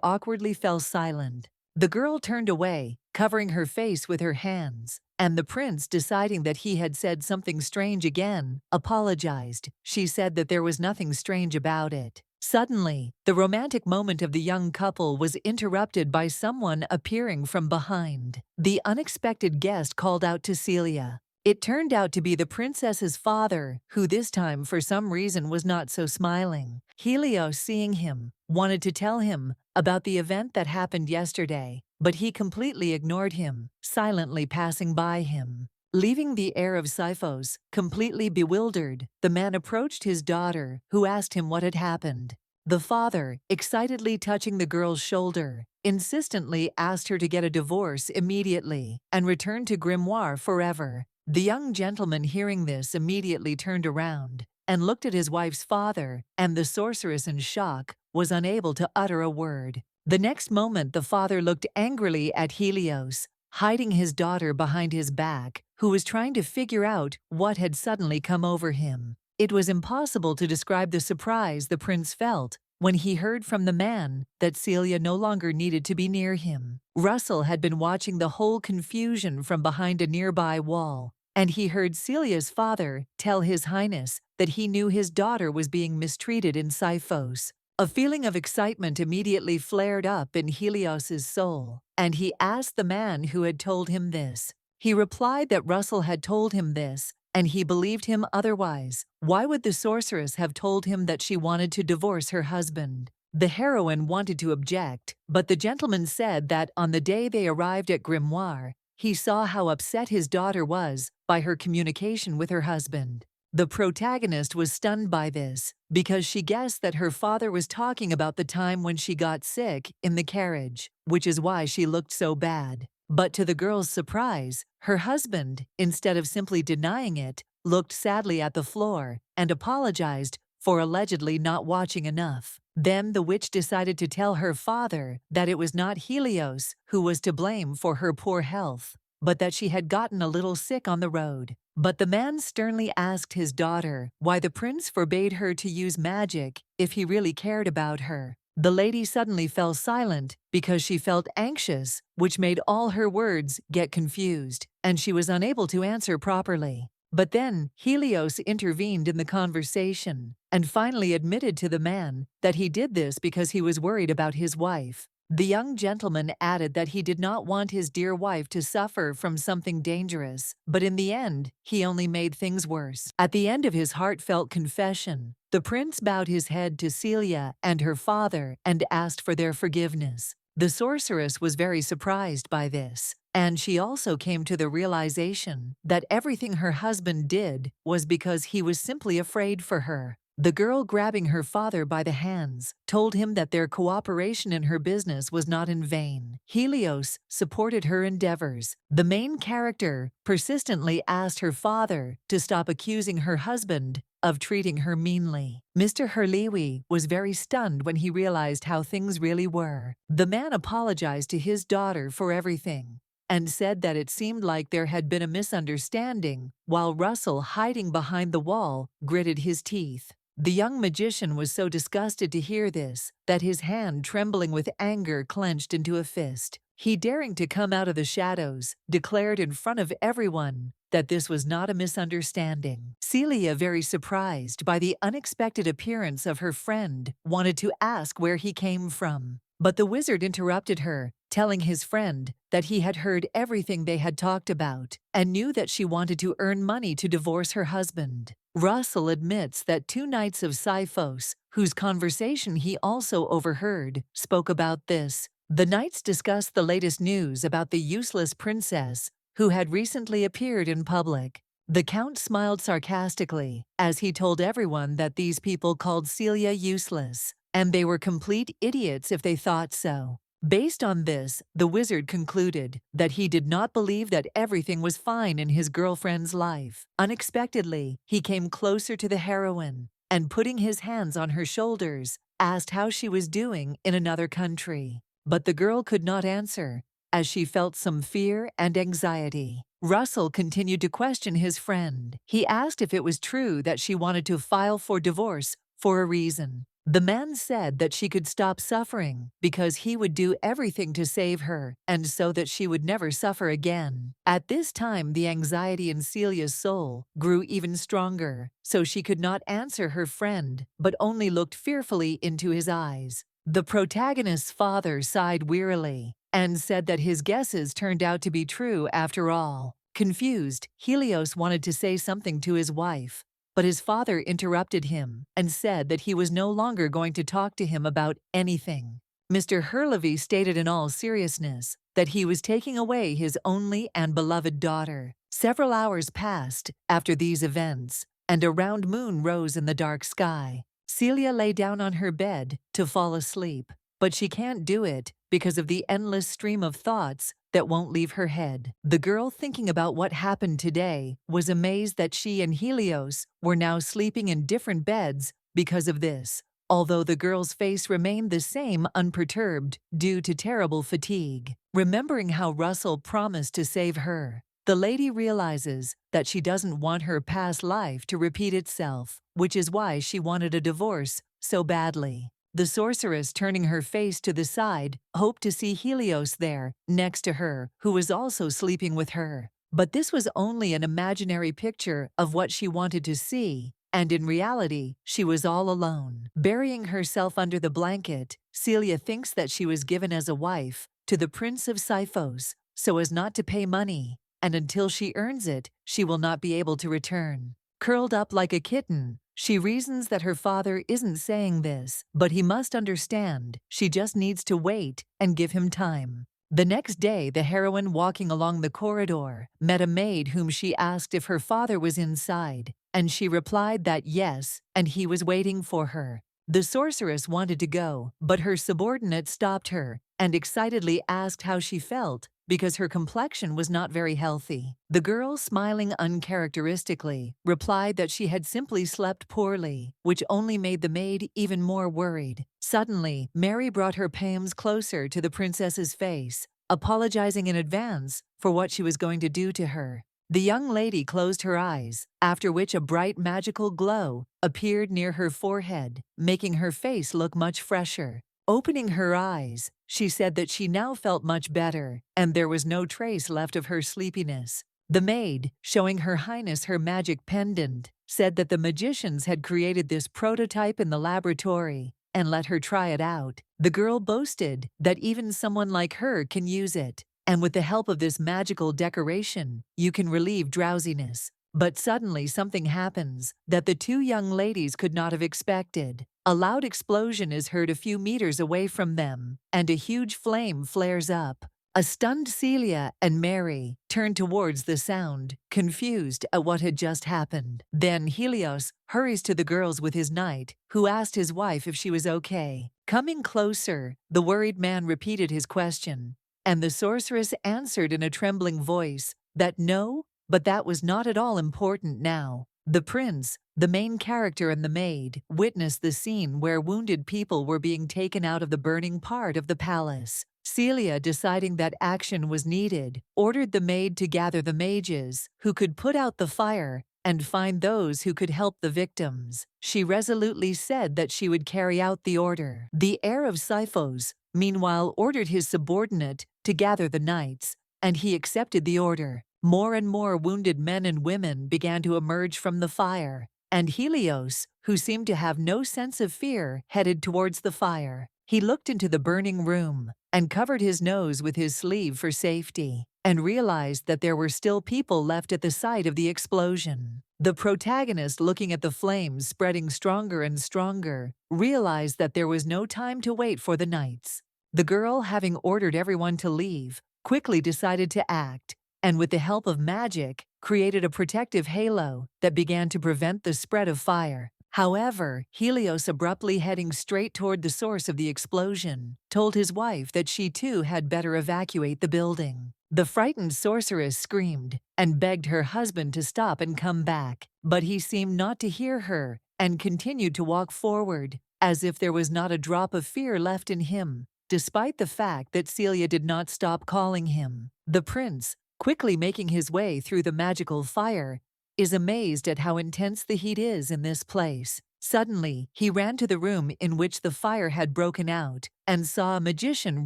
Speaker 1: awkwardly fell silent. The girl turned away, covering her face with her hands, and the prince, deciding that he had said something strange again, apologized. She said that there was nothing strange about it. Suddenly, the romantic moment of the young couple was interrupted by someone appearing from behind. The unexpected guest called out to Celia. It turned out to be the princess's father, who this time for some reason was not so smiling. Helios, seeing him, wanted to tell him about the event that happened yesterday, but he completely ignored him, silently passing by him. Leaving the heir of Sifos completely bewildered, the man approached his daughter, who asked him what had happened. The father, excitedly touching the girl's shoulder, insistently asked her to get a divorce immediately and return to Grimoire forever. The young gentleman, hearing this, immediately turned around and looked at his wife's father, and the sorceress, in shock, was unable to utter a word. The next moment, the father looked angrily at Helios, hiding his daughter behind his back, who was trying to figure out what had suddenly come over him. It was impossible to describe the surprise the prince felt when he heard from the man that Celia no longer needed to be near him. Russell had been watching the whole confusion from behind a nearby wall, and he heard Celia's father tell His Highness that he knew his daughter was being mistreated in Sifos. A feeling of excitement immediately flared up in Helios's soul, and he asked the man who had told him this. He replied that Russell had told him this, and he believed him otherwise. Why would the sorceress have told him that she wanted to divorce her husband? The heroine wanted to object, but the gentleman said that on the day they arrived at Grimoire, he saw how upset his daughter was by her communication with her husband. The protagonist was stunned by this, because she guessed that her father was talking about the time when she got sick in the carriage, which is why she looked so bad. But to the girl's surprise, her husband, instead of simply denying it, looked sadly at the floor and apologized for allegedly not watching enough. Then the witch decided to tell her father that it was not Helios who was to blame for her poor health, but that she had gotten a little sick on the road. But the man sternly asked his daughter why the prince forbade her to use magic if he really cared about her. The lady suddenly fell silent because she felt anxious, which made all her words get confused, and she was unable to answer properly. But then Helios intervened in the conversation and finally admitted to the man that he did this because he was worried about his wife. The young gentleman added that he did not want his dear wife to suffer from something dangerous, but in the end, he only made things worse. At the end of his heartfelt confession, the prince bowed his head to Celia and her father and asked for their forgiveness. The sorceress was very surprised by this, and she also came to the realization that everything her husband did was because he was simply afraid for her. The girl, grabbing her father by the hands, told him that their cooperation in her business was not in vain. Helios supported her endeavors. The main character persistently asked her father to stop accusing her husband of treating her meanly. Mr. Helios was very stunned when he realized how things really were. The man apologized to his daughter for everything and said that it seemed like there had been a misunderstanding, while Russell, hiding behind the wall, gritted his teeth. The young magician was so disgusted to hear this that his hand, trembling with anger, clenched into a fist. He, daring to come out of the shadows, declared in front of everyone that this was not a misunderstanding. Celia, very surprised by the unexpected appearance of her friend, wanted to ask where he came from. But the wizard interrupted her, telling his friend that he had heard everything they had talked about and knew that she wanted to earn money to divorce her husband. Russell admits that 2 knights of Siphos, whose conversation he also overheard, spoke about this. The knights discussed the latest news about the useless princess who had recently appeared in public. The count smiled sarcastically as he told everyone that these people called Celia useless, and they were complete idiots if they thought so. Based on this, the wizard concluded that he did not believe that everything was fine in his girlfriend's life. Unexpectedly, he came closer to the heroine and, putting his hands on her shoulders, asked how she was doing in another country. But the girl could not answer, as she felt some fear and anxiety. Russell continued to question his friend. He asked if it was true that she wanted to file for divorce for a reason. The man said that she could stop suffering because he would do everything to save her and so that she would never suffer again. At this time, the anxiety in Celia's soul grew even stronger, so she could not answer her friend but only looked fearfully into his eyes. The protagonist's father sighed wearily and said that his guesses turned out to be true after all. Confused, Helios wanted to say something to his wife, but his father interrupted him and said that he was no longer going to talk to him about anything. Mr. Helios stated in all seriousness that he was taking away his only and beloved daughter. Several hours passed after these events, and a round moon rose in the dark sky. Celia lay down on her bed to fall asleep, but she can't do it because of the endless stream of thoughts that won't leave her head. The girl, thinking about what happened today, was amazed that she and Helios were now sleeping in different beds because of this, although the girl's face remained the same, unperturbed, due to terrible fatigue. Remembering how Russell promised to save her, the lady realizes that she doesn't want her past life to repeat itself, which is why she wanted a divorce so badly. The sorceress, turning her face to the side, hoped to see Helios there, next to her, who was also sleeping with her. But this was only an imaginary picture of what she wanted to see, and in reality, she was all alone. Burying herself under the blanket, Celia thinks that she was given as a wife to the Prince of Sifos so as not to pay money, and until she earns it, she will not be able to return. Curled up like a kitten, she reasons that her father isn't saying this, but he must understand. She just needs to wait and give him time. The next day, the heroine, walking along the corridor, met a maid whom she asked if her father was inside, and she replied that yes, and he was waiting for her. The sorceress wanted to go, but her subordinate stopped her and excitedly asked how she felt because her complexion was not very healthy. The girl, smiling uncharacteristically, replied that she had simply slept poorly, which only made the maid even more worried. Suddenly, Mary brought her palms closer to the princess's face, apologizing in advance for what she was going to do to her. The young lady closed her eyes, after which a bright magical glow appeared near her forehead, making her face look much fresher. Opening her eyes, she said that she now felt much better, and there was no trace left of her sleepiness. The maid, showing Her Highness her magic pendant, said that the magicians had created this prototype in the laboratory and let her try it out. The girl boasted that even someone like her can use it, and with the help of this magical decoration, you can relieve drowsiness. But suddenly something happens that the two young ladies could not have expected. A loud explosion is heard a few meters away from them, and a huge flame flares up. A stunned Celia and Mary turn towards the sound, confused at what had just happened. Then Helios hurries to the girls with his knight, who asked his wife if she was okay. Coming closer, the worried man repeated his question, and the sorceress answered in a trembling voice that no, but that was not at all important now. The prince, the main character, and the maid witnessed the scene where wounded people were being taken out of the burning part of the palace. Celia, deciding that action was needed, ordered the maid to gather the mages who could put out the fire and find those who could help the victims. She resolutely said that she would carry out the order. The heir of Sifos, meanwhile, ordered his subordinate to gather the knights, and he accepted the order. More and more wounded men and women began to emerge from the fire, and Helios, who seemed to have no sense of fear, headed towards the fire. He looked into the burning room and covered his nose with his sleeve for safety, and realized that there were still people left at the site of the explosion. The protagonist, looking at the flames spreading stronger and stronger, realized that there was no time to wait for the knights. The girl, having ordered everyone to leave, quickly decided to act, and with the help of magic, created a protective halo that began to prevent the spread of fire. However, Helios, abruptly heading straight toward the source of the explosion, told his wife that she too had better evacuate the building. The frightened sorceress screamed and begged her husband to stop and come back, but he seemed not to hear her and continued to walk forward, as if there was not a drop of fear left in him, despite the fact that Celia did not stop calling him. The prince, quickly making his way through the magical fire, is amazed at how intense the heat is in this place. Suddenly, he ran to the room in which the fire had broken out and saw a magician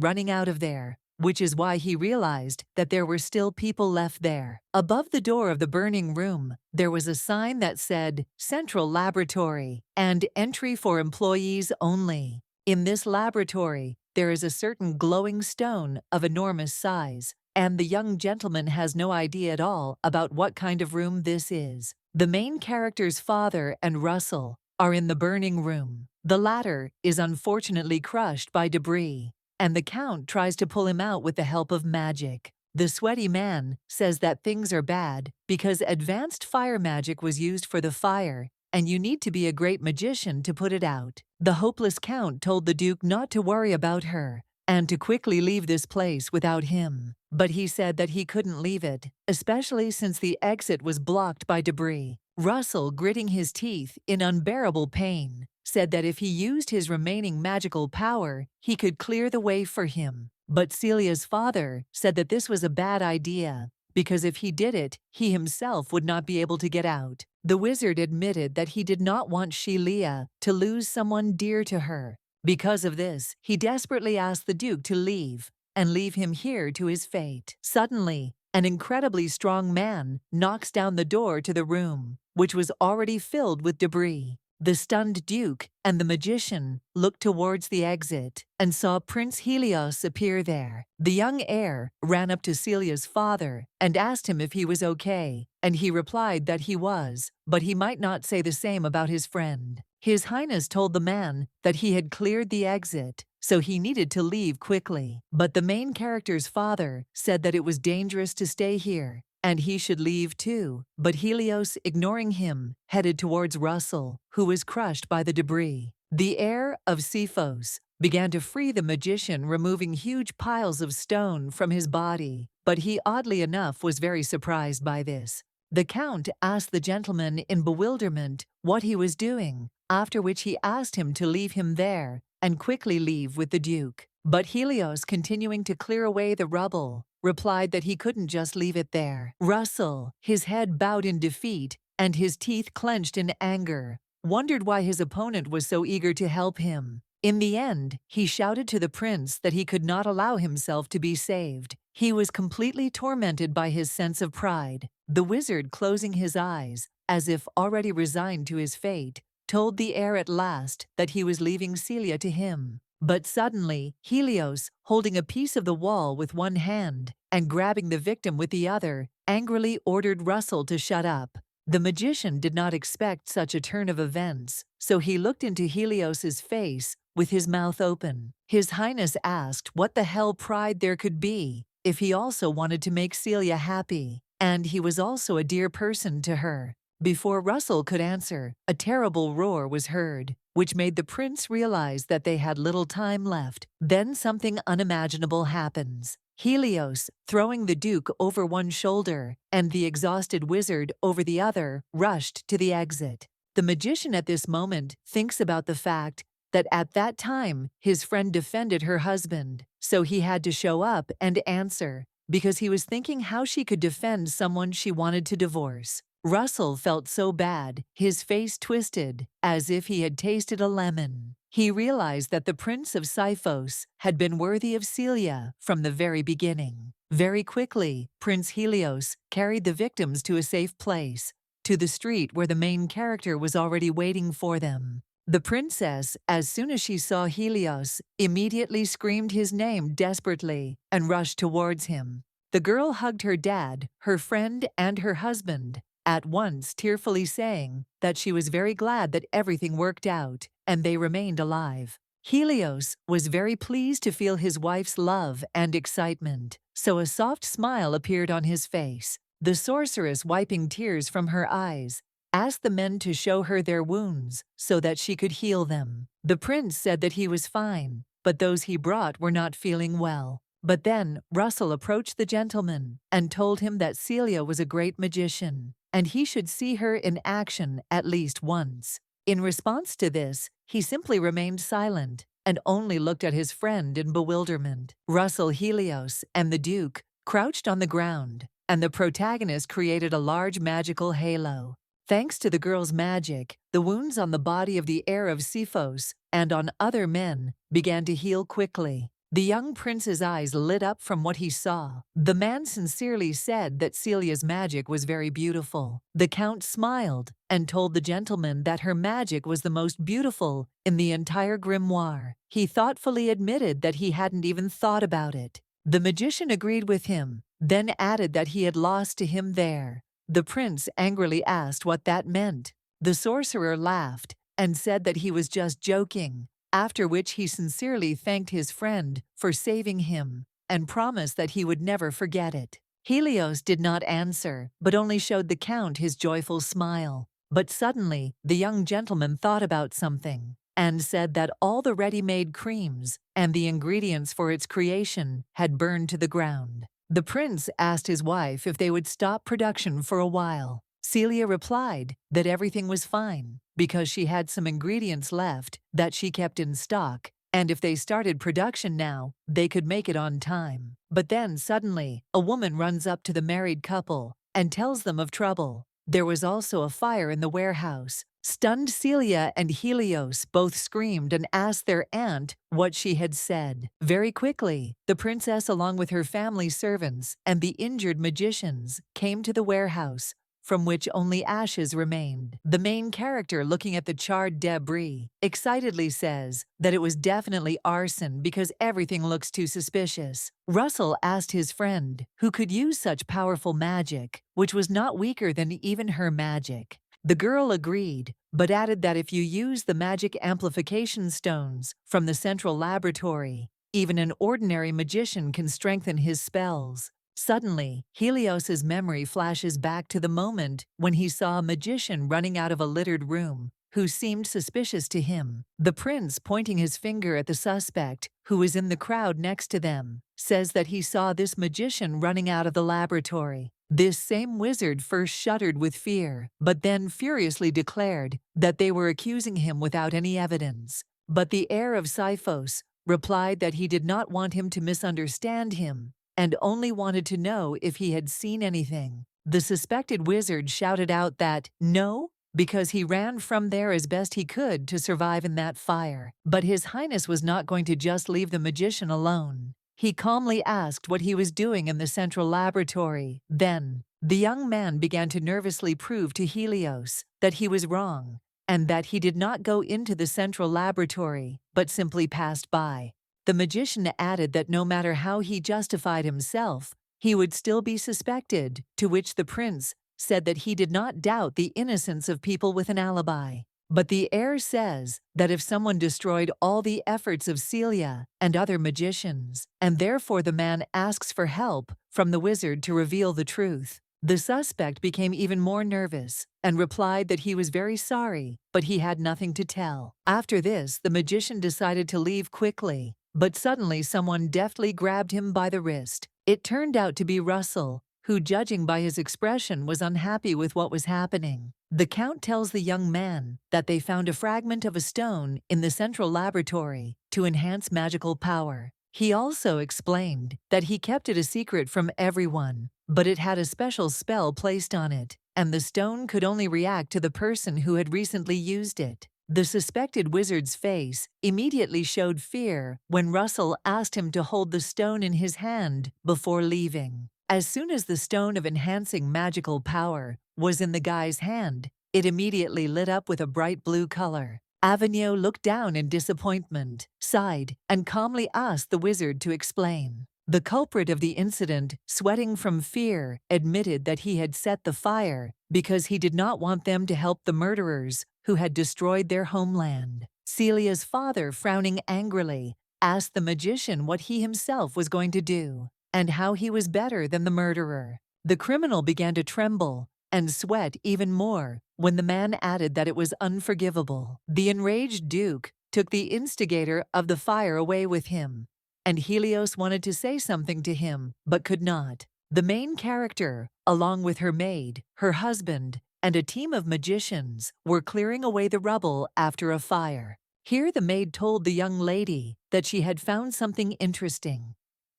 Speaker 1: running out of there, which is why he realized that there were still people left there. Above the door of the burning room, there was a sign that said Central Laboratory and Entry for Employees Only. In this laboratory, there is a certain glowing stone of enormous size, and the young gentleman has no idea at all about what kind of room this is. The main character's father and Russell are in the burning room. The latter is unfortunately crushed by debris, and the Count tries to pull him out with the help of magic. The sweaty man says that things are bad because advanced fire magic was used for the fire, and you need to be a great magician to put it out. The hopeless Count told the Duke not to worry about her and to quickly leave this place without him. But he said that he couldn't leave it, especially since the exit was blocked by debris. Russell, gritting his teeth in unbearable pain, said that if he used his remaining magical power, he could clear the way for him. But Celia's father said that this was a bad idea, because if he did it, he himself would not be able to get out. The wizard admitted that he did not want Celia to lose someone dear to her. Because of this, he desperately asked the Duke to leave and leave him here to his fate. Suddenly, an incredibly strong man knocks down the door to the room, which was already filled with debris. The stunned Duke and the magician looked towards the exit and saw Prince Helios appear there. The young heir ran up to Celia's father and asked him if he was okay, and he replied that he was, but he might not say the same about his friend. His Highness told the man that he had cleared the exit, so he needed to leave quickly. But the main character's father said that it was dangerous to stay here, and he should leave too. But Helios, ignoring him, headed towards Russell, who was crushed by the debris. The heir of Cephos began to free the magician, removing huge piles of stone from his body, but he oddly enough was very surprised by this. The Count asked the gentleman in bewilderment what he was doing, after which he asked him to leave him there and quickly leave with the Duke. But Helios, continuing to clear away the rubble, replied that he couldn't just leave it there. Russell, his head bowed in defeat and his teeth clenched in anger, wondered why his opponent was so eager to help him. In the end, he shouted to the prince that he could not allow himself to be saved. He was completely tormented by his sense of pride. The wizard, closing his eyes, as if already resigned to his fate, told the heir at last that he was leaving Celia to him. But suddenly, Helios, holding a piece of the wall with one hand and grabbing the victim with the other, angrily ordered Russell to shut up. The magician did not expect such a turn of events, so he looked into Helios's face with his mouth open. His Highness asked what the hell pride there could be if he also wanted to make Celia happy, and he was also a dear person to her. Before Russell could answer, a terrible roar was heard, which made the prince realize that they had little time left. Then something unimaginable happens. Helios, throwing the Duke over one shoulder and the exhausted wizard over the other, rushed to the exit. The magician at this moment thinks about the fact that at that time his friend defended her husband, so he had to show up and answer, because he was thinking how she could defend someone she wanted to divorce. Russell felt so bad, his face twisted, as if he had tasted a lemon. He realized that the Prince of Cephos had been worthy of Celia from the very beginning. Very quickly, Prince Helios carried the victims to a safe place, to the street where the main character was already waiting for them. The princess, as soon as she saw Helios, immediately screamed his name desperately and rushed towards him. The girl hugged her dad, her friend, and her husband, at once tearfully saying that she was very glad that everything worked out and they remained alive. Helios was very pleased to feel his wife's love and excitement, so a soft smile appeared on his face. The sorceress, wiping tears from her eyes, asked the men to show her their wounds so that she could heal them. The prince said that he was fine, but those he brought were not feeling well. But then Russell approached the gentleman and told him that Celia was a great magician, and he should see her in action at least once. In response to this, he simply remained silent and only looked at his friend in bewilderment. Russell, Helios, and the Duke crouched on the ground, and the protagonist created a large magical halo. Thanks to the girl's magic, the wounds on the body of the heir of Cephos and on other men began to heal quickly. The young prince's eyes lit up from what he saw. The man sincerely said that Celia's magic was very beautiful. The Count smiled and told the gentleman that her magic was the most beautiful in the entire grimoire. He thoughtfully admitted that he hadn't even thought about it. The magician agreed with him, then added that he had lost to him there. The prince angrily asked what that meant. The sorcerer laughed and said that he was just joking, after which he sincerely thanked his friend for saving him and promised that he would never forget it. Helios did not answer, but only showed the Count his joyful smile. But suddenly, the young gentleman thought about something and said that all the ready-made creams and the ingredients for its creation had burned to the ground. The prince asked his wife if they would stop production for a while. Celia replied that everything was fine because she had some ingredients left that she kept in stock, and if they started production now, they could make it on time. But then suddenly, a woman runs up to the married couple and tells them of trouble. There was also a fire in the warehouse, Stunned Celia and Helios both screamed and asked their aunt what she had said. Very quickly, the princess, along with her family servants and the injured magicians, came to the warehouse, from which only ashes remained. The main character, looking at the charred debris, excitedly says that it was definitely arson because everything looks too suspicious. Russell asked his friend who could use such powerful magic, which was not weaker than even her magic. The girl agreed, but added that if you use the magic amplification stones from the central laboratory, even an ordinary magician can strengthen his spells. Suddenly, Helios's memory flashes back to the moment when he saw a magician running out of a littered room, who seemed suspicious to him. The prince, pointing his finger at the suspect, who was in the crowd next to them, says that he saw this magician running out of the laboratory. This same wizard first shuddered with fear, but then furiously declared that they were accusing him without any evidence. But the heir of Siphos replied that he did not want him to misunderstand him, and only wanted to know if he had seen anything. The suspected wizard shouted out that, no, because he ran from there as best he could to survive in that fire. But His Highness was not going to just leave the magician alone. He calmly asked what he was doing in the central laboratory. Then, the young man began to nervously prove to Helios that he was wrong, and that he did not go into the central laboratory, but simply passed by. The magician added that no matter how he justified himself, he would still be suspected, to which the prince said that he did not doubt the innocence of people with an alibi. But the heir says that if someone destroyed all the efforts of Celia and other magicians, and therefore the man asks for help from the wizard to reveal the truth, the suspect became even more nervous and replied that he was very sorry, but he had nothing to tell. After this, the magician decided to leave quickly, but suddenly someone deftly grabbed him by the wrist. It turned out to be Russell, who, judging by his expression, was unhappy with what was happening. The count tells the young man that they found a fragment of a stone in the central laboratory to enhance magical power. He also explained that he kept it a secret from everyone, but it had a special spell placed on it, and the stone could only react to the person who had recently used it. The suspected wizard's face immediately showed fear when Russell asked him to hold the stone in his hand before leaving. As soon as the stone of enhancing magical power was in the guy's hand, it immediately lit up with a bright blue color. Avignon looked down in disappointment, sighed, and calmly asked the wizard to explain. The culprit of the incident, sweating from fear, admitted that he had set the fire because he did not want them to help the murderers who had destroyed their homeland. Celia's father, frowning angrily, asked the magician what he himself was going to do, and how he was better than the murderer. The criminal began to tremble and sweat even more when the man added that it was unforgivable. The enraged duke took the instigator of the fire away with him, and Helios wanted to say something to him, but could not. The main character, along with her maid, her husband, and a team of magicians, were clearing away the rubble after a fire. Here the maid told the young lady that she had found something interesting: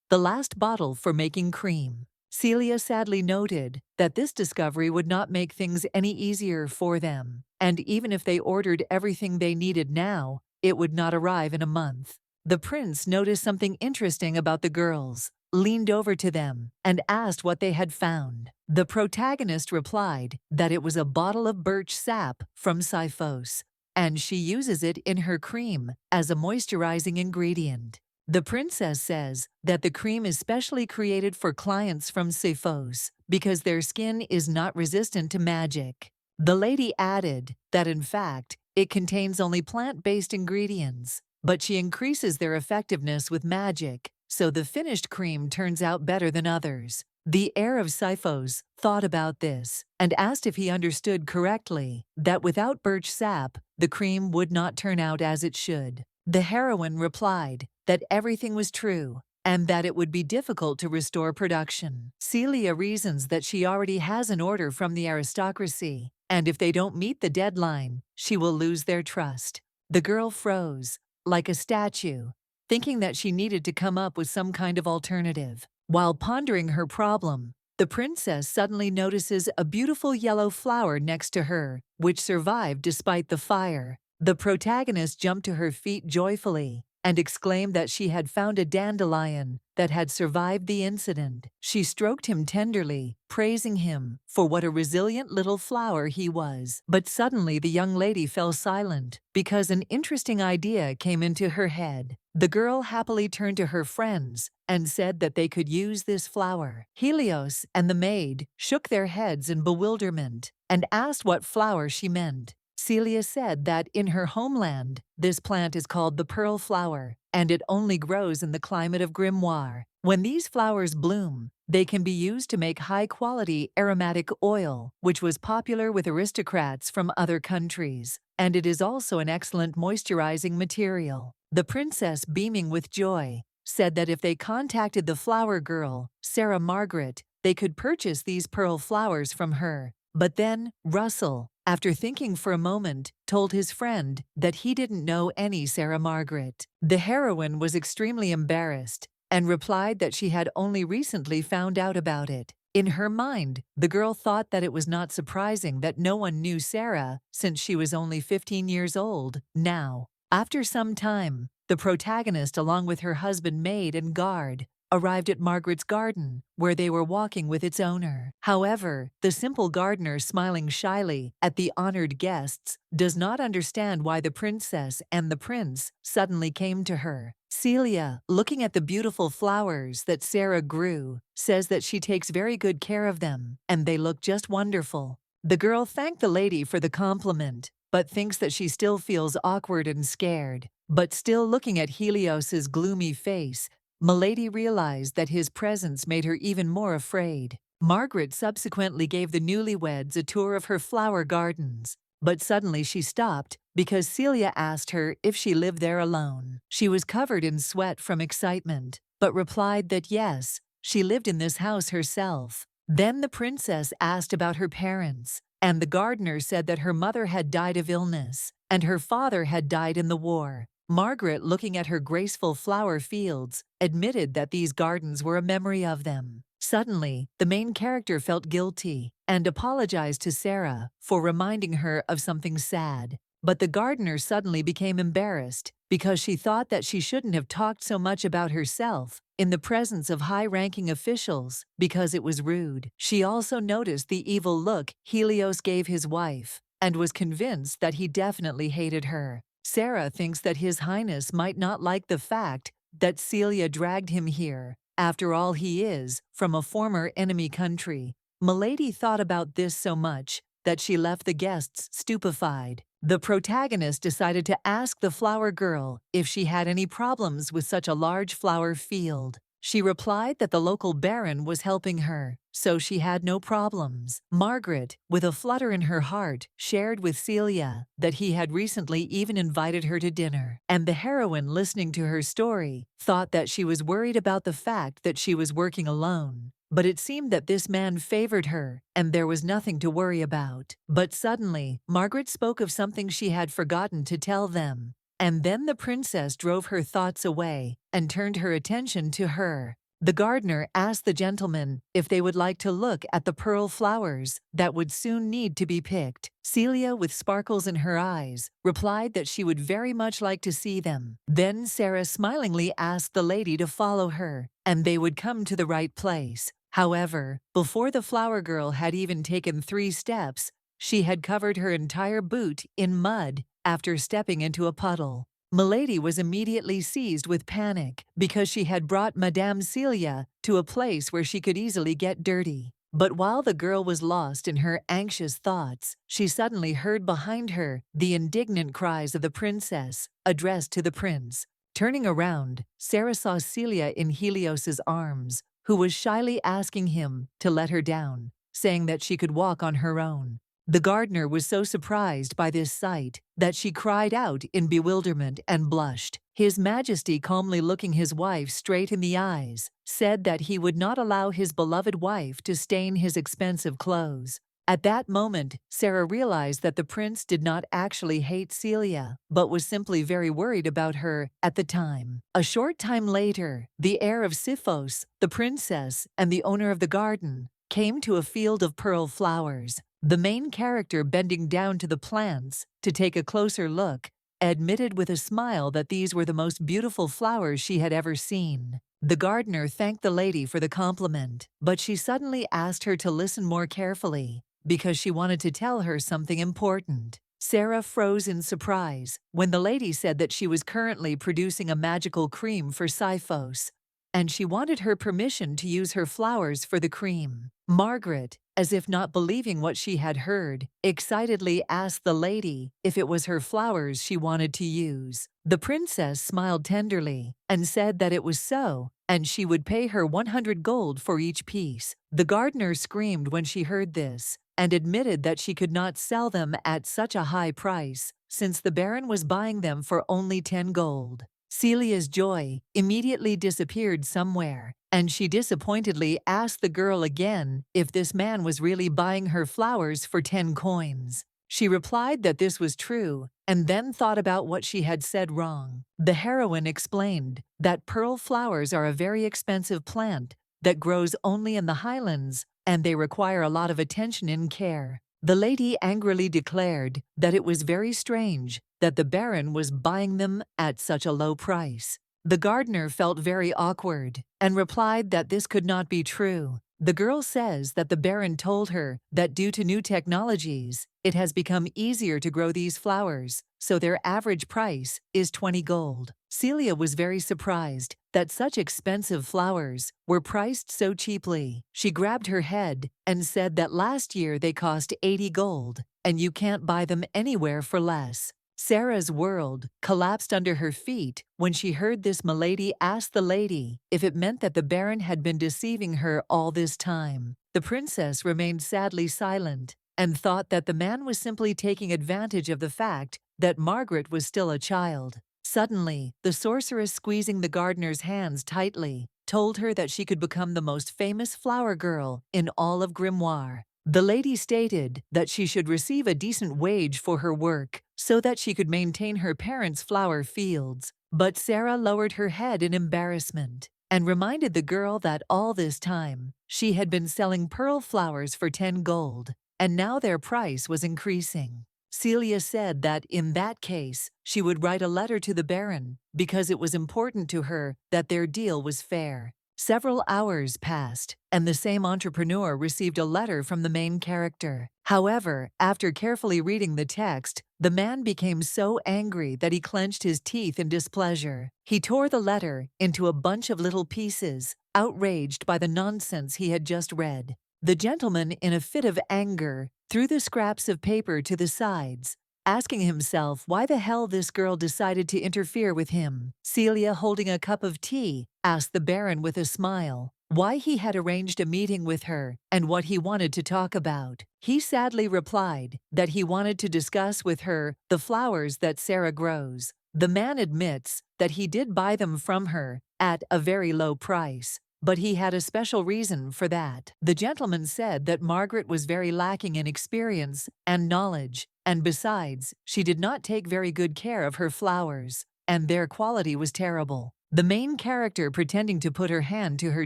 Speaker 1: the last bottle for making cream. Celia sadly noted that this discovery would not make things any easier for them, and even if they ordered everything they needed now, it would not arrive in a month. The prince noticed something interesting about the girls, leaned over to them, and asked what they had found. The protagonist replied that it was a bottle of birch sap from Siphos, and she uses it in her cream as a moisturizing ingredient. The princess says that the cream is specially created for clients from Siphos because their skin is not resistant to magic. The lady added that in fact, it contains only plant-based ingredients, but she increases their effectiveness with magic, so the finished cream turns out better than others. The heir of Siphos thought about this and asked if he understood correctly that without birch sap, the cream would not turn out as it should. The heroine replied that everything was true and that it would be difficult to restore production. Celia reasons that she already has an order from the aristocracy, and if they don't meet the deadline, she will lose their trust. The girl froze, like a statue, thinking that she needed to come up with some kind of alternative. While pondering her problem, The princess suddenly notices a beautiful yellow flower next to her, which survived despite the fire. The protagonist jumped to her feet joyfully and exclaimed that she had found a dandelion that had survived the incident. She stroked him tenderly, praising him for what a resilient little flower he was. But suddenly the young lady fell silent because an interesting idea came into her head. The girl happily turned to her friends and said that they could use this flower. Helios and the maid shook their heads in bewilderment and asked what flower she meant. Celia said that in her homeland, this plant is called the pearl flower, and it only grows in the climate of Grimoire. When these flowers bloom, they can be used to make high-quality aromatic oil, which was popular with aristocrats from other countries, and it is also an excellent moisturizing material. The princess, beaming with joy, said that if they contacted the flower girl, Sarah Margaret, they could purchase these pearl flowers from her. But then, Russell, after thinking for a moment, told his friend that he didn't know any Sarah Margaret. The heroine was extremely embarrassed and replied that she had only recently found out about it. In her mind, the girl thought that it was not surprising that no one knew Sarah since she was only 15 years old now. After some time, the protagonist, along with her husband, maid, and guard, arrived at Margaret's garden, where they were walking with its owner. However, the simple gardener, smiling shyly at the honored guests, does not understand why the princess and the prince suddenly came to her. Celia, looking at the beautiful flowers that Sarah grew, says that she takes very good care of them, and they look just wonderful. The girl thanked the lady for the compliment, but thinks that she still feels awkward and scared. But still looking at Helios's gloomy face, Milady realized that his presence made her even more afraid. Margaret subsequently gave the newlyweds a tour of her flower gardens, but suddenly she stopped because Celia asked her if she lived there alone. She was covered in sweat from excitement, but replied that yes, she lived in this house herself. Then the princess asked about her parents, and the gardener said that her mother had died of illness, and her father had died in the war. Margaret, looking at her graceful flower fields, admitted that these gardens were a memory of them. Suddenly, the main character felt guilty and apologized to Sarah for reminding her of something sad. But the gardener suddenly became embarrassed because she thought that she shouldn't have talked so much about herself in the presence of high-ranking officials because it was rude. She also noticed the evil look Helios gave his wife and was convinced that he definitely hated her. Sarah thinks that His Highness might not like the fact that Celia dragged him here. After all, he is from a former enemy country. Milady thought about this so much that she left the guests stupefied. The protagonist decided to ask the flower girl if she had any problems with such a large flower field. She replied that the local baron was helping her, so she had no problems. Margaret, with a flutter in her heart, shared with Celia that he had recently even invited her to dinner, and the heroine, listening to her story, thought that she was worried about the fact that she was working alone. But it seemed that this man favored her, and there was nothing to worry about. But suddenly, Margaret spoke of something she had forgotten to tell them. And then the princess drove her thoughts away and turned her attention to her. The gardener asked the gentlemen if they would like to look at the pearl flowers that would soon need to be picked. Celia, with sparkles in her eyes, replied that she would very much like to see them. Then Sarah smilingly asked the lady to follow her, and they would come to the right place. However, before the flower girl had even taken 3 steps, she had covered her entire boot in mud after stepping into a puddle. Milady was immediately seized with panic because she had brought Madame Celia to a place where she could easily get dirty. But while the girl was lost in her anxious thoughts, she suddenly heard behind her the indignant cries of the princess, addressed to the prince. Turning around, Sarah saw Celia in Helios's arms, who was shyly asking him to let her down, saying that she could walk on her own. The gardener was so surprised by this sight that she cried out in bewilderment and blushed. His Majesty, calmly looking his wife straight in the eyes, said that he would not allow his beloved wife to stain his expensive clothes. At that moment, Sarah realized that the prince did not actually hate Celia, but was simply very worried about her at the time. A short time later, the heir of Siphos, the princess, and the owner of the garden came to a field of pearl flowers. The main character, bending down to the plants to take a closer look, admitted with a smile that these were the most beautiful flowers she had ever seen. The gardener thanked the lady for the compliment, but she suddenly asked her to listen more carefully because she wanted to tell her something important. Sarah froze in surprise when the lady said that she was currently producing a magical cream for Siphos, and she wanted her permission to use her flowers for the cream. Margaret, as if not believing what she had heard, excitedly asked the lady if it was her flowers she wanted to use. The princess smiled tenderly and said that it was so, and she would pay her 100 gold for each piece. The gardener screamed when she heard this and admitted that she could not sell them at such a high price, since the baron was buying them for only 10 gold. Celia's joy immediately disappeared somewhere, and she disappointedly asked the girl again if this man was really buying her flowers for 10 coins. She replied that this was true, and then thought about what she had said wrong. The heroine explained that pearl flowers are a very expensive plant that grows only in the highlands, and they require a lot of attention and care. The lady angrily declared that it was very strange that the baron was buying them at such a low price. The gardener felt very awkward and replied that this could not be true. The girl says that the baron told her that due to new technologies, it has become easier to grow these flowers, so their average price is 20 gold. Celia was very surprised that such expensive flowers were priced so cheaply. She grabbed her head and said that last year they cost 80 gold, and you can't buy them anywhere for less. Sarah's world collapsed under her feet when she heard this. Milady asked the lady if it meant that the baron had been deceiving her all this time. The princess remained sadly silent and thought that the man was simply taking advantage of the fact that Margaret was still a child. Suddenly, the sorceress, squeezing the gardener's hands tightly, told her that she could become the most famous flower girl in all of Grimoire. The lady stated that she should receive a decent wage for her work so that she could maintain her parents' flower fields. But Sarah lowered her head in embarrassment and reminded the girl that all this time she had been selling pearl flowers for 10 gold, and now their price was increasing. Celia said that in that case, she would write a letter to the baron because it was important to her that their deal was fair. Several hours passed, and the same entrepreneur received a letter from the main character. However, after carefully reading the text, the man became so angry that he clenched his teeth in displeasure. He tore the letter into a bunch of little pieces, outraged by the nonsense he had just read. The gentleman, in a fit of anger, threw the scraps of paper to the sides, asking himself why the hell this girl decided to interfere with him. Celia, holding a cup of tea, asked the baron with a smile why he had arranged a meeting with her and what he wanted to talk about. He sadly replied that he wanted to discuss with her the flowers that Sarah grows. The man admits that he did buy them from her at a very low price, but he had a special reason for that. The gentleman said that Margaret was very lacking in experience and knowledge, and besides, she did not take very good care of her flowers, and their quality was terrible. The main character, pretending to put her hand to her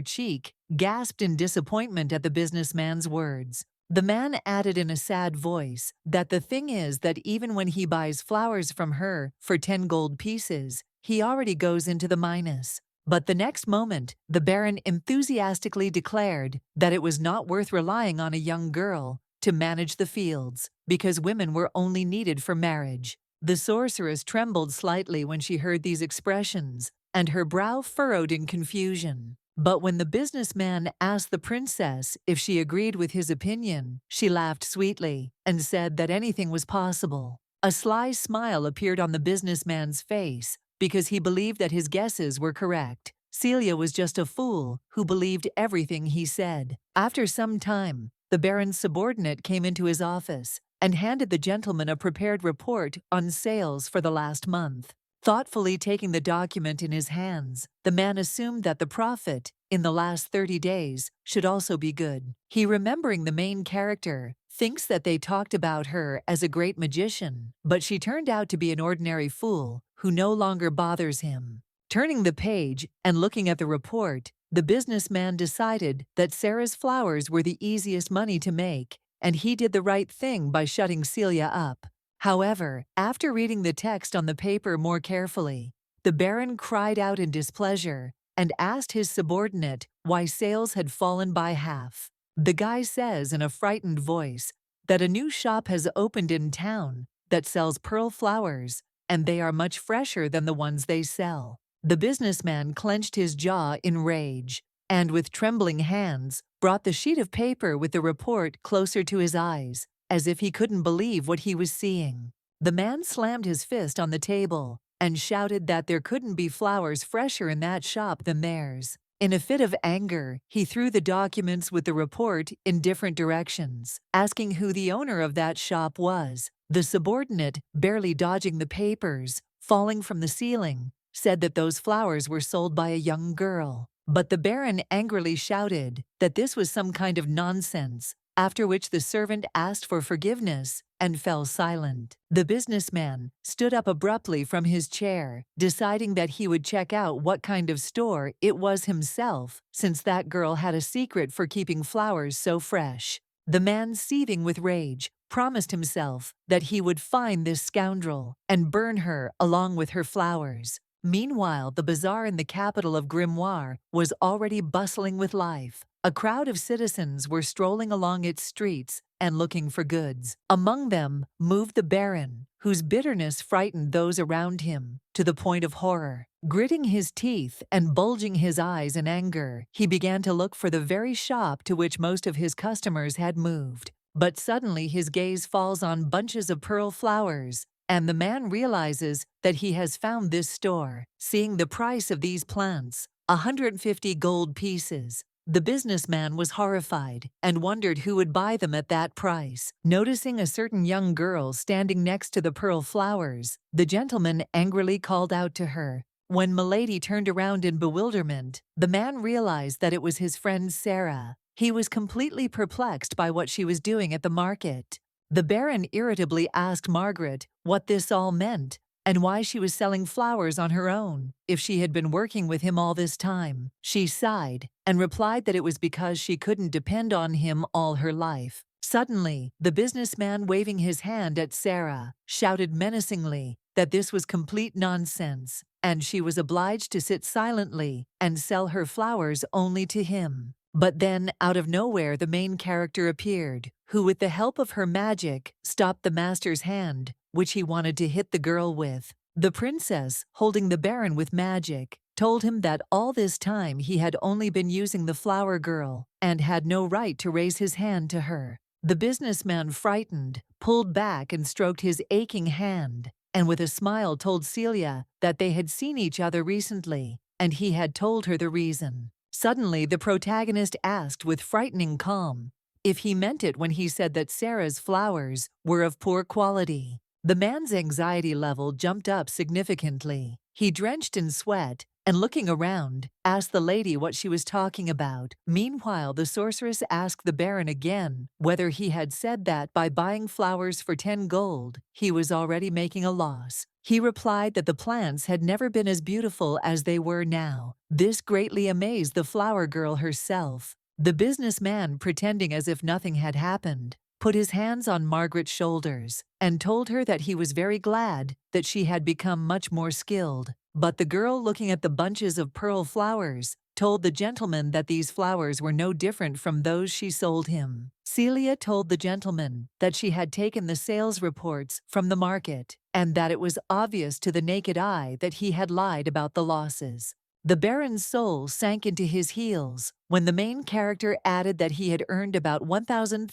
Speaker 1: cheek, gasped in disappointment at the businessman's words. The man added in a sad voice that the thing is that even when he buys flowers from her for 10 gold pieces, he already goes into the minus. But the next moment, the baron enthusiastically declared that it was not worth relying on a young girl to manage the fields, because women were only needed for marriage. The sorceress trembled slightly when she heard these expressions, and her brow furrowed in confusion. But when the businessman asked the princess if she agreed with his opinion, she laughed sweetly and said that anything was possible. A sly smile appeared on the businessman's face because he believed that his guesses were correct. Celia was just a fool who believed everything he said. After some time, the baron's subordinate came into his office and handed the gentleman a prepared report on sales for the last month. Thoughtfully taking the document in his hands, the man assumed that the profit in the last 30 days should also be good. He, remembering the main character, thinks that they talked about her as a great magician, but she turned out to be an ordinary fool who no longer bothers him. Turning the page and looking at the report, The businessman decided that Sarah's flowers were the easiest money to make, and he did the right thing by shutting Celia up. However, after reading the text on the paper more carefully, the Baron cried out in displeasure and asked his subordinate why sales had fallen by half. The guy says in a frightened voice that a new shop has opened in town that sells pearl flowers, and they are much fresher than the ones they sell. The businessman clenched his jaw in rage and, with trembling hands, brought the sheet of paper with the report closer to his eyes, as if he couldn't believe what he was seeing. The man slammed his fist on the table and shouted that there couldn't be flowers fresher in that shop than theirs. In a fit of anger, he threw the documents with the report in different directions, asking who the owner of that shop was. The subordinate, barely dodging the papers falling from the ceiling, said that those flowers were sold by a young girl. But the Baron angrily shouted that this was some kind of nonsense, after which the servant asked for forgiveness and fell silent. The businessman stood up abruptly from his chair, deciding that he would check out what kind of store it was himself, since that girl had a secret for keeping flowers so fresh. The man, seething with rage, promised himself that he would find this scoundrel and burn her along with her flowers. Meanwhile, the bazaar in the capital of Grimoire was already bustling with life. A crowd of citizens were strolling along its streets and looking for goods. Among them moved the Baron, whose bitterness frightened those around him to the point of horror. Gritting his teeth and bulging his eyes in anger, he began to look for the very shop to which most of his customers had moved. But suddenly his gaze falls on bunches of pearl flowers, and the man realizes that he has found this store. Seeing the price of these plants, 150 gold pieces, the businessman was horrified and wondered who would buy them at that price. Noticing a certain young girl standing next to the pearl flowers, the gentleman angrily called out to her. When Milady turned around in bewilderment, the man realized that it was his friend Sarah. He was completely perplexed by what she was doing at the market. The Baron irritably asked Margaret what this all meant and why she was selling flowers on her own if she had been working with him all this time. She sighed and replied that it was because she couldn't depend on him all her life. Suddenly, the businessman, waving his hand at Sarah, shouted menacingly that this was complete nonsense, and she was obliged to sit silently and sell her flowers only to him. But then, out of nowhere, the main character appeared, who, with the help of her magic, stopped the master's hand, which he wanted to hit the girl with. The princess, holding the Baron with magic, told him that all this time he had only been using the flower girl and had no right to raise his hand to her. The businessman, frightened, pulled back and stroked his aching hand, and with a smile told Celia that they had seen each other recently, and he had told her the reason. Suddenly, the protagonist asked with frightening calm if he meant it when he said that Sarah's flowers were of poor quality. The man's anxiety level jumped up significantly. He, drenched in sweat and looking around, asked the lady what she was talking about. Meanwhile, the sorceress asked the Baron again whether he had said that by buying flowers for 10 gold, he was already making a loss. He replied that the plants had never been as beautiful as they were now. This greatly amazed the flower girl herself. The businessman, pretending as if nothing had happened, put his hands on Margaret's shoulders and told her that he was very glad that she had become much more skilled. But the girl, looking at the bunches of pearl flowers, told the gentleman that these flowers were no different from those she sold him. Celia told the gentleman that she had taken the sales reports from the market and that it was obvious to the naked eye that he had lied about the losses. The Baron's soul sank into his heels when the main character added that he had earned about 1,000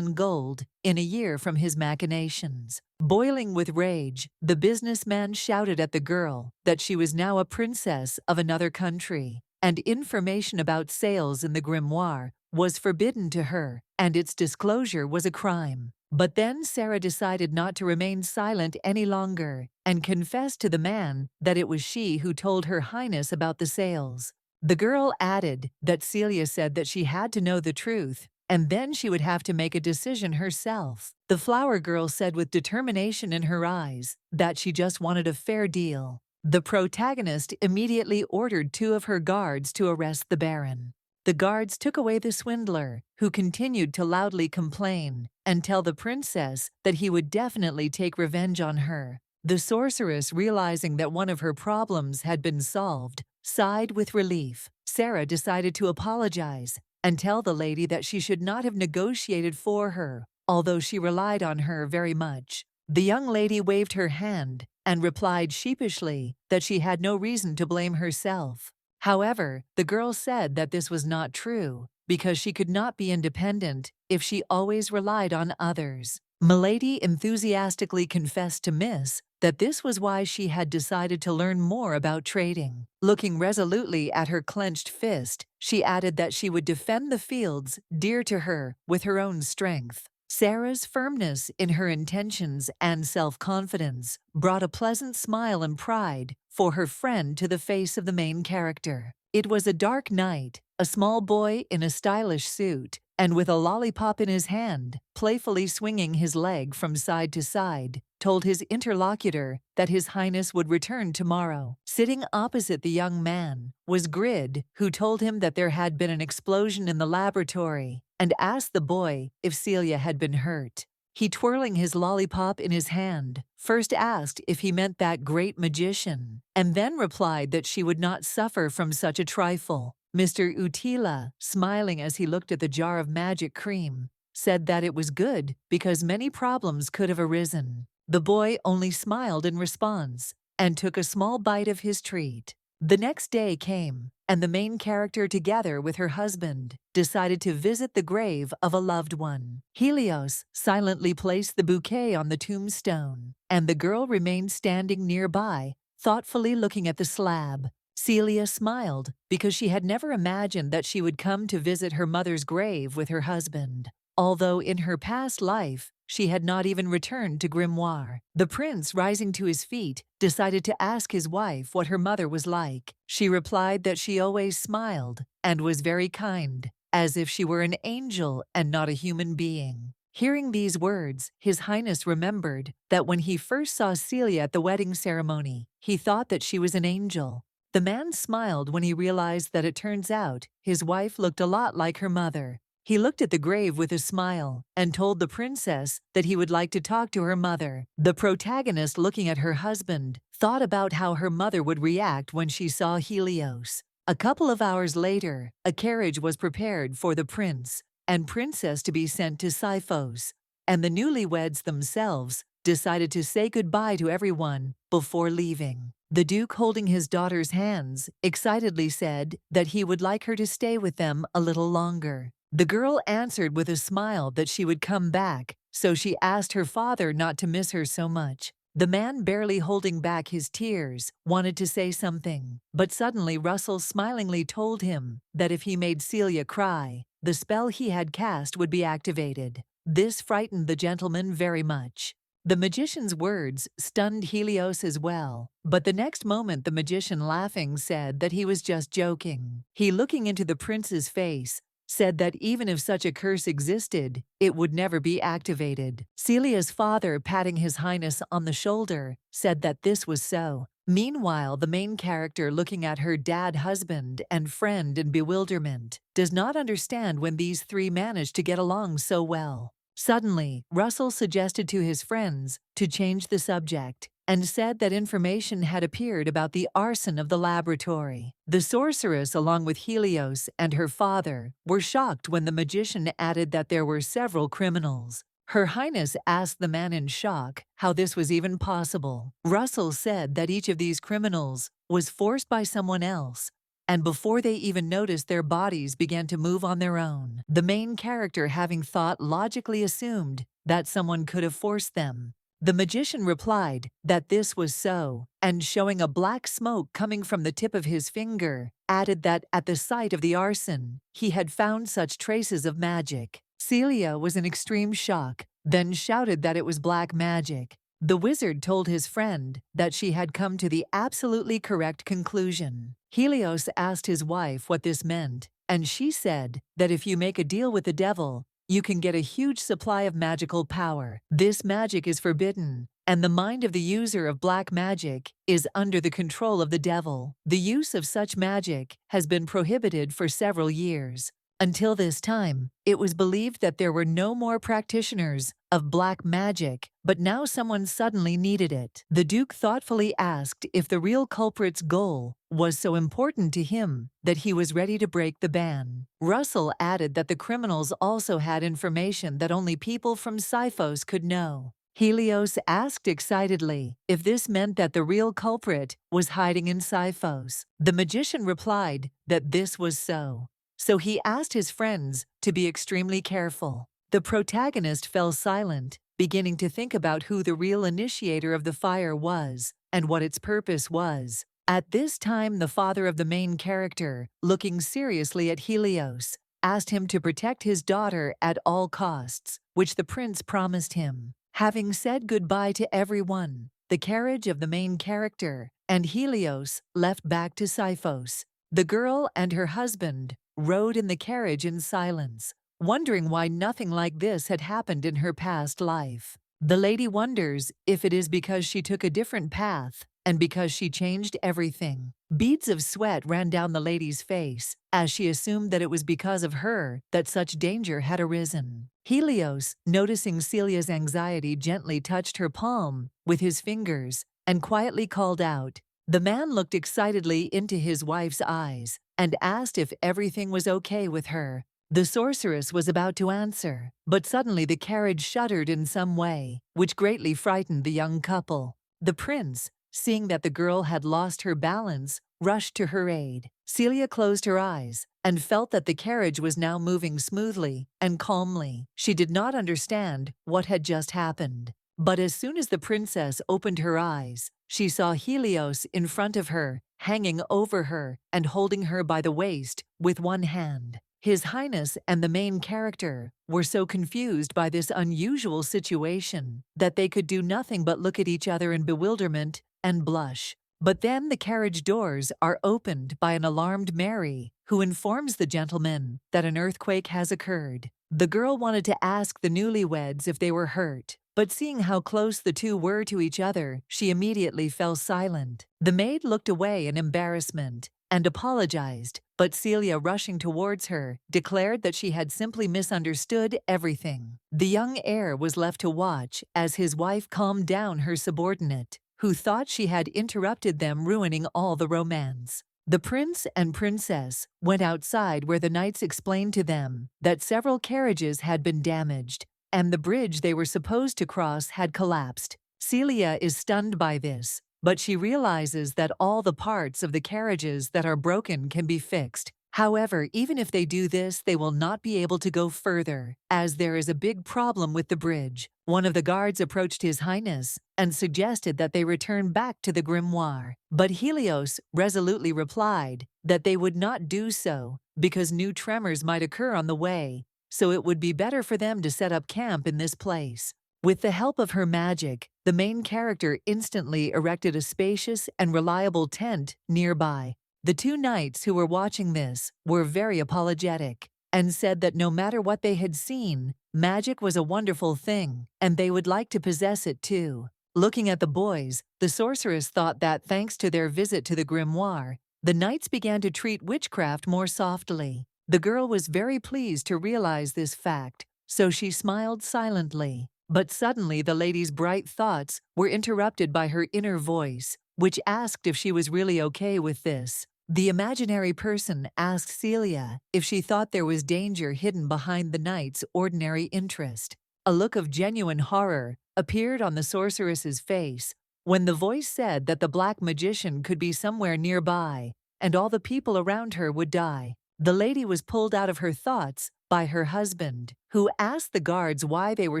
Speaker 1: gold in a year from his machinations. Boiling with rage, the businessman shouted at the girl that she was now a princess of another country, and information about sales in the Grimoire was forbidden to her, and its disclosure was a crime. But then Sarah decided not to remain silent any longer and confessed to the man that it was she who told Her Highness about the sales. The girl added that Celia said that she had to know the truth, and then she would have to make a decision herself. The flower girl said with determination in her eyes that she just wanted a fair deal. The protagonist immediately ordered 2 of her guards to arrest the Baron. The guards took away the swindler, who continued to loudly complain and tell the princess that he would definitely take revenge on her. The sorceress, realizing that one of her problems had been solved, sighed with relief. Sarah decided to apologize and tell the lady that she should not have negotiated for her, although she relied on her very much. The young lady waved her hand and replied sheepishly that she had no reason to blame herself. However, the girl said that this was not true, because she could not be independent if she always relied on others. Milady enthusiastically confessed to Miss that this was why she had decided to learn more about trading. Looking resolutely at her clenched fist, she added that she would defend the fields dear to her with her own strength. Sarah's firmness in her intentions and self-confidence brought a pleasant smile and pride for her friend to the face of the main character. It was a dark night. A small boy in a stylish suit and with a lollipop in his hand, playfully swinging his leg from side to side, told his interlocutor that His Highness would return tomorrow. Sitting opposite the young man was Grid, who told him that there had been an explosion in the laboratory and asked the boy if Celia had been hurt. He, twirling his lollipop in his hand, first asked if he meant that great magician, and then replied that she would not suffer from such a trifle. Mr. Utila, smiling as he looked at the jar of magic cream, said that it was good because many problems could have arisen. The boy only smiled in response and took a small bite of his treat. The next day came, and the main character, together with her husband, decided to visit the grave of a loved one. Helios silently placed the bouquet on the tombstone, and the girl remained standing nearby, thoughtfully looking at the slab. Celia smiled because she had never imagined that she would come to visit her mother's grave with her husband, although in her past life she had not even returned to Grimoire. The prince, rising to his feet, decided to ask his wife what her mother was like. She replied that she always smiled and was very kind, as if she were an angel and not a human being. Hearing these words, His Highness remembered that when he first saw Celia at the wedding ceremony, he thought that she was an angel. The man smiled when he realized that it turns out his wife looked a lot like her mother. He looked at the grave with a smile and told the princess that he would like to talk to her mother. The protagonist, looking at her husband, thought about how her mother would react when she saw Helios. A couple of hours later, a carriage was prepared for the prince and princess to be sent to Sifos, and the newlyweds themselves decided to say goodbye to everyone before leaving. The Duke, holding his daughter's hands, excitedly said that he would like her to stay with them a little longer. The girl answered with a smile that she would come back, so she asked her father not to miss her so much. The man, barely holding back his tears, wanted to say something, but suddenly Russell smilingly told him that if he made Celia cry, the spell he had cast would be activated. This frightened the gentleman very much. The magician's words stunned Helios as well, but the next moment the magician, laughing, said that he was just joking. He, looking into the prince's face, said that even if such a curse existed, it would never be activated. Celia's father, patting His Highness on the shoulder, said that this was so. Meanwhile, the main character, looking at her dad, husband, and friend in bewilderment, does not understand when these three managed to get along so well. Suddenly, Russell suggested to his friends to change the subject and said that information had appeared about the arson of the laboratory. The sorceress, along with Helios and her father, were shocked when the magician added that there were several criminals. Her Highness asked the man in shock how this was even possible. Russell said that each of these criminals was forced by someone else, and before they even noticed, their bodies began to move on their own. The main character, having thought, logically assumed that someone could have forced them. The magician replied that this was so, and showing a black smoke coming from the tip of his finger, added that at the site of the arson, he had found such traces of magic. Celia was in extreme shock, then shouted that it was black magic. The wizard told his friend that she had come to the absolutely correct conclusion. Helios asked his wife what this meant, and she said that if you make a deal with the devil, you can get a huge supply of magical power. This magic is forbidden, and the mind of the user of black magic is under the control of the devil. The use of such magic has been prohibited for several years. Until this time, it was believed that there were no more practitioners of black magic, but now someone suddenly needed it. The Duke thoughtfully asked if the real culprit's goal was so important to him that he was ready to break the ban. Russell added that the criminals also had information that only people from Sifos could know. Helios asked excitedly if this meant that the real culprit was hiding in Sifos. The magician replied that this was so. So he asked his friends to be extremely careful. The protagonist fell silent, beginning to think about who the real initiator of the fire was and what its purpose was. At this time, the father of the main character, looking seriously at Helios, asked him to protect his daughter at all costs, which the prince promised him. Having said goodbye to everyone, the carriage of the main character and Helios left back to Sifos. The girl and her husband rode in the carriage in silence, wondering why nothing like this had happened in her past life. The lady wonders if it is because she took a different path and because she changed everything. Beads of sweat ran down the lady's face as she assumed that it was because of her that such danger had arisen. Helios, noticing Celia's anxiety, gently touched her palm with his fingers and quietly called out. The man looked excitedly into his wife's eyes and asked if everything was okay with her. The sorceress was about to answer, but suddenly the carriage shuddered in some way, which greatly frightened the young couple. The prince, seeing that the girl had lost her balance, rushed to her aid. Celia closed her eyes and felt that the carriage was now moving smoothly and calmly. She did not understand what had just happened. But as soon as the princess opened her eyes, she saw Helios in front of her, hanging over her and holding her by the waist with one hand. His Highness and the main character were so confused by this unusual situation that they could do nothing but look at each other in bewilderment and blush. But then the carriage doors are opened by an alarmed Mary, who informs the gentleman that an earthquake has occurred. The girl wanted to ask the newlyweds if they were hurt, but seeing how close the two were to each other, she immediately fell silent. The maid looked away in embarrassment and apologized, but Celia, rushing towards her, declared that she had simply misunderstood everything. The young heir was left to watch as his wife calmed down her subordinate, who thought she had interrupted them, ruining all the romance. The prince and princess went outside, where the knights explained to them that several carriages had been damaged and the bridge they were supposed to cross had collapsed. Celia is stunned by this, but she realizes that all the parts of the carriages that are broken can be fixed. However, even if they do this, they will not be able to go further, as there is a big problem with the bridge. One of the guards approached His Highness and suggested that they return back to the Grimoire, but Helios resolutely replied that they would not do so because new tremors might occur on the way, so it would be better for them to set up camp in this place. With the help of her magic, the main character instantly erected a spacious and reliable tent nearby. The two knights who were watching this were very apologetic and said that no matter what they had seen, magic was a wonderful thing and they would like to possess it too. Looking at the boys, the sorceress thought that thanks to their visit to the Grimoire, the knights began to treat witchcraft more softly. The girl was very pleased to realize this fact, so she smiled silently. But suddenly the lady's bright thoughts were interrupted by her inner voice, which asked if she was really okay with this. The imaginary person asked Celia if she thought there was danger hidden behind the knight's ordinary interest. A look of genuine horror appeared on the sorceress's face when the voice said that the black magician could be somewhere nearby and all the people around her would die. The lady was pulled out of her thoughts by her husband, who asked the guards why they were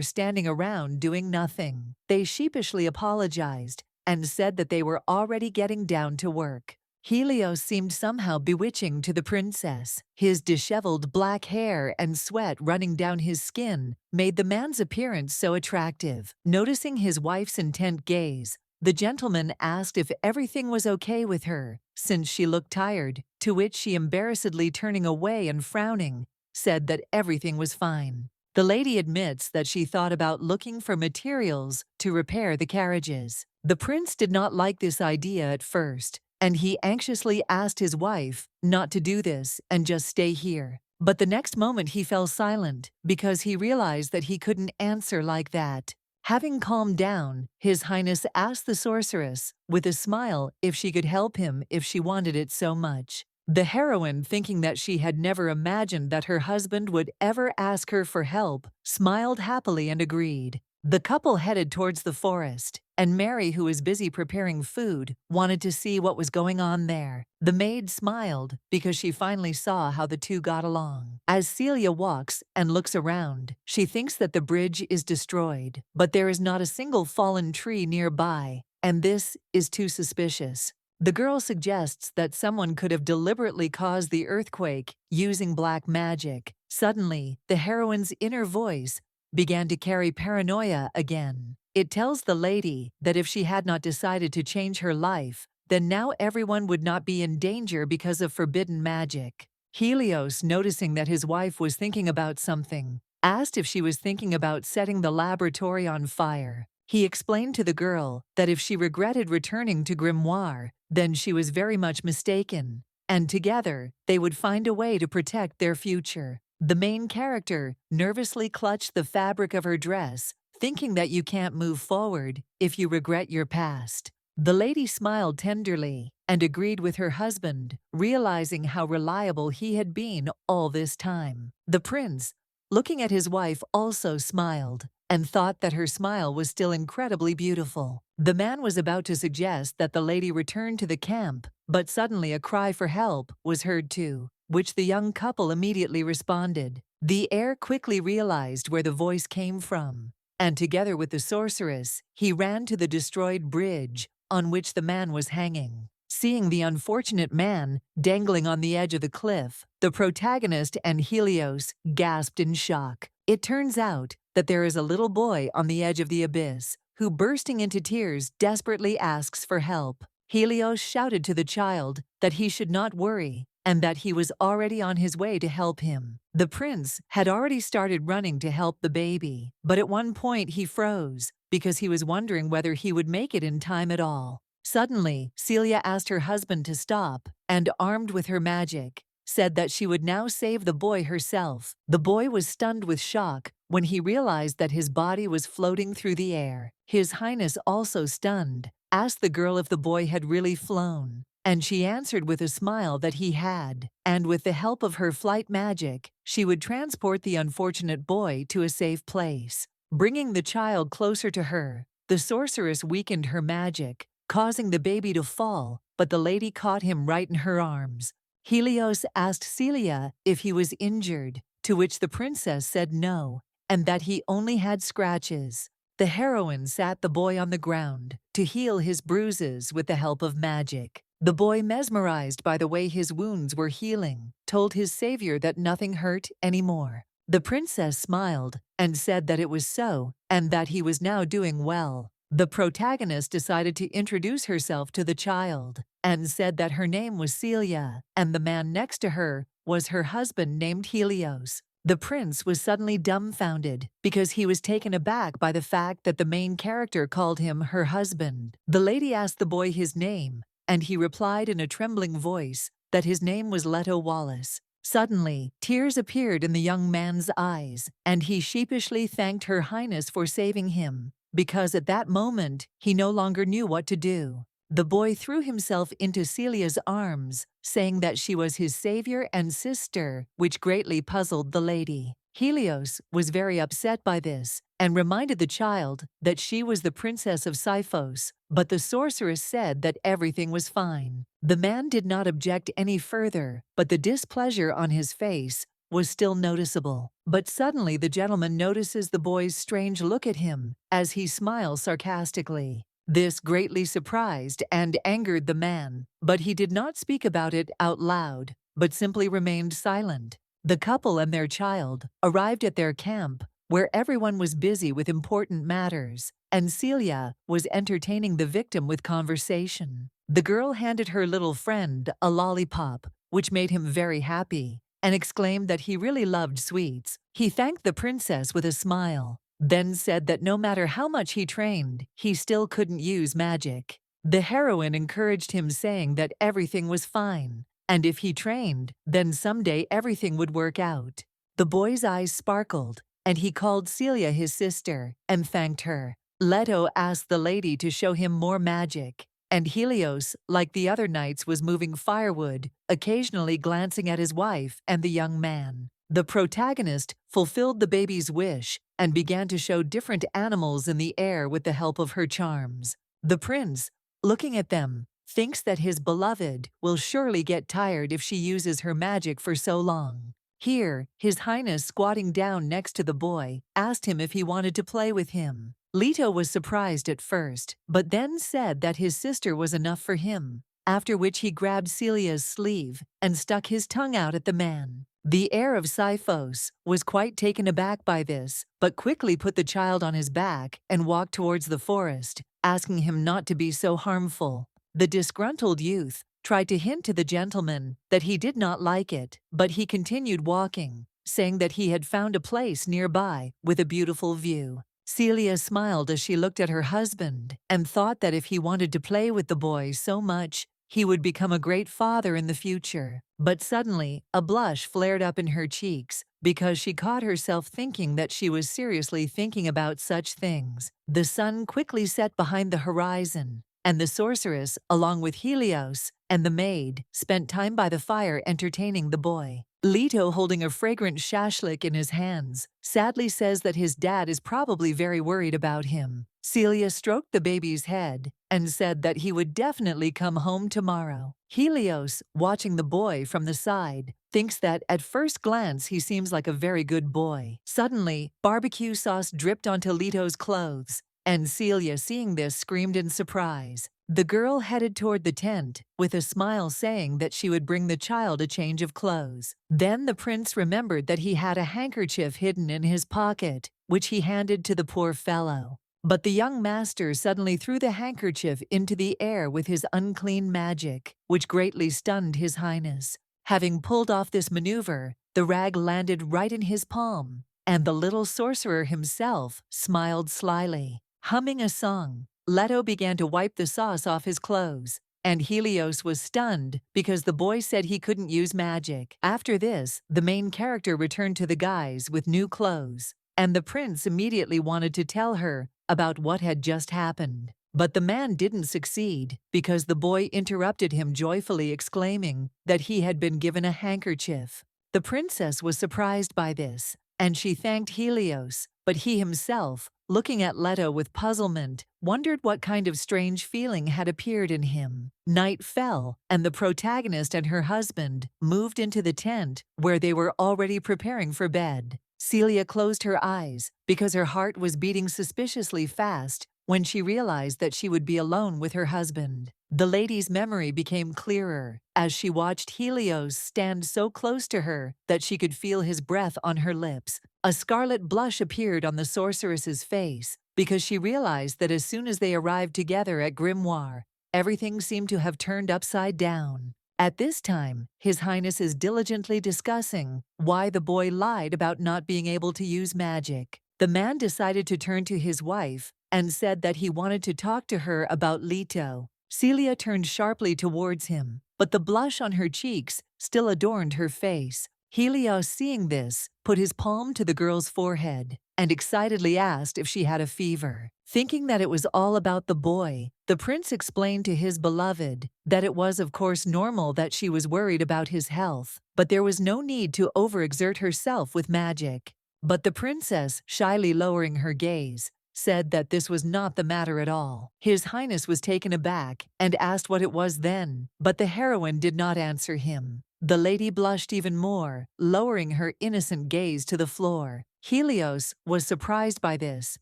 Speaker 1: standing around doing nothing. They sheepishly apologized and said that they were already getting down to work. Helios seemed somehow bewitching to the princess. His disheveled black hair and sweat running down his skin made the man's appearance so attractive. Noticing his wife's intent gaze, the gentleman asked if everything was okay with her, since she looked tired, to which she, embarrassedly turning away and frowning, said that everything was fine. The lady admits that she thought about looking for materials to repair the carriages. The prince did not like this idea at first, and he anxiously asked his wife not to do this and just stay here. But the next moment he fell silent because he realized that he couldn't answer like that. Having calmed down, His Highness asked the sorceress, with a smile, if she could help him if she wanted it so much. The heroine, thinking that she had never imagined that her husband would ever ask her for help, smiled happily and agreed. The couple headed towards the forest, and Mary, who was busy preparing food, wanted to see what was going on there. The maid smiled because she finally saw how the two got along. As Celia walks and looks around, she thinks that the bridge is destroyed, but there is not a single fallen tree nearby, and this is too suspicious. The girl suggests that someone could have deliberately caused the earthquake using black magic. Suddenly, the heroine's inner voice began to carry paranoia again. It tells the lady that if she had not decided to change her life, then now everyone would not be in danger because of forbidden magic. Helios, noticing that his wife was thinking about something, asked if she was thinking about setting the laboratory on fire. He explained to the girl that if she regretted returning to Grimoire, then she was very much mistaken, and together they would find a way to protect their future. The main character nervously clutched the fabric of her dress, thinking that you can't move forward if you regret your past. The lady smiled tenderly and agreed with her husband, realizing how reliable he had been all this time. The prince, looking at his wife, also smiled and thought that her smile was still incredibly beautiful. The man was about to suggest that the lady return to the camp, but suddenly a cry for help was heard too, which the young couple immediately responded. The heir quickly realized where the voice came from, and together with the sorceress, he ran to the destroyed bridge on which the man was hanging. Seeing the unfortunate man dangling on the edge of the cliff, the protagonist and Helios gasped in shock. It turns out that there is a little boy on the edge of the abyss who, bursting into tears, desperately asks for help. Helios shouted to the child that he should not worry and that he was already on his way to help him. The prince had already started running to help the baby, but at one point he froze because he was wondering whether he would make it in time at all. Suddenly, Celia asked her husband to stop and, armed with her magic, said that she would now save the boy herself. The boy was stunned with shock when he realized that his body was floating through the air. His Highness, also stunned, asked the girl if the boy had really flown, and she answered with a smile that he had, and with the help of her flight magic, she would transport the unfortunate boy to a safe place. Bringing the child closer to her, the sorceress weakened her magic, causing the baby to fall, but the lady caught him right in her arms. Helios asked Celia if he was injured, to which the princess said no, and that he only had scratches. The heroine sat the boy on the ground to heal his bruises with the help of magic. The boy, mesmerized by the way his wounds were healing, told his savior that nothing hurt anymore. The princess smiled and said that it was so, and that he was now doing well. The protagonist decided to introduce herself to the child and said that her name was Celia, and the man next to her was her husband named Helios. The prince was suddenly dumbfounded because he was taken aback by the fact that the main character called him her husband. The lady asked the boy his name, and he replied in a trembling voice that his name was Leto Wallace. Suddenly, tears appeared in the young man's eyes, and he sheepishly thanked Her Highness for saving him, because at that moment he no longer knew what to do. The boy threw himself into Celia's arms, saying that she was his savior and sister, which greatly puzzled the lady. Helios was very upset by this and reminded the child that she was the princess of Sifos, but the sorceress said that everything was fine. The man did not object any further, but the displeasure on his face was still noticeable. But suddenly the gentleman notices the boy's strange look at him as he smiles sarcastically. This greatly surprised and angered the man, but he did not speak about it out loud, but simply remained silent. The couple and their child arrived at their camp, where everyone was busy with important matters, and Celia was entertaining the victim with conversation. The girl handed her little friend a lollipop, which made him very happy, and exclaimed that he really loved sweets, He thanked the princess with a smile, then said that no matter how much he trained, he still couldn't use magic. The heroine encouraged him, saying that everything was fine, and if he trained, then someday everything would work out. The boy's eyes sparkled, and he called Celia his sister and thanked her. Leto asked the lady to show him more magic, and Helios, like the other knights, was moving firewood, occasionally glancing at his wife and the young man. The protagonist fulfilled the baby's wish and began to show different animals in the air with the help of her charms. The prince, looking at them, thinks that his beloved will surely get tired if she uses her magic for so long. Here, His Highness, squatting down next to the boy, asked him if he wanted to play with him. Leto was surprised at first, but then said that his sister was enough for him, after which he grabbed Celia's sleeve and stuck his tongue out at the man. The heir of Sifos was quite taken aback by this, but quickly put the child on his back and walked towards the forest, asking him not to be so harmful. The disgruntled youth tried to hint to the gentleman that he did not like it, but he continued walking, saying that he had found a place nearby with a beautiful view. Celia smiled as she looked at her husband and thought that if he wanted to play with the boy so much, he would become a great father in the future. But suddenly, a blush flared up in her cheeks because she caught herself thinking that she was seriously thinking about such things. The sun quickly set behind the horizon, and the sorceress, along with Helios and the maid, spent time by the fire entertaining the boy. Leto, holding a fragrant shashlik in his hands, sadly says that his dad is probably very worried about him. Celia stroked the baby's head and said that he would definitely come home tomorrow. Helios, watching the boy from the side, thinks that at first glance he seems like a very good boy. Suddenly, barbecue sauce dripped onto Leto's clothes, and Celia, seeing this, screamed in surprise. The girl headed toward the tent with a smile, saying that she would bring the child a change of clothes. Then the prince remembered that he had a handkerchief hidden in his pocket, which he handed to the poor fellow. But the young master suddenly threw the handkerchief into the air with his unclean magic, which greatly stunned His Highness. Having pulled off this maneuver, the rag landed right in his palm, and the little sorcerer himself smiled slyly. Humming a song, Leto began to wipe the sauce off his clothes, and Helios was stunned because the boy said he couldn't use magic. After this, the main character returned to the guys with new clothes, and the prince immediately wanted to tell her about what had just happened. But the man didn't succeed because the boy interrupted him, joyfully exclaiming that he had been given a handkerchief. The princess was surprised by this, and she thanked Helios, but he himself, looking at Leto with puzzlement, wondered what kind of strange feeling had appeared in him. Night fell, and the protagonist and her husband moved into the tent where they were already preparing for bed. Celia closed her eyes because her heart was beating suspiciously fast when she realized that she would be alone with her husband. The lady's memory became clearer as she watched Helios stand so close to her that she could feel his breath on her lips. A scarlet blush appeared on the sorceress's face because she realized that as soon as they arrived together at Grimoire, everything seemed to have turned upside down. At this time, His Highness is diligently discussing why the boy lied about not being able to use magic. The man decided to turn to his wife and said that he wanted to talk to her about Leto. Celia turned sharply towards him, but the blush on her cheeks still adorned her face. Helios, seeing this, put his palm to the girl's forehead and excitedly asked if she had a fever. Thinking that it was all about the boy, the prince explained to his beloved that it was of course normal that she was worried about his health, but there was no need to overexert herself with magic. But the princess, shyly lowering her gaze, said that this was not the matter at all. His Highness was taken aback and asked what it was then, but the heroine did not answer him. The lady blushed even more, lowering her innocent gaze to the floor. Helios was surprised by this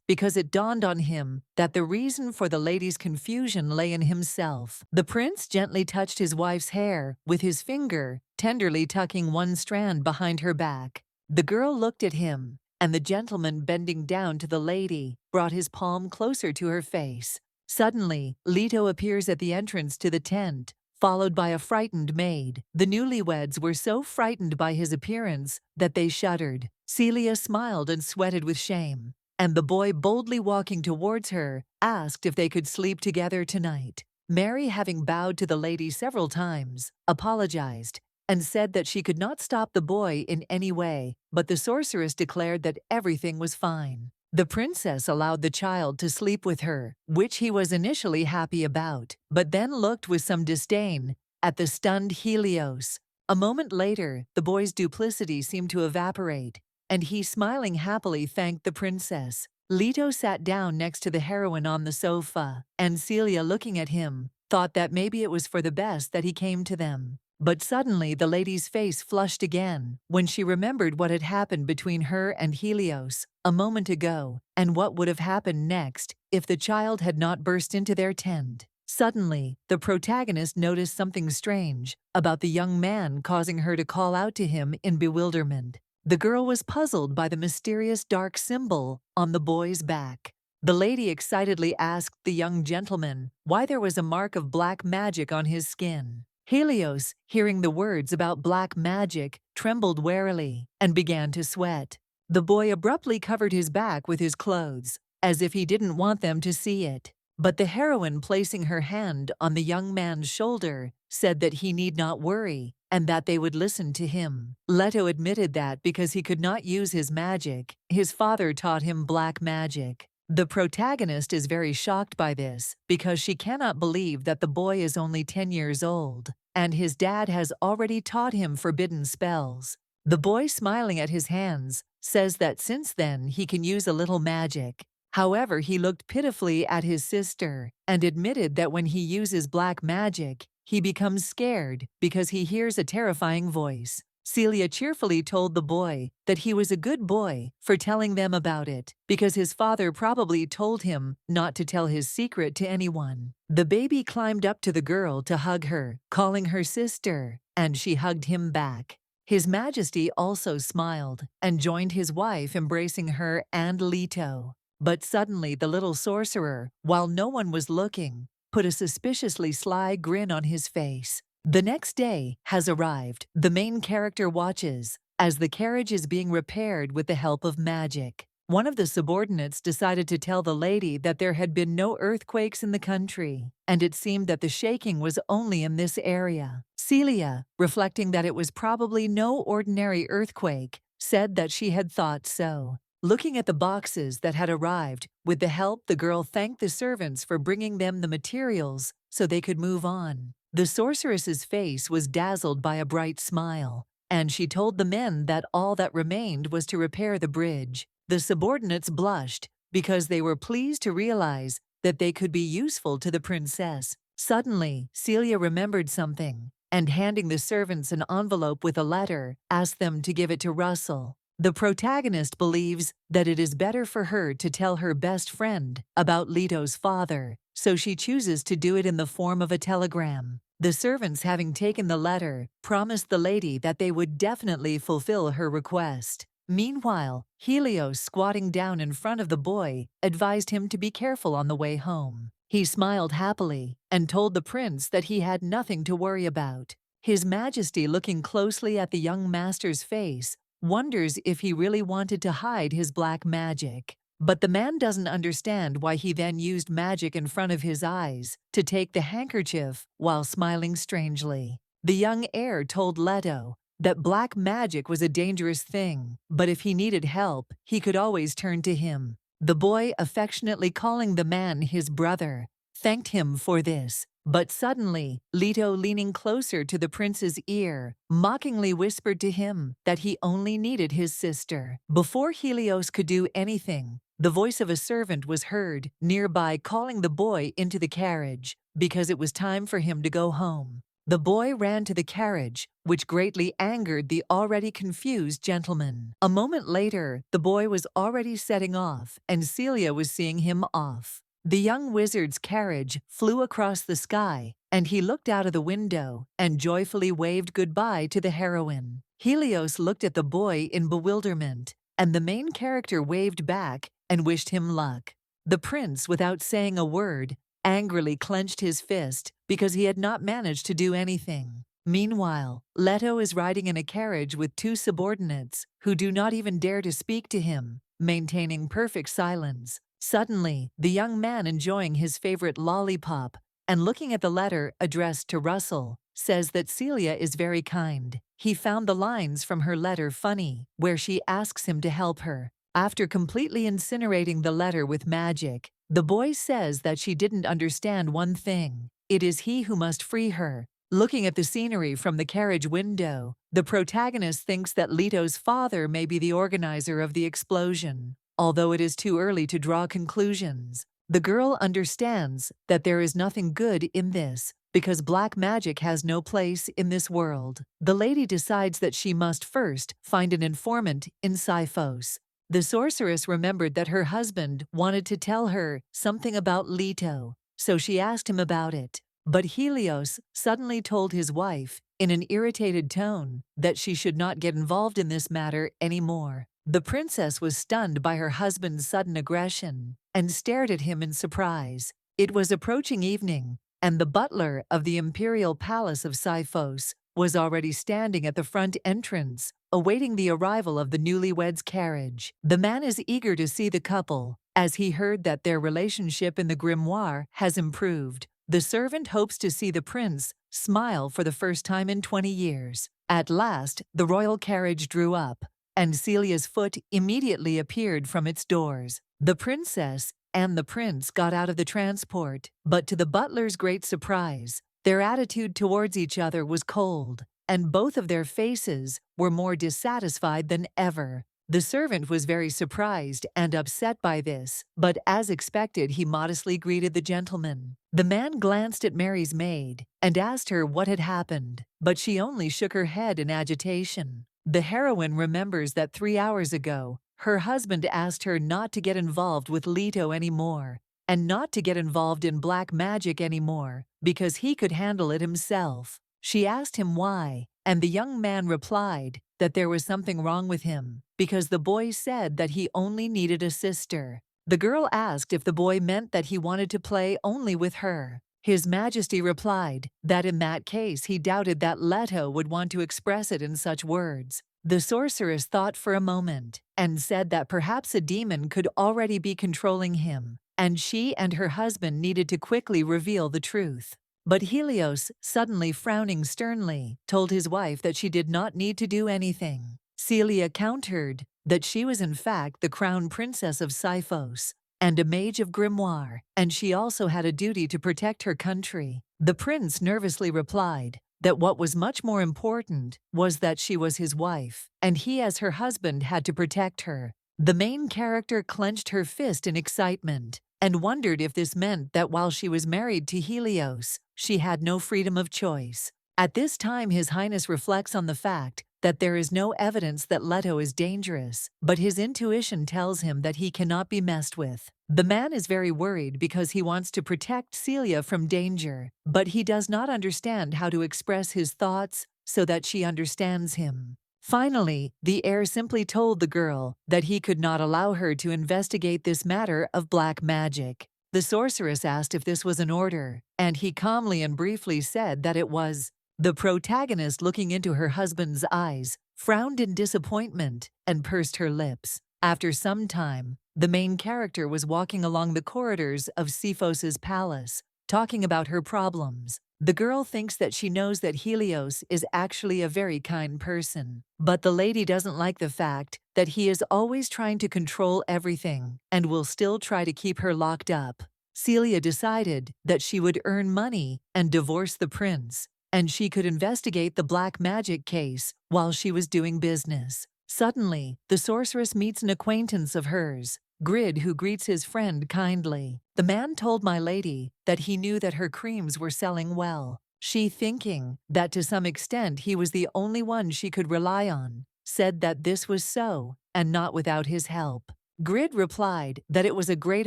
Speaker 1: because it dawned on him that the reason for the lady's confusion lay in himself. The prince gently touched his wife's hair with his finger, tenderly tucking one strand behind her back. The girl looked at him, and the gentleman, bending down to the lady, brought his palm closer to her face. Suddenly, Leto appears at the entrance to the tent, followed by a frightened maid. The newlyweds were so frightened by his appearance that they shuddered. Celia smiled and sweated with shame, and the boy, boldly walking towards her, asked if they could sleep together tonight. Mary, having bowed to the lady several times, apologized and said that she could not stop the boy in any way, but the sorceress declared that everything was fine. The princess allowed the child to sleep with her, which he was initially happy about, but then looked with some disdain at the stunned Helios. A moment later, the boy's duplicity seemed to evaporate, and he, smiling happily, thanked the princess. Leto sat down next to the heroine on the sofa, and Celia, looking at him, thought that maybe it was for the best that he came to them. But suddenly the lady's face flushed again when she remembered what had happened between her and Helios a moment ago, and what would have happened next if the child had not burst into their tent. Suddenly, the protagonist noticed something strange about the young man, causing her to call out to him in bewilderment. The girl was puzzled by the mysterious dark symbol on the boy's back. The lady excitedly asked the young gentleman why there was a mark of black magic on his skin. Helios, hearing the words about black magic, trembled warily and began to sweat. The boy abruptly covered his back with his clothes, as if he didn't want them to see it. But the heroine, placing her hand on the young man's shoulder, said that he need not worry and that they would listen to him. Leto admitted that because he could not use his magic, his father taught him black magic. The protagonist is very shocked by this because she cannot believe that the boy is only 10 years old, and his dad has already taught him forbidden spells. The boy, smiling at his hands, says that since then he can use a little magic. However, he looked pitifully at his sister and admitted that when he uses black magic, he becomes scared because he hears a terrifying voice. Celia cheerfully told the boy that he was a good boy for telling them about it, because his father probably told him not to tell his secret to anyone. The baby climbed up to the girl to hug her, calling her sister, and she hugged him back. His Majesty also smiled and joined his wife, embracing her and Leto. But suddenly the little sorcerer, while no one was looking, put a suspiciously sly grin on his face. The next day has arrived. The main character watches as the carriage is being repaired with the help of magic. One of the subordinates decided to tell the lady that there had been no earthquakes in the country, and it seemed that the shaking was only in this area. Celia, reflecting that it was probably no ordinary earthquake, said that she had thought so. Looking at the boxes that had arrived, with the help, the girl thanked the servants for bringing them the materials so they could move on. The sorceress's face was dazzled by a bright smile, and she told the men that all that remained was to repair the bridge. The subordinates blushed because they were pleased to realize that they could be useful to the princess. Suddenly, Celia remembered something, and handing the servants an envelope with a letter, asked them to give it to Russell. The protagonist believes that it is better for her to tell her best friend about Leto's father, so she chooses to do it in the form of a telegram. The servants, having taken the letter, promised the lady that they would definitely fulfill her request. Meanwhile, Helios, squatting down in front of the boy, advised him to be careful on the way home. He smiled happily and told the prince that he had nothing to worry about. His Majesty, looking closely at the young master's face, wonders if he really wanted to hide his black magic. But the man doesn't understand why he then used magic in front of his eyes to take the handkerchief while smiling strangely. The young heir told Leto that black magic was a dangerous thing, but if he needed help, he could always turn to him. The boy, affectionately calling the man his brother, thanked him for this. But suddenly, Leto, leaning closer to the prince's ear, mockingly whispered to him that he only needed his sister. Before Helios could do anything, the voice of a servant was heard nearby, calling the boy into the carriage because it was time for him to go home. The boy ran to the carriage, which greatly angered the already confused gentleman. A moment later, the boy was already setting off, and Celia was seeing him off. The young wizard's carriage flew across the sky, and he looked out of the window and joyfully waved goodbye to the heroine. Helios looked at the boy in bewilderment, and the main character waved back and wished him luck. The prince, without saying a word, angrily clenched his fist because he had not managed to do anything. Meanwhile, Leto is riding in a carriage with two subordinates who do not even dare to speak to him, maintaining perfect silence. Suddenly, the young man enjoying his favorite lollipop and looking at the letter addressed to Russell, says that Celia is very kind. He found the lines from her letter funny, where she asks him to help her. After completely incinerating the letter with magic, the boy says that she didn't understand one thing. It is he who must free her. Looking at the scenery from the carriage window, the protagonist thinks that Leto's father may be the organizer of the explosion. Although it is too early to draw conclusions, the girl understands that there is nothing good in this, because black magic has no place in this world. The lady decides that she must first find an informant in Siphos. The sorceress remembered that her husband wanted to tell her something about Leto, so she asked him about it. But Helios suddenly told his wife, in an irritated tone, that she should not get involved in this matter anymore. The princess was stunned by her husband's sudden aggression and stared at him in surprise. It was approaching evening, and the butler of the imperial palace of Siphos was already standing at the front entrance, awaiting the arrival of the newlyweds' carriage. The man is eager to see the couple, as he heard that their relationship in the Grimoire has improved. The servant hopes to see the prince smile for the first time in 20 years. At last, the royal carriage drew up, and Celia's foot immediately appeared from its doors. The princess and the prince got out of the transport, but to the butler's great surprise, their attitude towards each other was cold, and both of their faces were more dissatisfied than ever. The servant was very surprised and upset by this, but as expected, he modestly greeted the gentleman. The man glanced at Mary's maid and asked her what had happened, but she only shook her head in agitation. The heroine remembers that 3 hours ago, her husband asked her not to get involved with Leto anymore, and not to get involved in black magic anymore, because he could handle it himself. She asked him why, and the young man replied that there was something wrong with him, because the boy said that he only needed a sister. The girl asked if the boy meant that he wanted to play only with her. His Majesty replied that in that case he doubted that Leto would want to express it in such words. The sorceress thought for a moment and said that perhaps a demon could already be controlling him, and she and her husband needed to quickly reveal the truth. But Helios, suddenly frowning sternly, told his wife that she did not need to do anything. Celia countered that she was in fact the crown princess of Siphos and a mage of Grimoire, and she also had a duty to protect her country. The prince nervously replied that what was much more important was that she was his wife, and he as her husband had to protect her. The main character clenched her fist in excitement and wondered if this meant that while she was married to Helios, she had no freedom of choice. At this time, His Highness reflects on the fact that there is no evidence that Leto is dangerous, but his intuition tells him that he cannot be messed with. The man is very worried because he wants to protect Celia from danger, but he does not understand how to express his thoughts so that she understands him. Finally, the heir simply told the girl that he could not allow her to investigate this matter of black magic. The sorceress asked if this was an order, and he calmly and briefly said that it was. The protagonist, looking into her husband's eyes, frowned in disappointment and pursed her lips. After some time, the main character was walking along the corridors of Siphos's palace, talking about her problems. The girl thinks that she knows that Helios is actually a very kind person, but the lady doesn't like the fact that he is always trying to control everything and will still try to keep her locked up. Celia decided that she would earn money and divorce the prince, and she could investigate the black magic case while she was doing business. Suddenly, the sorceress meets an acquaintance of hers, Grid, who greets his friend kindly. The man told my lady that he knew that her creams were selling well. She, thinking that to some extent he was the only one she could rely on, said that this was so, and not without his help. Grid replied that it was a great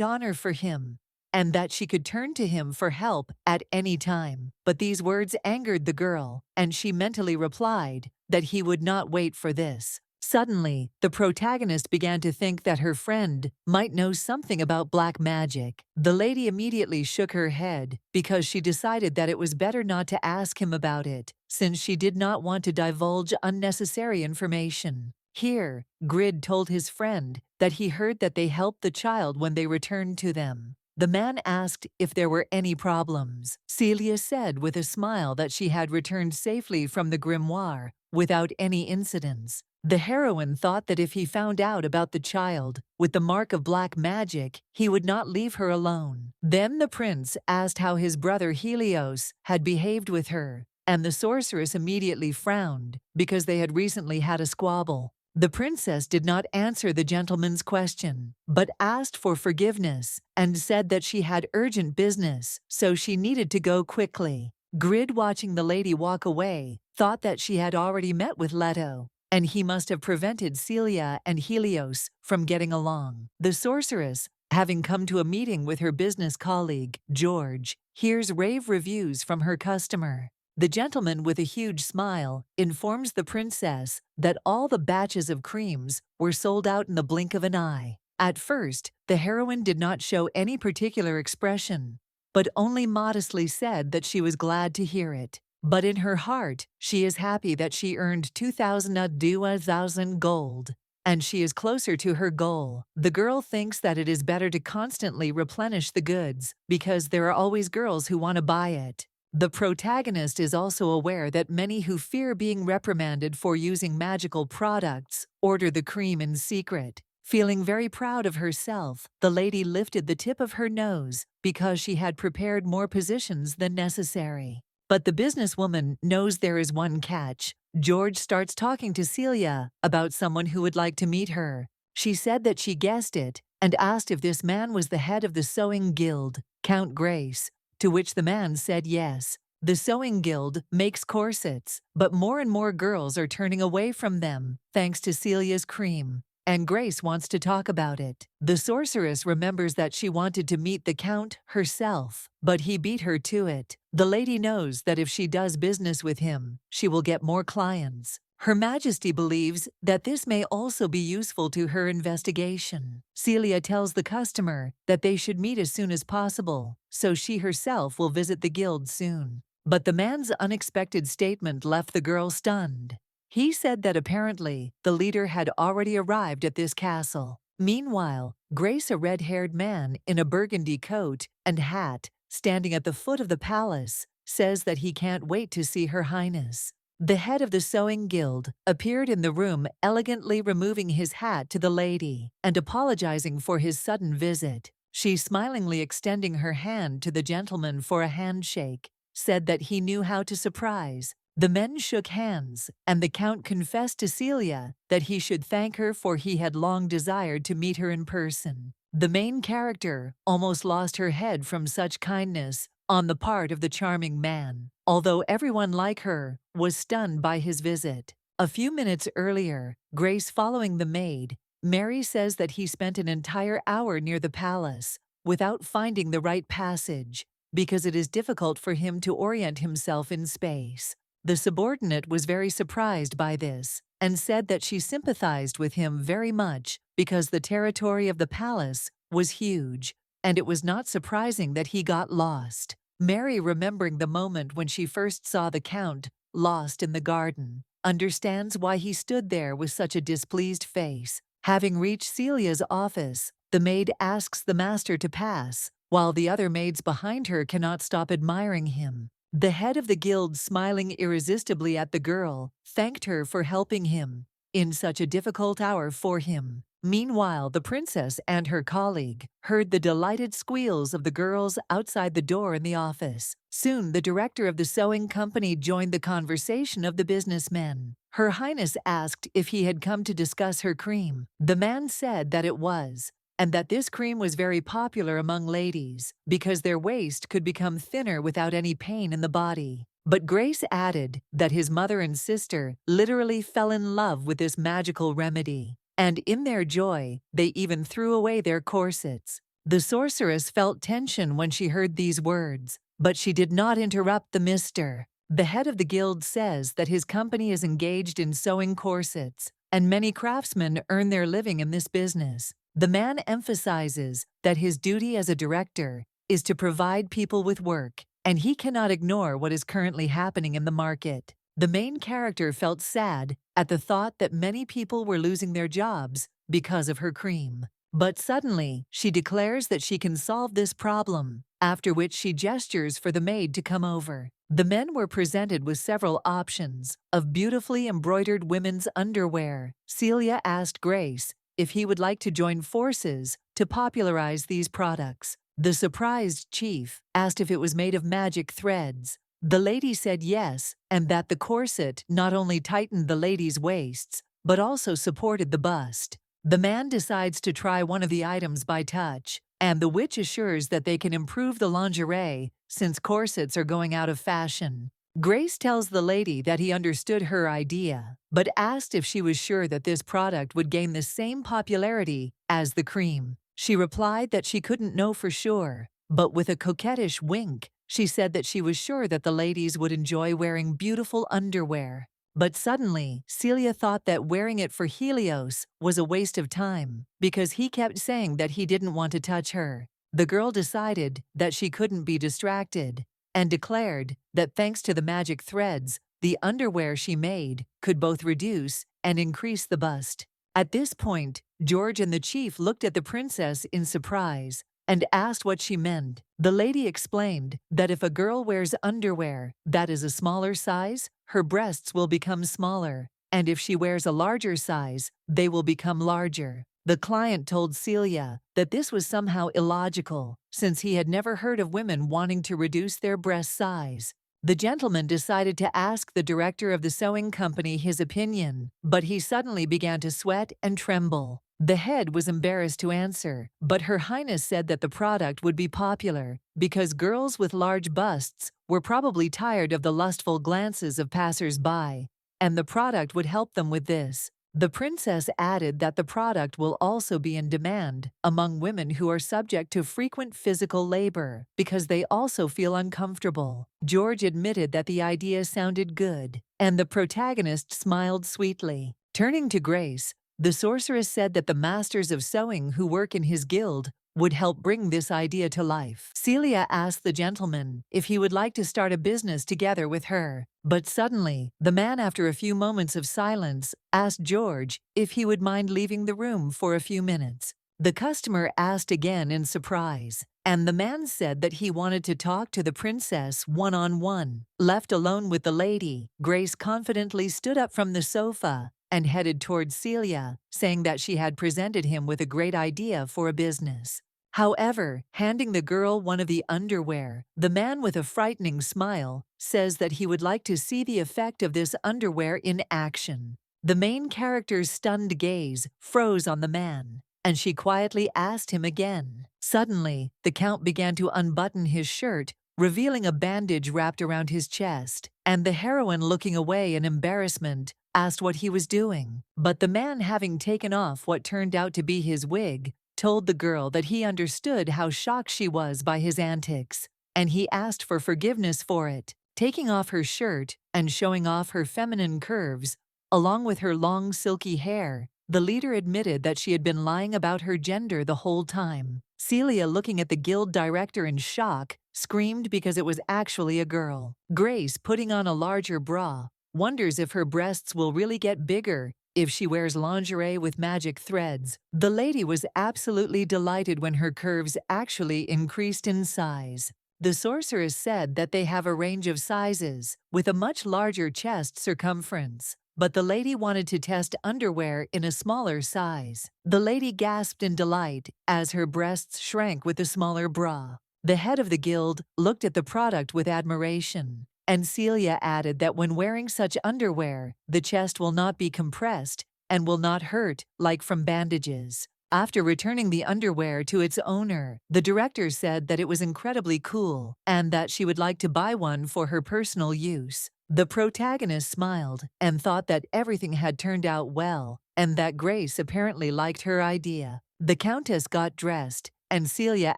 Speaker 1: honor for him, and that she could turn to him for help at any time. But these words angered the girl, and she mentally replied that he would not wait for this. Suddenly, the protagonist began to think that her friend might know something about black magic. The lady immediately shook her head because she decided that it was better not to ask him about it, since she did not want to divulge unnecessary information. Here, Grid told his friend that he heard that they helped the child when they returned to them. The man asked if there were any problems. Celia said with a smile that she had returned safely from the Grimoire without any incidents. The heroine thought that if he found out about the child with the mark of black magic, he would not leave her alone. Then the prince asked how his brother Helios had behaved with her, and the sorceress immediately frowned because they had recently had a squabble. The princess did not answer the gentleman's question, but asked for forgiveness and said that she had urgent business, so she needed to go quickly. Grid, watching the lady walk away, thought that she had already met with Leto, and he must have prevented Celia and Helios from getting along. The sorceress, having come to a meeting with her business colleague, George, hears rave reviews from her customer. The gentleman, with a huge smile, informs the princess that all the batches of creams were sold out in the blink of an eye. At first, the heroine did not show any particular expression, but only modestly said that she was glad to hear it. But in her heart, she is happy that she earned 2,000 gold, and she is closer to her goal. The girl thinks that it is better to constantly replenish the goods because there are always girls who want to buy it. The protagonist is also aware that many who fear being reprimanded for using magical products order the cream in secret. Feeling very proud of herself, the lady lifted the tip of her nose because she had prepared more positions than necessary. But the businesswoman knows there is one catch. George starts talking to Celia about someone who would like to meet her. She said that she guessed it and asked if this man was the head of the sewing guild, Count Grace, to which the man said yes. The sewing guild makes corsets, but more and more girls are turning away from them thanks to Celia's cream, and Grace wants to talk about it. The sorceress remembers that she wanted to meet the Count herself, but he beat her to it. The lady knows that if she does business with him, she will get more clients. Her Majesty believes that this may also be useful to her investigation. Celia tells the customer that they should meet as soon as possible, so she herself will visit the guild soon. But the man's unexpected statement left the girl stunned. He said that apparently the leader had already arrived at this castle. Meanwhile, Grace, a red-haired man in a burgundy coat and hat, standing at the foot of the palace, says that he can't wait to see Her Highness. The head of the sewing guild appeared in the room, elegantly removing his hat to the lady and apologizing for his sudden visit. She, smilingly extending her hand to the gentleman for a handshake, said that he knew how to surprise. The men shook hands, and the Count confessed to Celia that he should thank her, for he had long desired to meet her in person. The main character almost lost her head from such kindness on the part of the charming man, although everyone like her was stunned by his visit. A few minutes earlier, Grace, following the maid, Mary, says that he spent an entire hour near the palace without finding the right passage because it is difficult for him to orient himself in space. The subordinate was very surprised by this and said that she sympathized with him very much because the territory of the palace was huge, and it was not surprising that he got lost. Mary, remembering the moment when she first saw the Count lost in the garden, understands why he stood there with such a displeased face. Having reached Celia's office, the maid asks the master to pass, while the other maids behind her cannot stop admiring him. The head of the guild, smiling irresistibly at the girl, thanked her for helping him in such a difficult hour for him. Meanwhile, the princess and her colleague heard the delighted squeals of the girls outside the door in the office. Soon, the director of the sewing company joined the conversation of the businessmen. Her Highness asked if he had come to discuss her cream. The man said that it was, and that this cream was very popular among ladies because their waist could become thinner without any pain in the body. But Grace added that his mother and sister literally fell in love with this magical remedy, and in their joy, they even threw away their corsets. The sorceress felt tension when she heard these words, but she did not interrupt the mister. The head of the guild says that his company is engaged in sewing corsets, and many craftsmen earn their living in this business. The man emphasizes that his duty as a director is to provide people with work, and he cannot ignore what is currently happening in the market. The main character felt sad at the thought that many people were losing their jobs because of her cream. But suddenly, she declares that she can solve this problem, after which she gestures for the maid to come over. The men were presented with several options of beautifully embroidered women's underwear. Celia asked Grace if he would like to join forces to popularize these products. The surprised chief asked if it was made of magic threads. The lady said yes, and that the corset not only tightened the lady's waists, but also supported the bust. The man decides to try one of the items by touch, and the witch assures that they can improve the lingerie since corsets are going out of fashion. Grace tells the lady that he understood her idea, but asked if she was sure that this product would gain the same popularity as the cream. She replied that she couldn't know for sure, but with a coquettish wink, she said that she was sure that the ladies would enjoy wearing beautiful underwear. But suddenly, Celia thought that wearing it for Helios was a waste of time, because he kept saying that he didn't want to touch her. The girl decided that she couldn't be distracted, and declared that thanks to the magic threads, the underwear she made could both reduce and increase the bust. At this point, George and the chief looked at the princess in surprise and asked what she meant. The lady explained that if a girl wears underwear that is a smaller size, her breasts will become smaller, and if she wears a larger size, they will become larger. The client told Celia that this was somehow illogical, since he had never heard of women wanting to reduce their breast size. The gentleman decided to ask the director of the sewing company his opinion, but he suddenly began to sweat and tremble. The head was embarrassed to answer, but Her Highness said that the product would be popular because girls with large busts were probably tired of the lustful glances of passers-by, and the product would help them with this. The princess added that the product will also be in demand among women who are subject to frequent physical labor because they also feel uncomfortable. George admitted that the idea sounded good, and the protagonist smiled sweetly. Turning to Grace, the sorceress said that the masters of sewing who work in his guild would help bring this idea to life. Celia asked the gentleman if he would like to start a business together with her, but suddenly, the man, after a few moments of silence, asked George if he would mind leaving the room for a few minutes. The customer asked again in surprise, and the man said that he wanted to talk to the princess one-on-one. Left alone with the lady, Grace confidently stood up from the sofa and headed towards Celia, saying that she had presented him with a great idea for a business. However, handing the girl one of the underwear, the man, with a frightening smile, says that he would like to see the effect of this underwear in action. The main character's stunned gaze froze on the man, and she quietly asked him again. Suddenly, the count began to unbutton his shirt, revealing a bandage wrapped around his chest, and the heroine, looking away in embarrassment, asked what he was doing. But the man, having taken off what turned out to be his wig, told the girl that he understood how shocked she was by his antics, and he asked for forgiveness for it. Taking off her shirt and showing off her feminine curves, along with her long silky hair, the leader admitted that she had been lying about her gender the whole time. Celia, looking at the guild director in shock, screamed because it was actually a girl. Grace, putting on a larger bra, wonders if her breasts will really get bigger if she wears lingerie with magic threads. The lady was absolutely delighted when her curves actually increased in size. The sorceress said that they have a range of sizes, with a much larger chest circumference, but the lady wanted to test underwear in a smaller size. The lady gasped in delight as her breasts shrank with the smaller bra. The head of the guild looked at the product with admiration, and Celia added that when wearing such underwear, the chest will not be compressed and will not hurt like from bandages. After returning the underwear to its owner, the director said that it was incredibly cool and that she would like to buy one for her personal use. The protagonist smiled and thought that everything had turned out well and that Grace apparently liked her idea. The countess got dressed, and Celia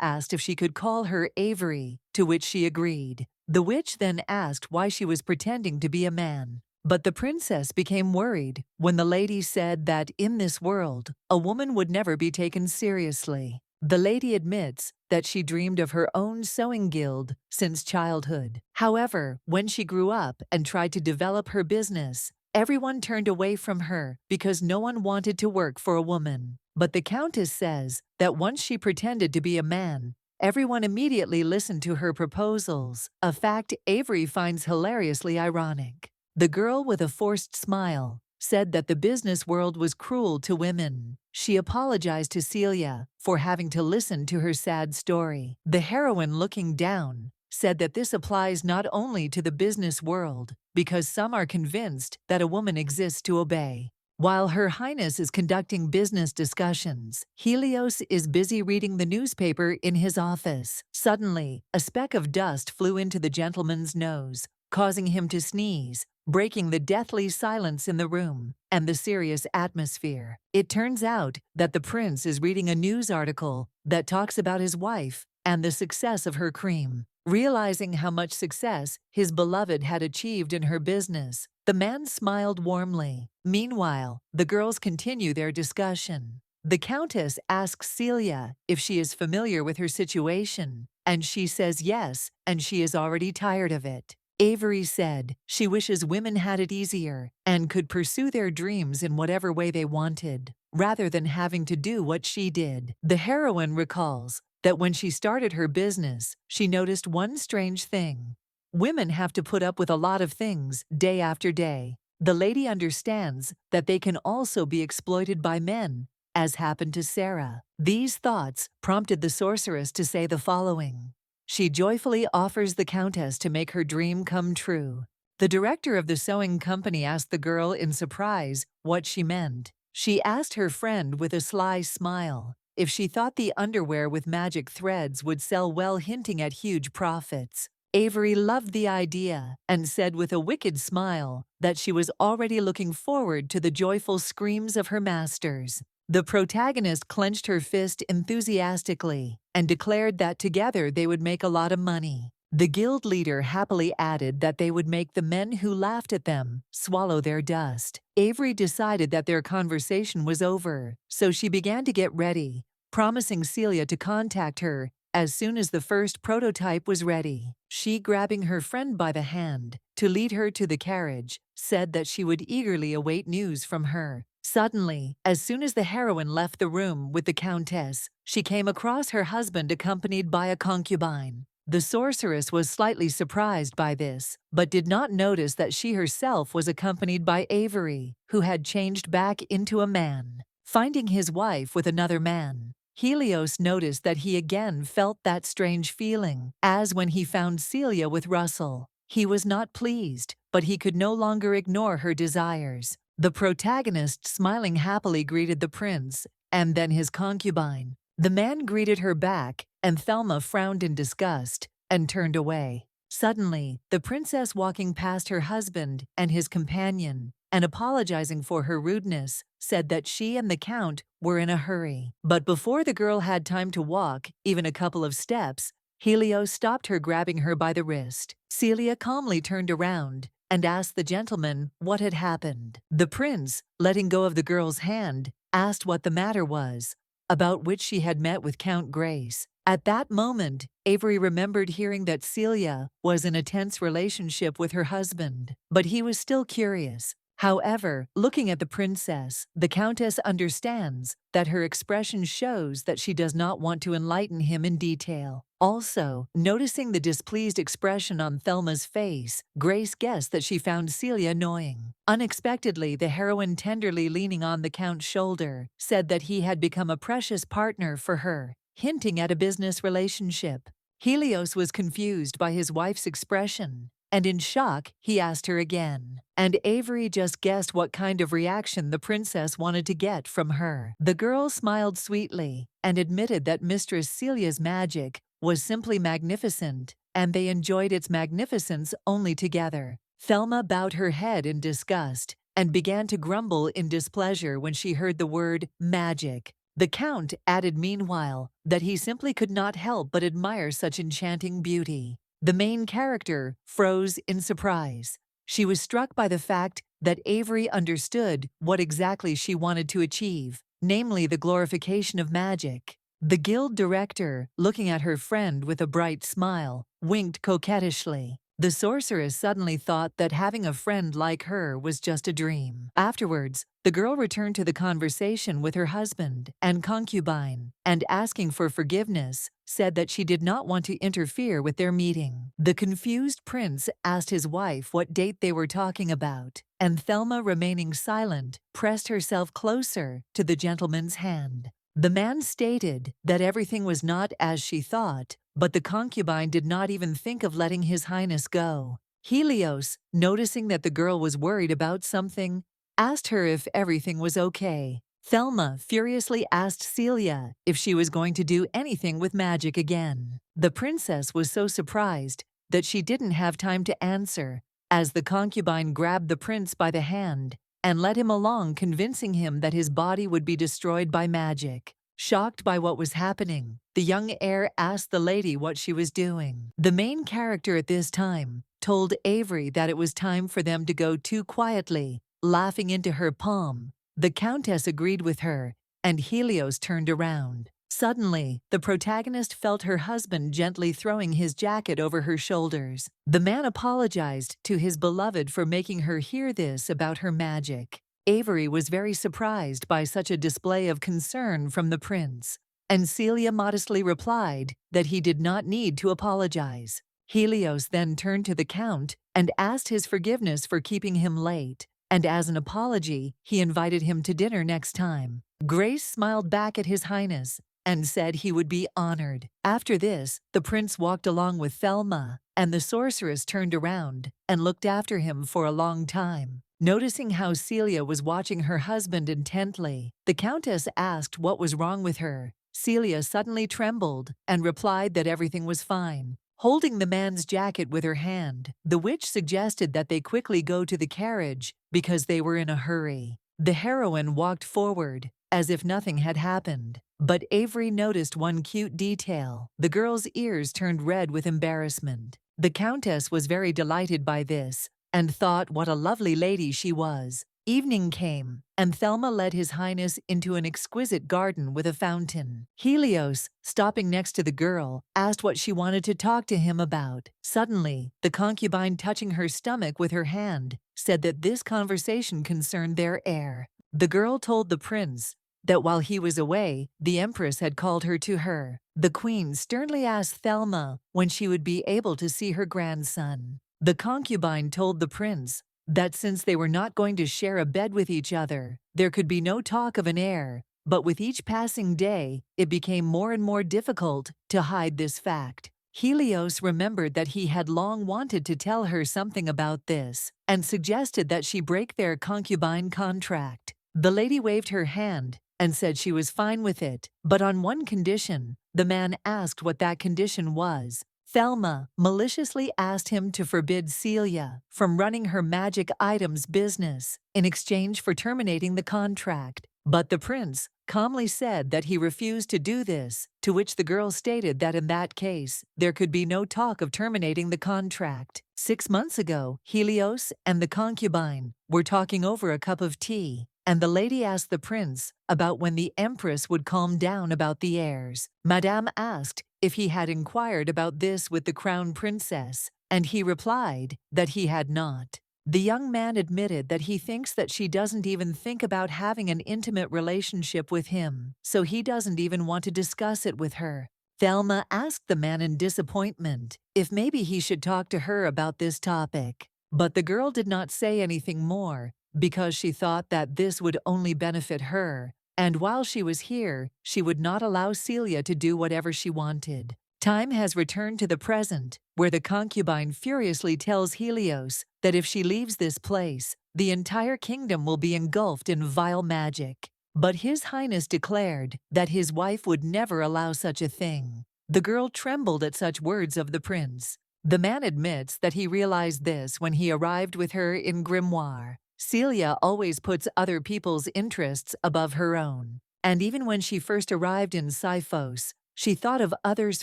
Speaker 1: asked if she could call her Avery, to which she agreed. The witch then asked why she was pretending to be a man. But the princess became worried when the lady said that in this world, a woman would never be taken seriously. The lady admits that she dreamed of her own sewing guild since childhood. However, when she grew up and tried to develop her business, everyone turned away from her because no one wanted to work for a woman. But the countess says that once she pretended to be a man, everyone immediately listened to her proposals, a fact Avery finds hilariously ironic. The girl with a forced smile said that the business world was cruel to women. She apologized to Celia for having to listen to her sad story. The heroine, looking down, said that this applies not only to the business world, because some are convinced that a woman exists to obey. While Her Highness is conducting business discussions, Helios is busy reading the newspaper in his office. Suddenly, a speck of dust flew into the gentleman's nose, causing him to sneeze, breaking the deathly silence in the room and the serious atmosphere. It turns out that the prince is reading a news article that talks about his wife and the success of her cream. Realizing how much success his beloved had achieved in her business, the man smiled warmly. Meanwhile, the girls continue their discussion. The countess asks Celia if she is familiar with her situation, and she says yes, and she is already tired of it. Avery said she wishes women had it easier and could pursue their dreams in whatever way they wanted, rather than having to do what she did. The heroine recalls that when she started her business, she noticed one strange thing. Women have to put up with a lot of things day after day. The lady understands that they can also be exploited by men, as happened to Sarah. These thoughts prompted the sorceress to say the following. She joyfully offers the countess to make her dream come true. The director of the sewing company asked the girl in surprise what she meant. She asked her friend with a sly smile if she thought the underwear with magic threads would sell well, hinting at huge profits. Avery loved the idea and said with a wicked smile that she was already looking forward to the joyful screams of her masters. The protagonist clenched her fist enthusiastically and declared that together they would make a lot of money. The guild leader happily added that they would make the men who laughed at them swallow their dust. Avery decided that their conversation was over, so she began to get ready, promising Celia to contact her as soon as the first prototype was ready. She, grabbing her friend by the hand to lead her to the carriage, said that she would eagerly await news from her. Suddenly, as soon as the heroine left the room with the countess, she came across her husband accompanied by a concubine. The sorceress was slightly surprised by this, but did not notice that she herself was accompanied by Avery, who had changed back into a man. Finding his wife with another man, Helios noticed that he again felt that strange feeling, as when he found Celia with Russell. He was not pleased, but he could no longer ignore her desires. The protagonist, smiling happily, greeted the prince, and then his concubine. The man greeted her back, and Thelma frowned in disgust and turned away. Suddenly, the princess, walking past her husband and his companion, and apologizing for her rudeness, said that she and the count were in a hurry. But before the girl had time to walk even a couple of steps, Helios stopped her, grabbing her by the wrist. Celia calmly turned around and asked the gentleman what had happened. The prince, letting go of the girl's hand, asked what the matter was, about which she had met with Count Grace. At that moment, Avery remembered hearing that Celia was in a tense relationship with her husband, but he was still curious. However, looking at the princess, the countess understands that her expression shows that she does not want to enlighten him in detail. Also, noticing the displeased expression on Thelma's face, Grace guessed that she found Celia annoying. Unexpectedly, the heroine, tenderly leaning on the count's shoulder, said that he had become a precious partner for her, hinting at a business relationship. Helios was confused by his wife's expression, and in shock, he asked her again. And Avery just guessed what kind of reaction the princess wanted to get from her. The girl smiled sweetly and admitted that Mistress Celia's magic was simply magnificent, and they enjoyed its magnificence only together. Thelma bowed her head in disgust and began to grumble in displeasure when she heard the word magic. The count added meanwhile that he simply could not help but admire such enchanting beauty. The main character froze in surprise. She was struck by the fact that Avery understood what exactly she wanted to achieve, namely the glorification of magic. The guild director, looking at her friend with a bright smile, winked coquettishly. The sorceress suddenly thought that having a friend like her was just a dream. Afterwards, the girl returned to the conversation with her husband and concubine, and asking for forgiveness, said that she did not want to interfere with their meeting. The confused prince asked his wife what date they were talking about, and Thelma, remaining silent, pressed herself closer to the gentleman's hand. The man stated that everything was not as she thought, but the concubine did not even think of letting His Highness go. Helios, noticing that the girl was worried about something, asked her if everything was okay. Thelma furiously asked Celia if she was going to do anything with magic again. The princess was so surprised that she didn't have time to answer, as the concubine grabbed the prince by the hand and led him along, convincing him that his body would be destroyed by magic. Shocked by what was happening, the young heir asked the lady what she was doing. The main character at this time told Avery that it was time for them to go too quietly, laughing into her palm. The countess agreed with her, and Helios turned around. Suddenly, the protagonist felt her husband gently throwing his jacket over her shoulders. The man apologized to his beloved for making her hear this about her magic. Avery was very surprised by such a display of concern from the prince, and Celia modestly replied that he did not need to apologize. Helios then turned to the count and asked his forgiveness for keeping him late, and as an apology, he invited him to dinner next time. Grace smiled back at His Highness and said he would be honored. After this, the prince walked along with Thelma, and the sorceress turned around and looked after him for a long time. Noticing how Celia was watching her husband intently, the countess asked what was wrong with her. Celia suddenly trembled and replied that everything was fine. Holding the man's jacket with her hand, the witch suggested that they quickly go to the carriage because they were in a hurry. The heroine walked forward as if nothing had happened, but Avery noticed one cute detail. The girl's ears turned red with embarrassment. The countess was very delighted by this and thought what a lovely lady she was. Evening came, and Thelma led His Highness into an exquisite garden with a fountain. Helios, stopping next to the girl, asked what she wanted to talk to him about. Suddenly, the concubine, touching her stomach with her hand, said that this conversation concerned their heir. The girl told the prince that while he was away, the empress had called her to her. The queen sternly asked Thelma when she would be able to see her grandson. The concubine told the prince that since they were not going to share a bed with each other, there could be no talk of an heir, but with each passing day, it became more and more difficult to hide this fact. Helios remembered that he had long wanted to tell her something about this, and suggested that she break their concubine contract. The lady waved her hand and said she was fine with it, but on one condition. The man asked what that condition was. Thelma maliciously asked him to forbid Celia from running her magic items business in exchange for terminating the contract. But the prince calmly said that he refused to do this, to which the girl stated that in that case, there could be no talk of terminating the contract. 6 months ago, Helios and the concubine were talking over a cup of tea, and the lady asked the prince about when the empress would calm down about the heirs. Madame asked if he had inquired about this with the crown princess, and he replied that he had not. The young man admitted that he thinks that she doesn't even think about having an intimate relationship with him, so he doesn't even want to discuss it with her. Thelma asked the man in disappointment if maybe he should talk to her about this topic, but the girl did not say anything more because she thought that this would only benefit her, and while she was here, she would not allow Celia to do whatever she wanted. Time has returned to the present, where the concubine furiously tells Helios that if she leaves this place, the entire kingdom will be engulfed in vile magic. But His Highness declared that his wife would never allow such a thing. The girl trembled at such words of the prince. The man admits that he realized this when he arrived with her in Grimoire. Celia always puts other people's interests above her own, and even when she first arrived in Sifos, she thought of others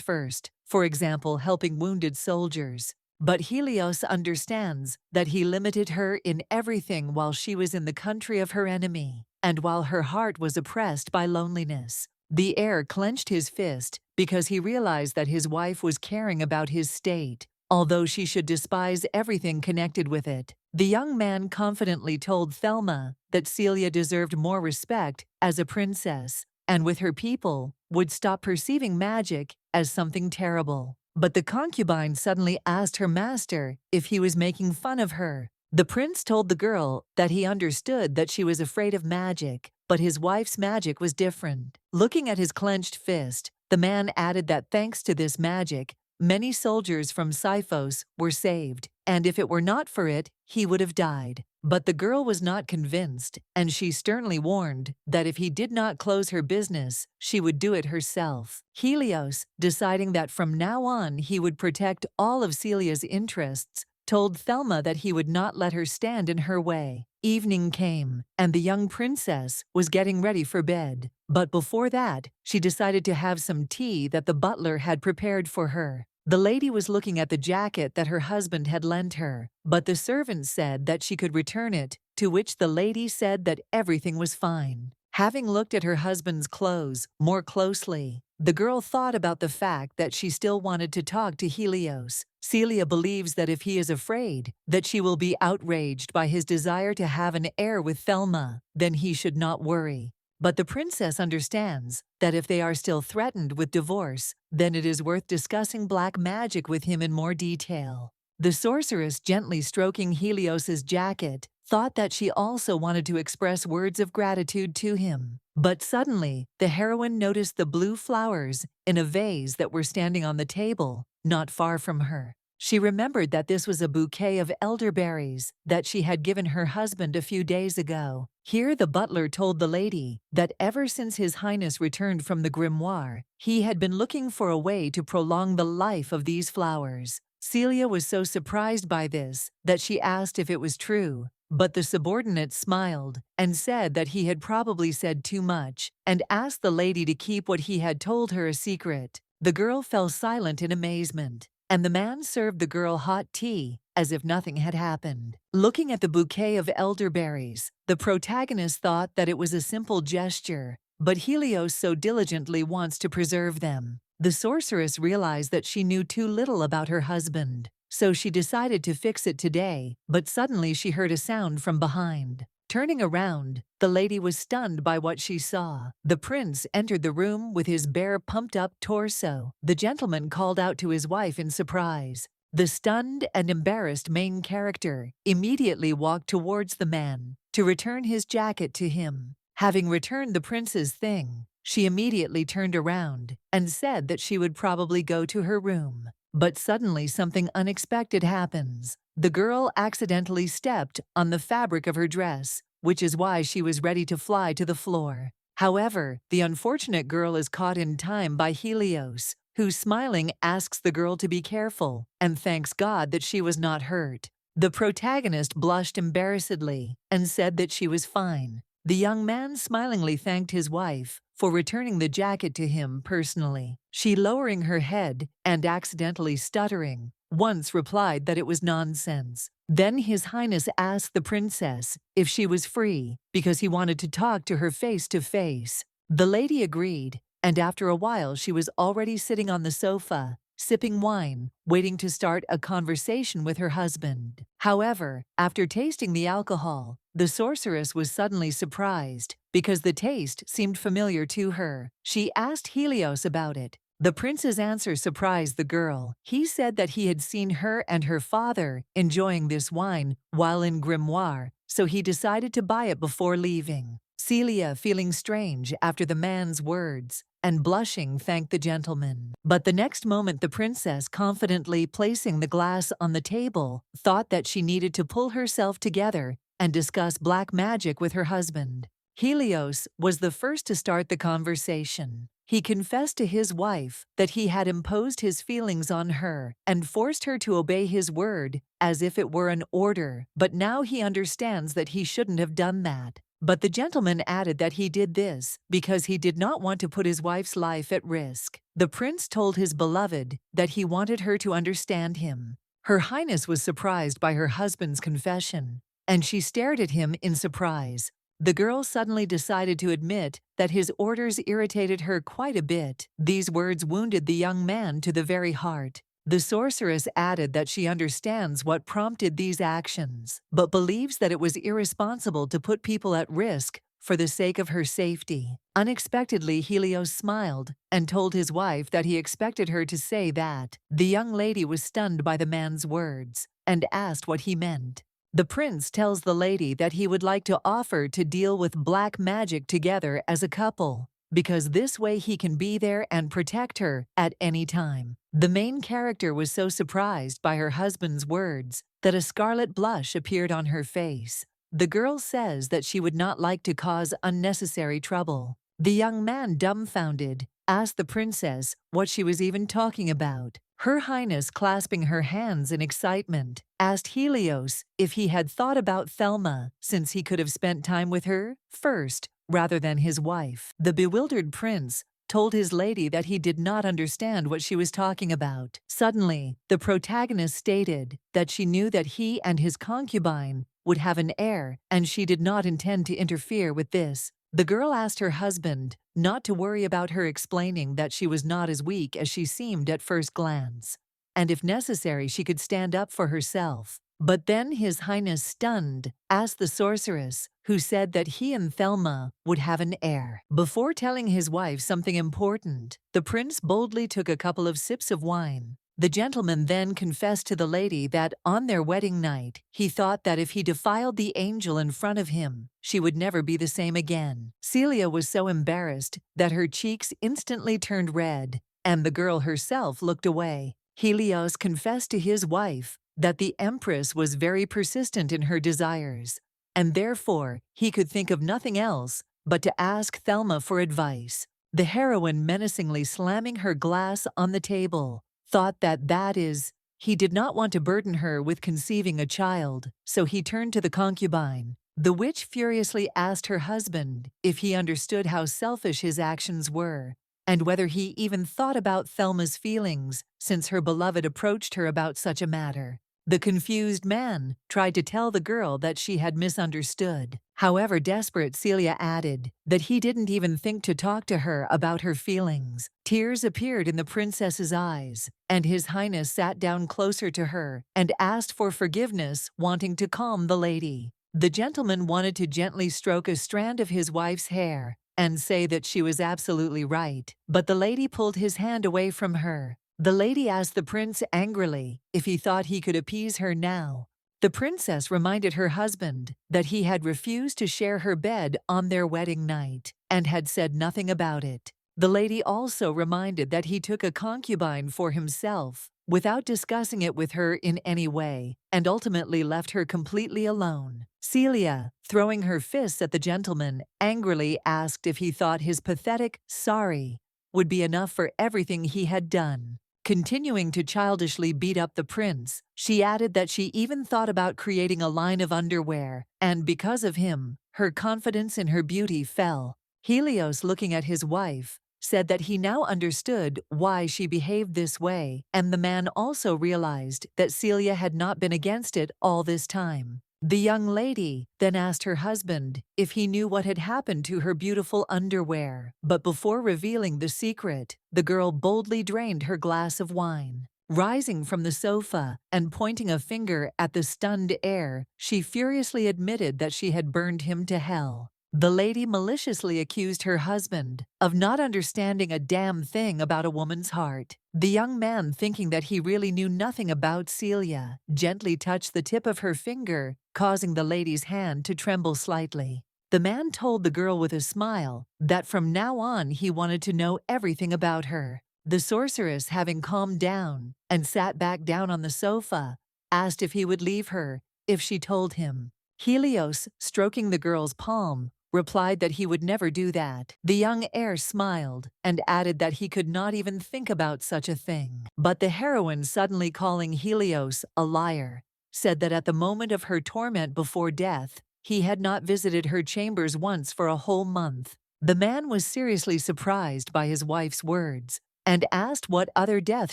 Speaker 1: first, for example helping wounded soldiers. But Helios understands that he limited her in everything while she was in the country of her enemy, and while her heart was oppressed by loneliness. The heir clenched his fist because he realized that his wife was caring about his state, although she should despise everything connected with it. The young man confidently told Thelma that Celia deserved more respect as a princess, and with her people, would stop perceiving magic as something terrible. But the concubine suddenly asked her master if he was making fun of her. The prince told the girl that he understood that she was afraid of magic, but his wife's magic was different. Looking at his clenched fist, the man added that thanks to this magic, many soldiers from Sifos were saved, and if it were not for it, he would have died. But the girl was not convinced, and she sternly warned that if he did not close her business, she would do it herself. Helios, deciding that from now on he would protect all of Celia's interests, told Thelma that he would not let her stand in her way. Evening came, and the young princess was getting ready for bed. But before that, she decided to have some tea that the butler had prepared for her. The lady was looking at the jacket that her husband had lent her, but the servant said that she could return it, to which the lady said that everything was fine. Having looked at her husband's clothes more closely, the girl thought about the fact that she still wanted to talk to Helios. Celia believes that if he is afraid that she will be outraged by his desire to have an heir with Thelma, then he should not worry. But the princess understands that if they are still threatened with divorce, then it is worth discussing black magic with him in more detail. The sorceress, gently stroking Helios's jacket, thought that she also wanted to express words of gratitude to him. But suddenly, the heroine noticed the blue flowers in a vase that were standing on the table, not far from her. She remembered that this was a bouquet of elderberries that she had given her husband a few days ago. Here the butler told the lady that ever since His Highness returned from the Grimoire, he had been looking for a way to prolong the life of these flowers. Celia was so surprised by this that she asked if it was true, but the subordinate smiled and said that he had probably said too much and asked the lady to keep what he had told her a secret. The girl fell silent in amazement, and the man served the girl hot tea as if nothing had happened. Looking at the bouquet of elderberries, the protagonist thought that it was a simple gesture, but Helios so diligently wants to preserve them. The sorceress realized that she knew too little about her husband, so she decided to fix it today, but suddenly she heard a sound from behind. Turning around, the lady was stunned by what she saw. The prince entered the room with his bare, pumped-up torso. The gentleman called out to his wife in surprise. The stunned and embarrassed main character immediately walked towards the man to return his jacket to him. Having returned the prince's thing, she immediately turned around and said that she would probably go to her room. But suddenly something unexpected happens. The girl accidentally stepped on the fabric of her dress, which is why she was ready to fly to the floor. However, the unfortunate girl is caught in time by Helios, who, smiling, asks the girl to be careful and thanks God that she was not hurt. The protagonist blushed embarrassedly and said that she was fine. The young man smilingly thanked his wife for returning the jacket to him personally. She, lowering her head and accidentally stuttering, once replied that it was nonsense. Then His Highness asked the princess if she was free because he wanted to talk to her face to face. The lady agreed, and after a while she was already sitting on the sofa, sipping wine, waiting to start a conversation with her husband. However, after tasting the alcohol, the sorceress was suddenly surprised because the taste seemed familiar to her. She asked Helios about it. The prince's answer surprised the girl. He said that he had seen her and her father enjoying this wine while in Grimoire, so he decided to buy it before leaving. Celia, feeling strange after the man's words and blushing, thanked the gentleman. But the next moment the princess, confidently placing the glass on the table, thought that she needed to pull herself together and discuss black magic with her husband. Helios was the first to start the conversation. He confessed to his wife that he had imposed his feelings on her and forced her to obey his word as if it were an order, but now he understands that he shouldn't have done that. But the gentleman added that he did this because he did not want to put his wife's life at risk. The prince told his beloved that he wanted her to understand him. Her Highness was surprised by her husband's confession, and she stared at him in surprise. The girl suddenly decided to admit that his orders irritated her quite a bit. These words wounded the young man to the very heart. The sorceress added that she understands what prompted these actions, but believes that it was irresponsible to put people at risk for the sake of her safety. Unexpectedly, Helios smiled and told his wife that he expected her to say that. The young lady was stunned by the man's words and asked what he meant. The prince tells the lady that he would like to offer to deal with black magic together as a couple, because this way he can be there and protect her at any time. The main character was so surprised by her husband's words that a scarlet blush appeared on her face. The girl says that she would not like to cause unnecessary trouble. The young man, dumbfounded, asked the princess what she was even talking about. Her Highness, clasping her hands in excitement, asked Helios if he had thought about Thelma, since he could have spent time with her first rather than his wife. The bewildered prince told his lady that he did not understand what she was talking about. Suddenly, the protagonist stated that she knew that he and his concubine would have an heir, and she did not intend to interfere with this. The girl asked her husband not to worry about her, explaining that she was not as weak as she seemed at first glance, and if necessary she could stand up for herself. But then His Highness, stunned, asked the sorceress, who said that he and Thelma would have an heir. Before telling his wife something important, the prince boldly took a couple of sips of wine. The gentleman then confessed to the lady that on their wedding night, he thought that if he defiled the angel in front of him, she would never be the same again. Celia was so embarrassed that her cheeks instantly turned red, and the girl herself looked away. Helios confessed to his wife that the empress was very persistent in her desires, and therefore he could think of nothing else but to ask Thelma for advice. The heroine, menacingly slamming her glass on the table, thought that is, he did not want to burden her with conceiving a child, so he turned to the concubine. The witch furiously asked her husband if he understood how selfish his actions were, and whether he even thought about Thelma's feelings since her beloved approached her about such a matter. The confused man tried to tell the girl that she had misunderstood. However, desperate, Celia added that he didn't even think to talk to her about her feelings. Tears appeared in the princess's eyes, and His Highness sat down closer to her and asked for forgiveness, wanting to calm the lady. The gentleman wanted to gently stroke a strand of his wife's hair and say that she was absolutely right, but the lady pulled his hand away from her. The lady asked the prince angrily if he thought he could appease her now. The princess reminded her husband that he had refused to share her bed on their wedding night and had said nothing about it. The lady also reminded that he took a concubine for himself without discussing it with her in any way, and ultimately left her completely alone. Celia, throwing her fists at the gentleman, angrily asked if he thought his pathetic "sorry" would be enough for everything he had done. Continuing to childishly beat up the prince, she added that she even thought about creating a line of underwear, and because of him, her confidence in her beauty fell. Helios, looking at his wife, said that he now understood why she behaved this way, and the man also realized that Celia had not been against it all this time. The young lady then asked her husband if he knew what had happened to her beautiful underwear, but before revealing the secret, the girl boldly drained her glass of wine. Rising from the sofa and pointing a finger at the stunned heir, she furiously admitted that she had burned him to hell. The lady maliciously accused her husband of not understanding a damn thing about a woman's heart. The young man, thinking that he really knew nothing about Celia, gently touched the tip of her finger, causing the lady's hand to tremble slightly. The man told the girl with a smile that from now on he wanted to know everything about her. The sorceress, having calmed down and sat back down on the sofa, asked if he would leave her if she told him. Helios, stroking the girl's palm, replied that he would never do that. The young heir smiled and added that he could not even think about such a thing. But the heroine, suddenly calling Helios a liar, said that at the moment of her torment before death, he had not visited her chambers once for a whole month. The man was seriously surprised by his wife's words, and asked what other death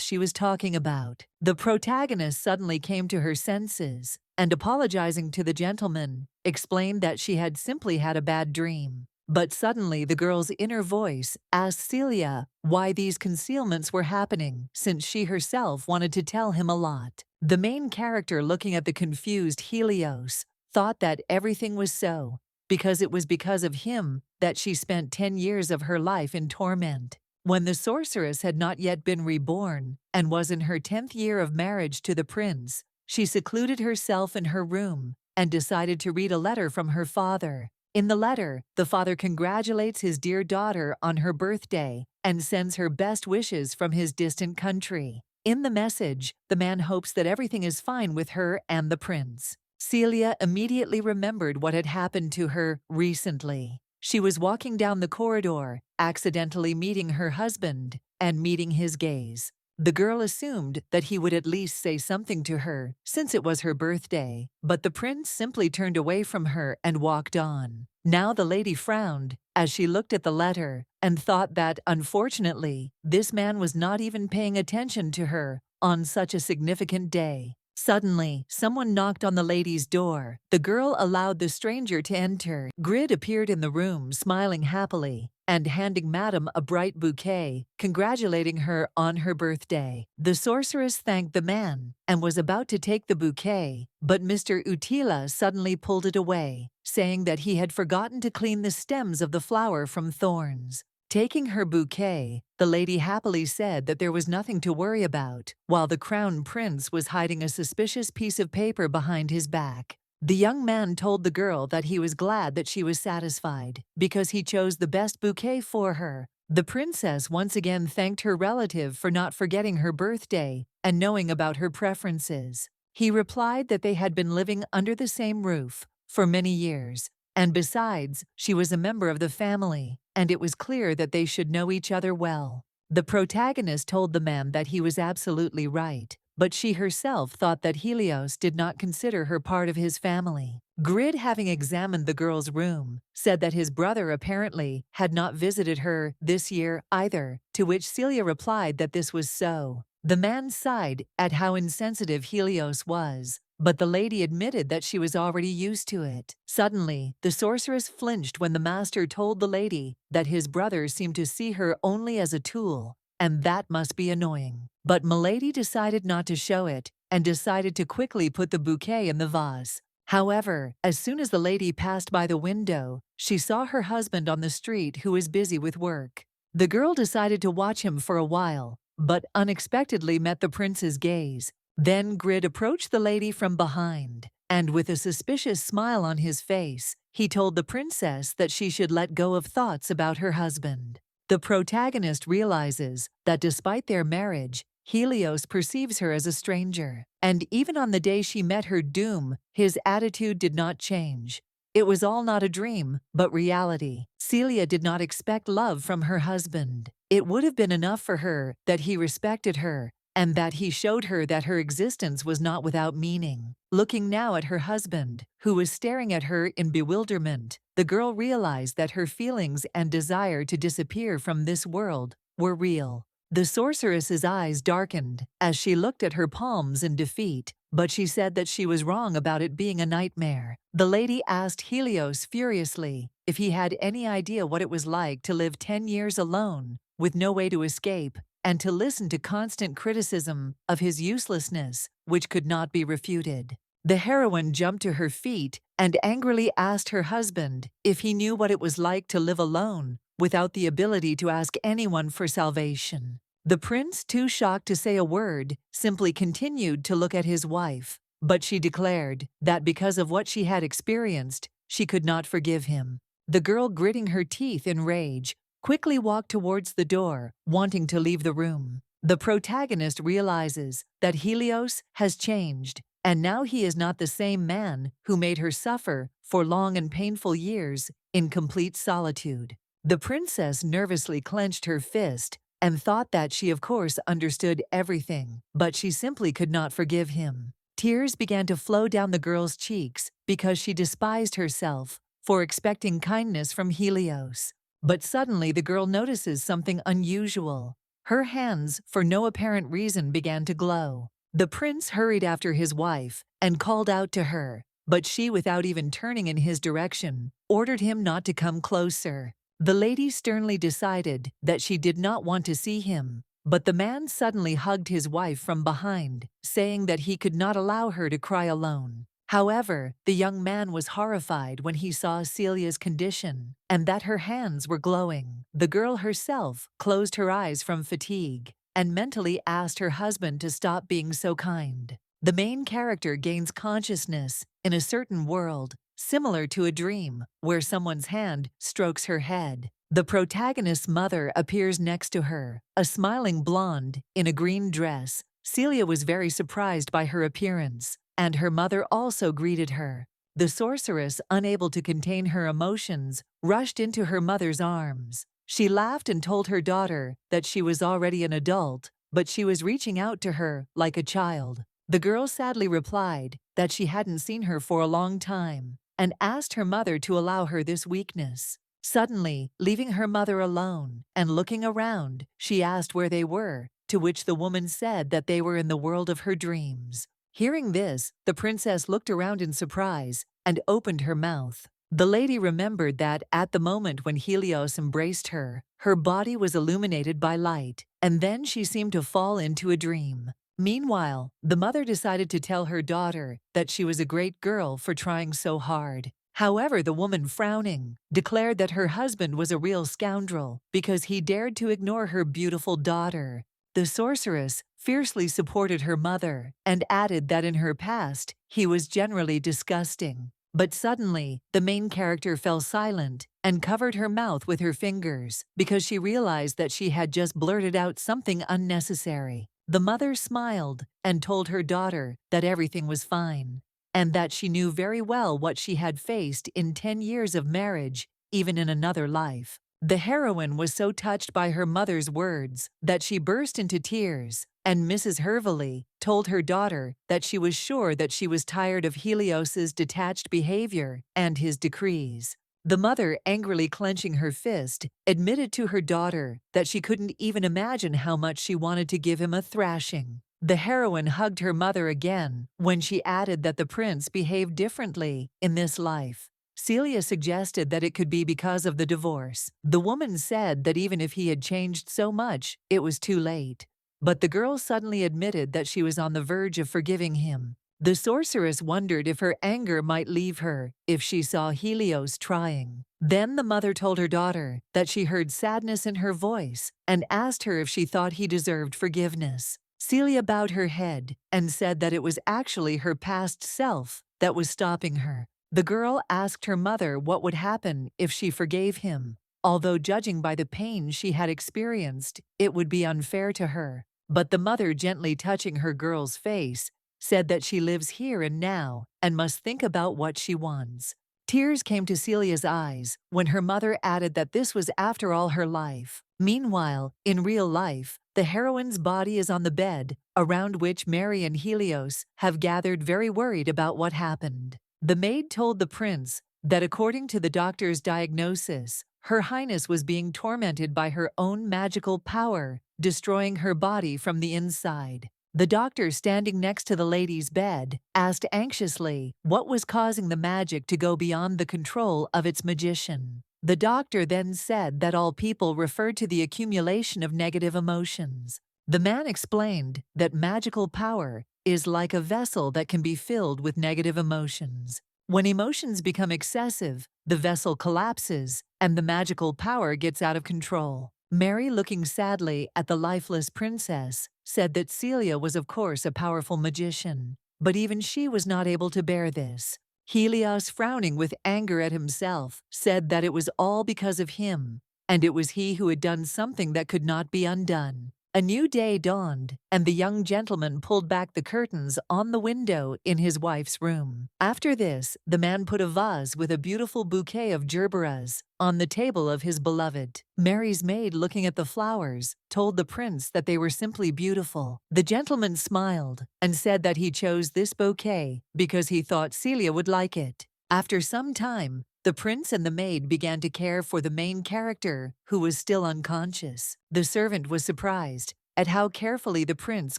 Speaker 1: she was talking about. The protagonist suddenly came to her senses and, apologizing to the gentleman, explained that she had simply had a bad dream. But suddenly the girl's inner voice asked Celia why these concealments were happening, since she herself wanted to tell him a lot. The main character, looking at the confused Helios, thought that everything was so, because it was because of him that she spent 10 years of her life in torment. When the sorceress had not yet been reborn and was in her 10th year of marriage to the prince, she secluded herself in her room and decided to read a letter from her father. In the letter, the father congratulates his dear daughter on her birthday and sends her best wishes from his distant country. In the message, the man hopes that everything is fine with her and the prince. Celia immediately remembered what had happened to her recently. She was walking down the corridor, accidentally meeting her husband and meeting his gaze. The girl assumed that he would at least say something to her, since it was her birthday, but the prince simply turned away from her and walked on. Now the lady frowned as she looked at the letter and thought that, unfortunately, this man was not even paying attention to her on such a significant day. Suddenly, someone knocked on the lady's door. The girl allowed the stranger to enter. Grid appeared in the room, smiling happily and handing Madame a bright bouquet, congratulating her on her birthday. The sorceress thanked the man and was about to take the bouquet, but Mr. Utila suddenly pulled it away, saying that he had forgotten to clean the stems of the flower from thorns. Taking her bouquet, the lady happily said that there was nothing to worry about, while the crown prince was hiding a suspicious piece of paper behind his back. The young man told the girl that he was glad that she was satisfied, because he chose the best bouquet for her. The princess once again thanked her relative for not forgetting her birthday and knowing about her preferences. He replied that they had been living under the same roof for many years, and besides, she was a member of the family, and it was clear that they should know each other well. The protagonist told the man that he was absolutely right, but she herself thought that Helios did not consider her part of his family. Grid, having examined the girl's room, said that his brother apparently had not visited her this year either, to which Celia replied that this was so. The man sighed at how insensitive Helios was, but the lady admitted that she was already used to it. Suddenly, the sorceress flinched when the master told the lady that his brother seemed to see her only as a tool, and that must be annoying. But Milady decided not to show it, and decided to quickly put the bouquet in the vase. However, as soon as the lady passed by the window, she saw her husband on the street who was busy with work. The girl decided to watch him for a while, but unexpectedly met the prince's gaze. Then Grid approached the lady from behind, and with a suspicious smile on his face, he told the princess that she should let go of thoughts about her husband. The protagonist realizes that despite their marriage, Helios perceives her as a stranger, and even on the day she met her doom, his attitude did not change. It was all not a dream, but reality. Celia did not expect love from her husband. It would have been enough for her that he respected her, and that he showed her that her existence was not without meaning. Looking now at her husband, who was staring at her in bewilderment, the girl realized that her feelings and desire to disappear from this world were real. The sorceress's eyes darkened as she looked at her palms in defeat, but she said that she was wrong about it being a nightmare. The lady asked Helios furiously if he had any idea what it was like to live 10 years alone, with no way to escape, and to listen to constant criticism of his uselessness, which could not be refuted. The heroine jumped to her feet and angrily asked her husband if he knew what it was like to live alone, without the ability to ask anyone for salvation. The prince, too shocked to say a word, simply continued to look at his wife, but she declared that because of what she had experienced, she could not forgive him. The girl, gritting her teeth in rage, quickly walked towards the door, wanting to leave the room. The protagonist realizes that Helios has changed, and now he is not the same man who made her suffer for long and painful years in complete solitude. The princess nervously clenched her fist and thought that she of course understood everything, but she simply could not forgive him. Tears began to flow down the girl's cheeks because she despised herself for expecting kindness from Helios. But suddenly the girl notices something unusual. Her hands, for no apparent reason, began to glow. The prince hurried after his wife and called out to her, but she, without even turning in his direction, ordered him not to come closer. The lady sternly decided that she did not want to see him, but the man suddenly hugged his wife from behind, saying that he could not allow her to cry alone. However, the young man was horrified when he saw Celia's condition and that her hands were glowing. The girl herself closed her eyes from fatigue and mentally asked her husband to stop being so kind. The main character gains consciousness in a certain world, similar to a dream, where someone's hand strokes her head. The protagonist's mother appears next to her, a smiling blonde in a green dress. Celia was very surprised by her appearance, and her mother also greeted her. The sorceress, unable to contain her emotions, rushed into her mother's arms. She laughed and told her daughter that she was already an adult, but she was reaching out to her like a child. The girl sadly replied that she hadn't seen her for a long time and asked her mother to allow her this weakness. Suddenly, leaving her mother alone and looking around, she asked where they were, to which the woman said that they were in the world of her dreams. Hearing this, the princess looked around in surprise and opened her mouth. The lady remembered that at the moment when Helios embraced her, her body was illuminated by light, and then she seemed to fall into a dream. Meanwhile, the mother decided to tell her daughter that she was a great girl for trying so hard. However, the woman, frowning, declared that her husband was a real scoundrel because he dared to ignore her beautiful daughter. The sorceress fiercely supported her mother and added that in her past, he was generally disgusting. But suddenly, the main character fell silent and covered her mouth with her fingers because she realized that she had just blurted out something unnecessary. The mother smiled and told her daughter that everything was fine, and that she knew very well what she had faced in 10 years of marriage, even in another life. The heroine was so touched by her mother's words that she burst into tears, and Mrs. Hervey told her daughter that she was sure that she was tired of Helios's detached behavior and his decrees. The mother, angrily clenching her fist, admitted to her daughter that she couldn't even imagine how much she wanted to give him a thrashing. The heroine hugged her mother again when she added that the prince behaved differently in this life. Celia suggested that it could be because of the divorce. The woman said that even if he had changed so much, it was too late. But the girl suddenly admitted that she was on the verge of forgiving him. The sorceress wondered if her anger might leave her if she saw Helios trying. Then the mother told her daughter that she heard sadness in her voice and asked her if she thought he deserved forgiveness. Celia bowed her head and said that it was actually her past self that was stopping her. The girl asked her mother what would happen if she forgave him, although judging by the pain she had experienced, it would be unfair to her. But the mother, gently touching her girl's face, said that she lives here and now and must think about what she wants. Tears came to Celia's eyes when her mother added that this was after all her life. Meanwhile, in real life, the heroine's body is on the bed, around which Mary and Helios have gathered, very worried about what happened. The maid told the prince that according to the doctor's diagnosis, Her Highness was being tormented by her own magical power, destroying her body from the inside. The doctor, standing next to the lady's bed, asked anxiously what was causing the magic to go beyond the control of its magician. The doctor then said that all people referred to the accumulation of negative emotions. The man explained that magical power is like a vessel that can be filled with negative emotions. When emotions become excessive, the vessel collapses and the magical power gets out of control. Mary, looking sadly at the lifeless princess, said that Celia was of course a powerful magician, but even she was not able to bear this. Helios, frowning with anger at himself, said that it was all because of him, and it was he who had done something that could not be undone. A new day dawned, and the young gentleman pulled back the curtains on the window in his wife's room. After this, the man put a vase with a beautiful bouquet of gerberas on the table of his beloved. Mary's maid, looking at the flowers, told the prince that they were simply beautiful. The gentleman smiled and said that he chose this bouquet because he thought Celia would like it. After some time, the prince and the maid began to care for the main character, who was still unconscious. The servant was surprised at how carefully the prince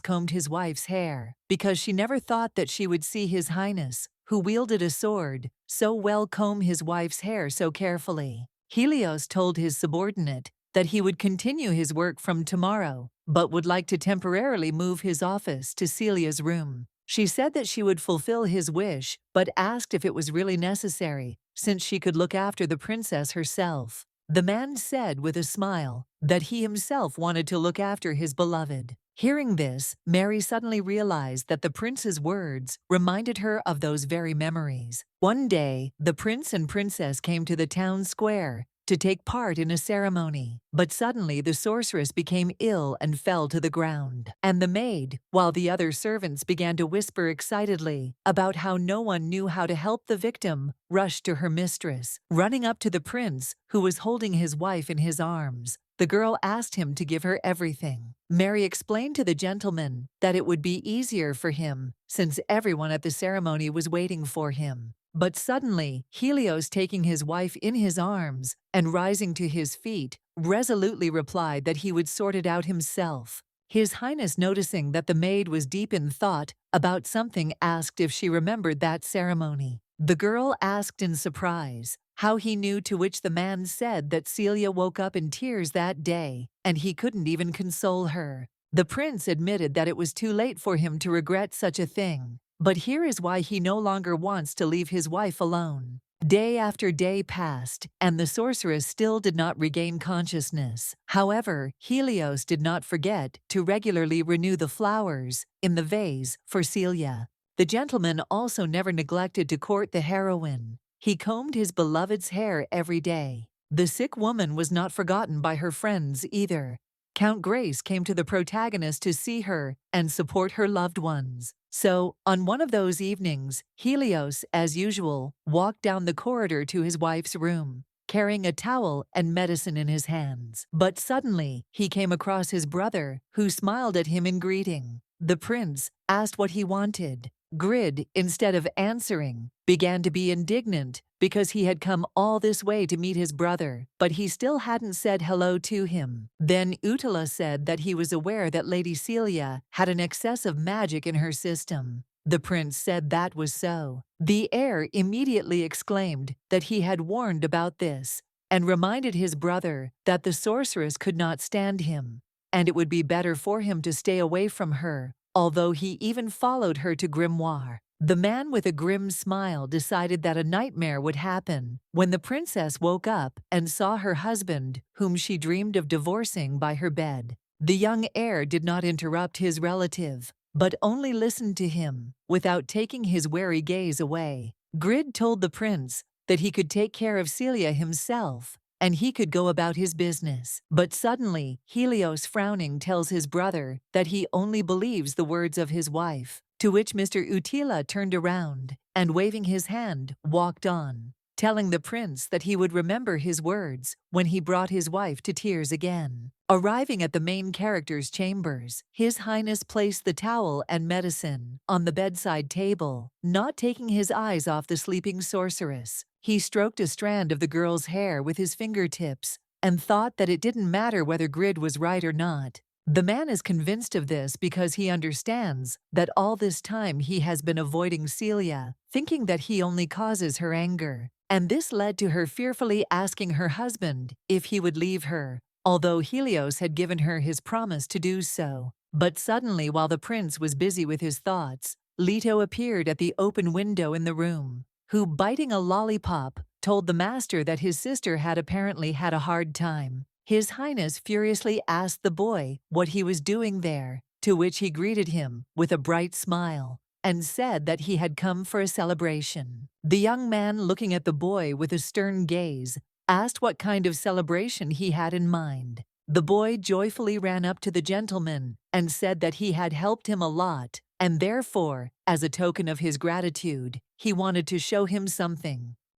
Speaker 1: combed his wife's hair, because she never thought that she would see His Highness, who wielded a sword, so well comb his wife's hair so carefully. Helios told his subordinate that he would continue his work from tomorrow, but would like to temporarily move his office to Celia's room. She said that she would fulfill his wish, but asked if it was really necessary, since she could look after the princess herself. The man said with a smile that he himself wanted to look after his beloved. Hearing this, Mary suddenly realized that the prince's words reminded her of those very memories. One day, the prince and princess came to the town square to take part in a ceremony, but suddenly the sorceress became ill and fell to the ground. And the maid, while the other servants began to whisper excitedly about how no one knew how to help the victim, rushed to her mistress. Running up to the prince, who was holding his wife in his arms, the girl asked him to give her everything. Mary explained to the gentleman that it would be easier for him, since everyone at the ceremony was waiting for him. But suddenly, Helios, taking his wife in his arms and rising to his feet, resolutely replied that he would sort it out himself. His Highness, noticing that the maid was deep in thought about something, asked if she remembered that ceremony. The girl asked in surprise how he knew, to which the man said that Celia woke up in tears that day, and he couldn't even console her. The prince admitted that it was too late for him to regret such a thing. But here is why he no longer wants to leave his wife alone. Day after day passed, and the sorceress still did not regain consciousness. However, Helios did not forget to regularly renew the flowers in the vase for Celia. The gentleman also never neglected to court the heroine. He combed his beloved's hair every day. The sick woman was not forgotten by her friends either. Count Grace came to the protagonist to see her and support her loved ones. So, on one of those evenings, Helios, as usual, walked down the corridor to his wife's room, carrying a towel and medicine in his hands. But suddenly, he came across his brother, who smiled at him in greeting. The prince asked what he wanted. Grid, instead of answering, began to be indignant because he had come all this way to meet his brother, but he still hadn't said hello to him. Then Utila said that he was aware that Lady Celia had an excess of magic in her system. The prince said that was so. The heir immediately exclaimed that he had warned about this and reminded his brother that the sorceress could not stand him, and it would be better for him to stay away from her, although he even followed her to Grimoire. The man, with a grim smile, decided that a nightmare would happen when the princess woke up and saw her husband, whom she dreamed of divorcing, by her bed. The young heir did not interrupt his relative, but only listened to him, without taking his wary gaze away. Grid told the prince that he could take care of Celia himself, and he could go about his business. But suddenly, Helios, frowning, tells his brother that he only believes the words of his wife, to which Mr. Utila turned around and, waving his hand, walked on, telling the prince that he would remember his words when he brought his wife to tears again. Arriving at the main character's chambers, His Highness placed the towel and medicine on the bedside table, not taking his eyes off the sleeping sorceress. He stroked a strand of the girl's hair with his fingertips and thought that it didn't matter whether Grid was right or not. The man is convinced of this because he understands that all this time he has been avoiding Celia, thinking that he only causes her anger. And this led to her fearfully asking her husband if he would leave her, although Helios had given her his promise to do so. But suddenly, while the prince was busy with his thoughts, Leto appeared at the open window in the room, who, biting a lollipop, told the master that his sister had apparently had a hard time. His Highness furiously asked the boy what he was doing there, to which he greeted him with a bright smile and said that he had come for a celebration. The young man, looking at the boy with a stern gaze, asked what kind of celebration he had in mind. The boy joyfully ran up to the gentleman and said that he had helped him a lot, and therefore, as a token of his gratitude, he wanted to show him something.